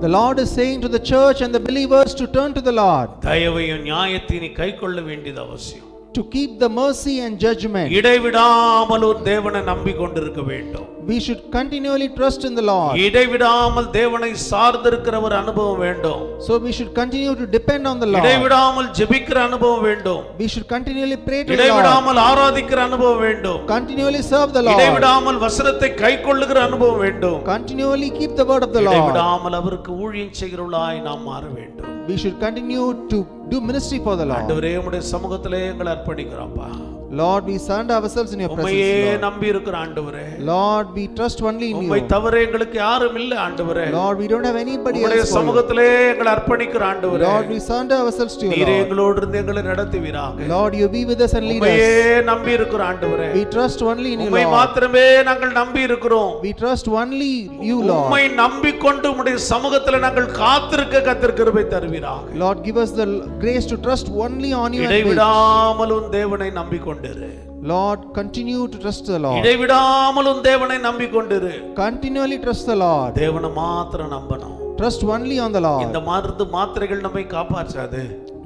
The Lord is saying to the church and the believers to turn to the Lord. தயவையும் நியாயத்தை நீ கைக்கொள்ள வேண்டியது அவசியம். To keep the mercy and judgment. இடைவிடாமல் உன் தேவனை நம்பிக்கொண்டிருக்க வேண்டும். We should continually trust in the Lord. இடைவிடாமல் தேவனை சார்ந்திருக்கிற ஒரு அனுபவம் வேண்டும். So we should continue to depend on the Lord. இடைவிடாமல் ஜெபிக்கிற அனுபவம் வேண்டும். We should continually pray to the Lord. இடைவிடாமல் ஆராதிக்கிற அனுபவம் வேண்டும். Continually serve the Lord. இடைவிடாமல் வசனத்தை கைக்கொள்ளுகிற அனுபவம் வேண்டும். Continually keep the word of the Lord. இடைவிடாமல் அவருக்கு ஊழியம் செய்கிறவர்களாய் நாம் மாற வேண்டும். We should continue to do ministry for the Lord. ஆண்டவரே, உம்முடைய சமூகத்திலே எங்களை அர்ப்பணிக்கிறோம்ப்பா. Lord, we surrender ourselves in your உம்மையே presence. நம்பி இருக்கிற ஆண்டவரே, Lord, we trust only in உம்மை you. தவிர எங்களுக்கு யாரும் இல்லை ஆண்டவரே. Lord, we don't have anybody உம்முடைய else for you. சமூகத்திலே எங்களை அர்ப்பணிக்கிற ஆண்டவரே, Lord, we surrender ourselves to you, நீரே Lord. எங்களோடு இருந்து எங்களை நடத்துவீராக. Lord, you be with us and lead உம்மையே us. நம்பி இருக்கிற ஆண்டவரே, We trust only in you, உம்மை Lord. மாத்திரமே நாங்கள் நம்பி இருக்கிறோம். We trust only you, Lord. உம்மை நம்பிக்கொண்டு உம்முடைய சமூகத்திலே நாங்கள் காத்திருக்க கர்த்தர் கிருபை தருவீராக. Lord, give us the grace to trust only on you and wait. இடைவிடாமல் உன் தேவனை நம்பிக்கொண்டிரு. Lord, continue to trust the Lord. இடைவிடாமல் உன் தேவனை நம்பிக்கொண்டிரு. Continually trust the Lord. தேவனை மாத்திரம் நம்பணும். Trust only on the Lord. இந்த மருந்து மாத்திரைகள் நம்மை காப்பாற்றாது.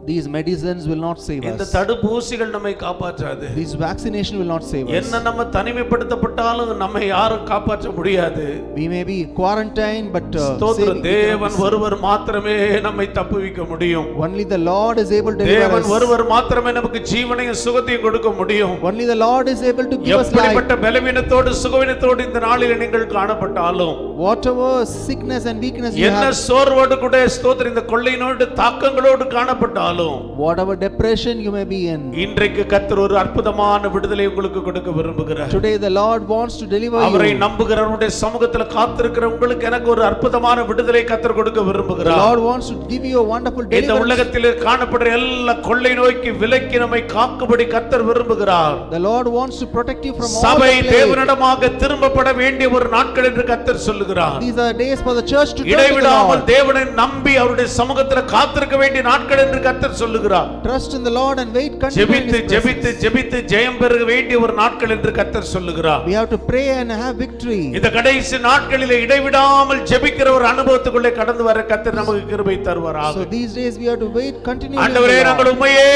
These medicines will not save இந்த us. தடுப்பூசிகள் நம்மை காப்பாற்றாது. This vaccination will not save us. என்ன நம்ம தனிமைப்படுத்தப்பட்டாலும் நம்மை யாரும் காப்பாற்ற முடியாது. We may be quarantined, but ஸ்தோத்திரம், தேவன் ஒருவர் மாத்திரமே நம்மை தப்புவிக்க முடியும். only the Lord is able to deliver தேவன் us. ஒருவர் மாத்திரமே நமக்கு ஜீவனையும் சுகத்தையும் கொடுக்க முடியும். Only the Lord is able to give us life. எப்படிப்பட்ட பலவீனத்தோடு சுகவீனத்தோடு இந்த நாளில் நீங்கள் காணப்பட்டாலும், Whatever sickness and weakness you என்ன have, சோர்வோடு கூட ஸ்தோத்திரம் இந்த கொள்ளையினோடு தாக்கங்களோடு காணப்பட்டாலும், whatever depression you may be in, இன்றைக்கு கர்த்தர் ஒரு அற்புதமான விடுதலை உங்களுக்கு கொடுக்க விரும்புகிறார். today the Lord wants to deliver அவரை you. நம்புகிறவருடைய சமூகத்தில் காத்திருக்கிற உங்களுக்கு எனக்கு ஒரு அற்புதமான விடுதலை கர்த்தர் கொடுக்க The விரும்புகிறார். Lord wants to give you a wonderful இந்த deliverance. உலகத்தில் காணப்படுற எல்லா கொள்ளை நோய்க்கு விலக்கி நம்மை காக்கும்படி கர்த்தர் விரும்புகிறார். The Lord wants to protect you from all சபை the plague. தேவனிடமாக திரும்பப்பட வேண்டிய ஒரு நாட்கள் என்று கர்த்தர் சொல்லுகிறார். These are days for the church to turn to the இடைவிடாமல் Lord. தேவனை நம்பி அவருடைய சமூகத்தில் காத்திருக்க வேண்டிய நாட்கள் என்று கர்த்தர் சொல்லுகிறார். Trust in the Lord and wait continually in ஜெபித்து His ஜெபித்து presence. ஜெபித்து ஜெயம் பெற வேண்டிய ஒரு நாட்கள் என்று கர்த்தர் சொல்லுகிறார். We have to pray and have victory. இந்த கடைசி நாட்களிலே இடைவிடாமல் ஜெபிக்கிற ஒரு அனுபவத்துக்குள்ளே கடந்து வர கர்த்தர் நமக்கு கிருபை தருவாராக. So these days we have to wait continually in ஆண்டவரே, the நாங்கள் Lord. உம்மையே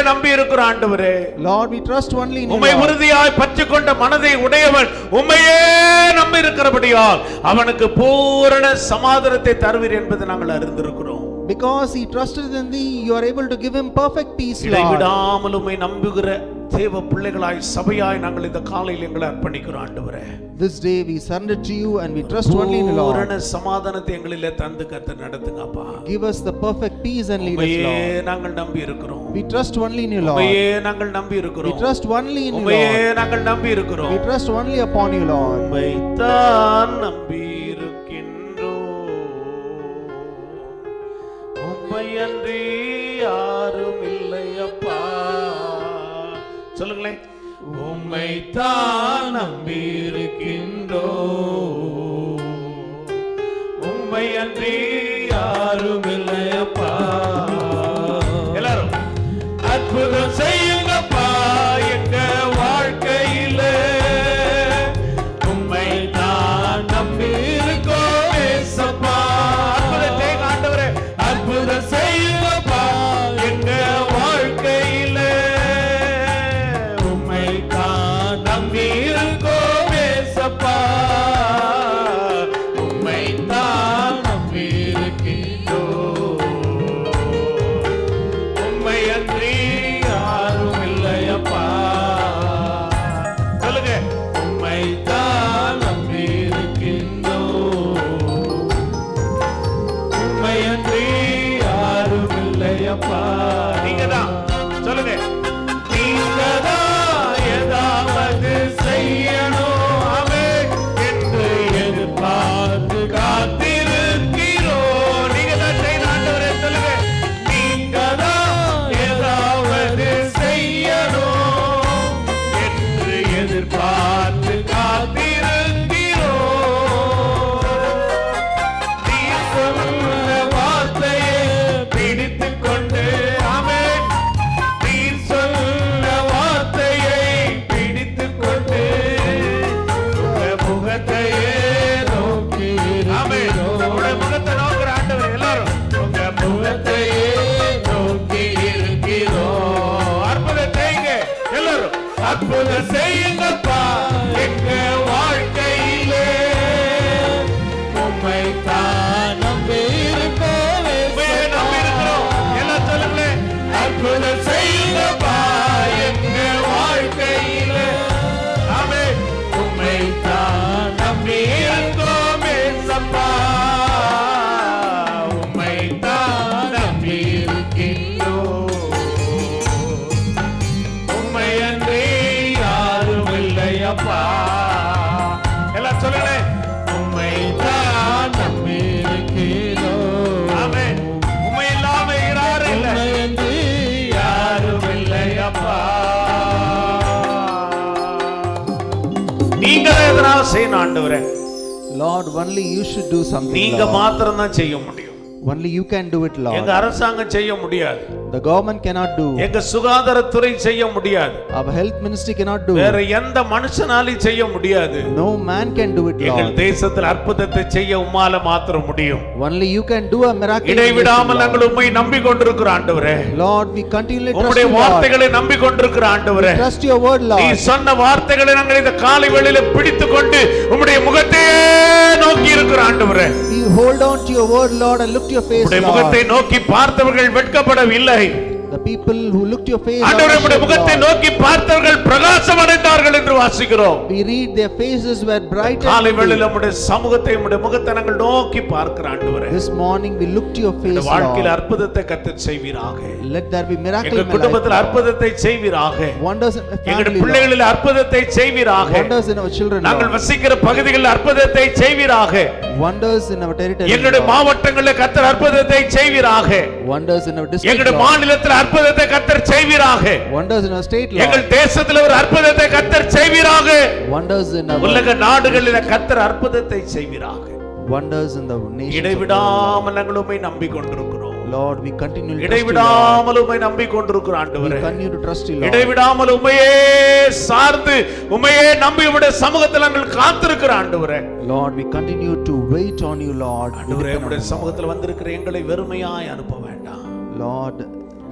நம்பி இருக்கிறோம். ஆண்டவரே, Lord, we trust only in you, உம்மை Lord. உறுதியாய் பற்றிக்கொண்ட மனதை உடையவன் உம்மையே நம்பி இருக்கிறபடியால் அவனுக்கு பூரண சமாதானத்தை தருவீர் என்பதை நாங்கள் அறிந்திருக்கிறோம். Because he trusted in thee, you are able to give him perfect peace, Lord. இடைவிடாமல் உம்மை நம்புகிற தேவ பிள்ளைகளாய் சபையாய் நாங்கள் இந்த காலையில் எங்களை அர்ப்பணிக்கிறோம். ஆண்டவரே, This day we surrender to you and we trust only in you, பூரண Lord. சமாதானத்தை எங்களிலே தந்து கர்த்தர் நடத்துங்கப்பா. Give us the perfect peace and lead us, உம்மையே Lord. நாங்கள் நம்பி இருக்கிறோம். We trust only in you, Lord. உம்மையே நாங்கள் நம்பி We இருக்கிறோம். trust only in you, உம்மையே Lord. நாங்கள் நம்பி இருக்கிறோம். We trust only upon you, Lord. உம்மைத்தான் நம்பி இருக்கின்றோம். உம்மையன்றி யாரும் இல்லையப்பா. சொல்லுங்களேன். உம்மைத்தான் நம்பி இருக்கின்றோம். உம்மையன்றி யாரும் இல்லையப்பா. எல்லாரும் அற்புதம் செய்யுங்கப்பா எங்க வாழ்க்கையில. உம்மைத்தான் நம்பி இருக்கோம் ஏசப்பா. அற்புதம் செய்யுங்க ஆண்டவரே, அற்புதம் செய்யுங்கப்பா எங்க வாழ்க்கையில. உம்மைத்தான் நம்பி இருக்கோம் ஏசப்பா. உம்மைத்தான் நம்பி இருக்கின்றோம். உம்மையன்றி யாரும் இல்லையப்பா. சொல்லுங்க. உம்மைத்தான் நம்பி இருக்கின்றோம். உம்மையன்றி யாரும் இல்லையப்பா. நீங்கதான் சொல்லுங்க. நீங்கதான் ஏதாவது செய்யணும் ஆமென் என்று எதிர்பார்த்து காத்திருக்கிறோம். நீங்கதான் செய்யணும் ஆண்டவரே. சொல்லுங்க. நீங்கதான் ஏதாவது செய்யணும் என்று எதிர்பார்த்து காத்திருக்கிறோம். நீர் சொன்ன வார்த்தையை பிடித்துக் கொண்டு ஆமென். நீர் சொன்ன வார்த்தையை பிடித்துக் கொண்டு உங்க முகத்தையே நோக்கி ஆமென். உங்க முகத்தை நோக்கிற ஆண்டவர் எல்லாரும் உங்க முகத்தையே நோக்கி இருக்கிறோம். அற்புதம் செய்யுங்க எல்லாரும். அற்புதம் செய்யுங்கப்பா எங்க வாழ்க்கையிலே. உம்மைத்தான் நம்பி இருக்கோம். உம்மையே நம்பி இருக்கிறோம். எல்லாம் சொல்லுங்களேன். அற்புதம் செய்யுங்கப்பா எங்க வாழ்க்கையிலே. ஆமென். உம்மைத்தான் நம்பி இருக்கோம் ஏசப்பா. உம்மைத்தான் நம்பி இருக்கின்றோம். உம்மையன்றி யாரும் இல்லையப்பா. எல்லாம் சொல்லுங்களேன். உம்மைத்தான் நம்பி இருக்கிறோம். ஆமென். உம்மை இல்லாம யாரும் இல்லை. உம்மையன்றி யாரும் இல்லையப்பா. நீங்க எதனா செய்யணும் ஆண்டவரே. Lord, only you should do something, நீங்க Lord. மாத்திரம் தான் செய்ய முடியும். Only you can do it, எங்க Lord. அரசாங்கம் செய்ய முடியாது. The government cannot do. எங்க சுகாதாரத்துறை செய்ய முடியாது. Our health ministry cannot do. வேற எந்த மனுஷனாலும் செய்ய முடியாது. No man can do it, எங்கள் Lord. தேசத்தில் அற்புதத்தை செய்ய உம்மால மாத்திரம் முடியும். Only you can do a miracle. இடைவிடாமல் நாங்கள் உம்மை நம்பிக்கொண்டிருக்கிறோம் ஆண்டவரே. Lord, we continually trust உம்முடைய you, Lord. வார்த்தைகளை நம்பிக்கொண்டிருக்கிறோம் ஆண்டவரே. Trust your word, நீ Lord. சொன்ன வார்த்தைகளை நாங்கள் இந்த காலை வேளையில பிடித்துக்கொண்டு உம்முடைய முகத்தையே நோக்கி இருக்கிறோம் ஆண்டவரே. We hold on to your word, Lord, and look to your face, உம்முடைய Lord. முகத்தை நோக்கி பார்த்தவர்கள் வெட்கப்படவில்லை. The people who looked your face, ஆண்டவரே Lord, உம்முடைய முகத்தை Lord. நோக்கி பார்த்தவர்கள் பிரகாசம் அடைந்தார்கள் என்று வாசிக்கிறோம். We read their faces were bright காலை and வேளையில new. உம்முடைய சமூகத்தை உம்முடைய முகத்தை நாங்கள் நோக்கி பார்க்கிறோம் ஆண்டவரே. This morning we look to your face, இந்த வாழ்க்கையில் Lord. அற்புதத்தை கர்த்தர் செய்வீராக. Let there be miracle எங்கள் in my life, குடும்பத்தில் Lord. அற்புதத்தை செய்வீராக. Wonders in my எங்கள் family, Lord. பிள்ளைகளில் அற்புதத்தை செய்வீராக. Wonders in our children, நாங்கள் Lord. வசிக்கிற பகுதிகளில் அற்புதத்தை செய்வீராக. Wonders in our territory, எங்களுடைய Lord. மாவட்டங்களில் கர்த்தர் அற்புதத்தை செய்வீராக. Wonders in our district, எங்களுடைய Lord. மாநிலத்தில் அற்புதத்தை கர்த்தர் செய்வீராக. Wonders in our state, எங்கள் Lord. தேசத்தில் ஒரு அற்புதத்தை கர்த்தர் செய்வீராக. Wonders in our உலக நாடுகளில் கர்த்தர் அற்புதத்தை செய்வீராக. wonders in the nations of the world. இடைவிடாமல் நாங்கள் உம்மை நம்பிக்கொண்டிருக்கிறோம். Lord, we continually trust you, Lord. இடைவிடாமல் உம்மை நம்பிக்கொண்டிருக்கிறோம் We ஆண்டவரே. continue to trust you, Lord. இடைவிடாமல் உம்மையே சார்ந்து உம்மையே நம்பி உம்முடைய சமூகத்தில் நாங்கள் காத்திருக்கிறோம் ஆண்டவரே. Lord, we continue to wait on you, Lord. We ஆண்டவரே depend on உம்முடைய you, Lord. சமூகத்தில் வந்திருக்கிற எங்களை வெறுமையாய் அனுப்ப வேண்டாம். Lord,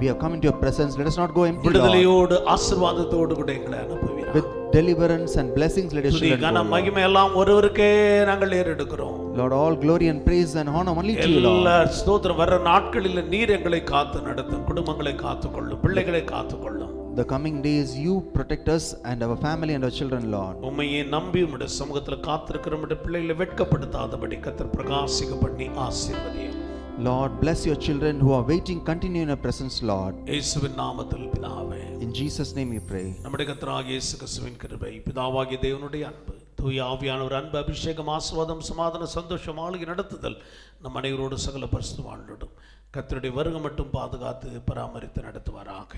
we have come into your presence. Let us not go empty, Lord. விடுதலையோடு ஆசீர்வாதத்தோடு கூட எங்களை அனுப்புவீராக. With deliverance and blessings, let us துதி children கன go, Lord. மகிமை எல்லாம் ஒருவருக்கே நாங்கள் ஏறெடுக்கிறோம். Lord, all glory and praise and honor only to you, Lord. எல்லா ஸ்தோத்திரம் வர நாட்களில் நீர் எங்களை காத்து நடத்தும், குடும்பங்களை காத்துக்கொள்ளும், பிள்ளைகளை காத்துக்கொள்ளும். The coming days, you protect us and our family and our children, Lord. உம்மையே நம்பி உம்முடைய சமூகத்தில் காத்திருக்கிற உம்முடைய பிள்ளைகளை வெட்கப்படுத்தாதபடி கர்த்தர் பிரகாசிக்க பண்ணி ஆசீர்வதியும். Lord, bless your children who are waiting. Continue in your presence, Lord. இயேசுவின் நாமத்தில் பிதாவே. In Jesus' name we pray. நம்முடைய கர்த்தராகிய இயேசு கிறிஸ்துவின் கிருபை, பிதாவாகிய தேவனுடைய அன்பு, தூய ஆவியானவர் அன்பு, அபிஷேகம், ஆசீர்வாதம், சமாதான, சந்தோஷம், ஆளுகை நடத்துதல் நம் அனைவரோடு சகல பரிசுத்தவான்களோடும் கர்த்தருடைய வருகை மட்டும் பாதுகாத்து பராமரித்து நடத்துவாராக.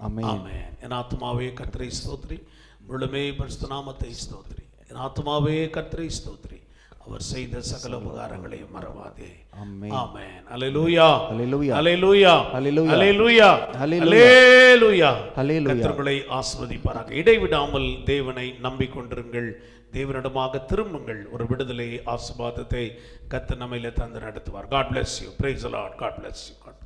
Amen. ஆமென். என் ஆத்துமாவே கர்த்தரை ஸ்தோத்திரி, முழுமே பரிசுத்த நாமத்தை ஸ்தோத்திரி. என் ஆத்துமாவே கர்த்தரை ஸ்தோத்திரி, அவர் செய்த சகல உபகாரங்களையும் மறவாதே. Amen. ஆமென். அல்லேலூயா. Hallelujah. அல்லேலூயா. Hallelujah. அல்லேலூயா. Hallelujah. அல்லேலூயா. Hallelujah. கர்த்தர் உங்களை ஆசீர்வதிப்பாராக. இடைவிடாமல் தேவனை நம்பிக்கொண்டிருங்கள், தேவனிடமாக திரும்புங்கள். ஒரு விடுதலை ஆசீர்வாதத்தை கர்த்தர் நம்மையிலே தந்து நடத்துவார். God bless you. Praise the Lord. God bless you. God bless you.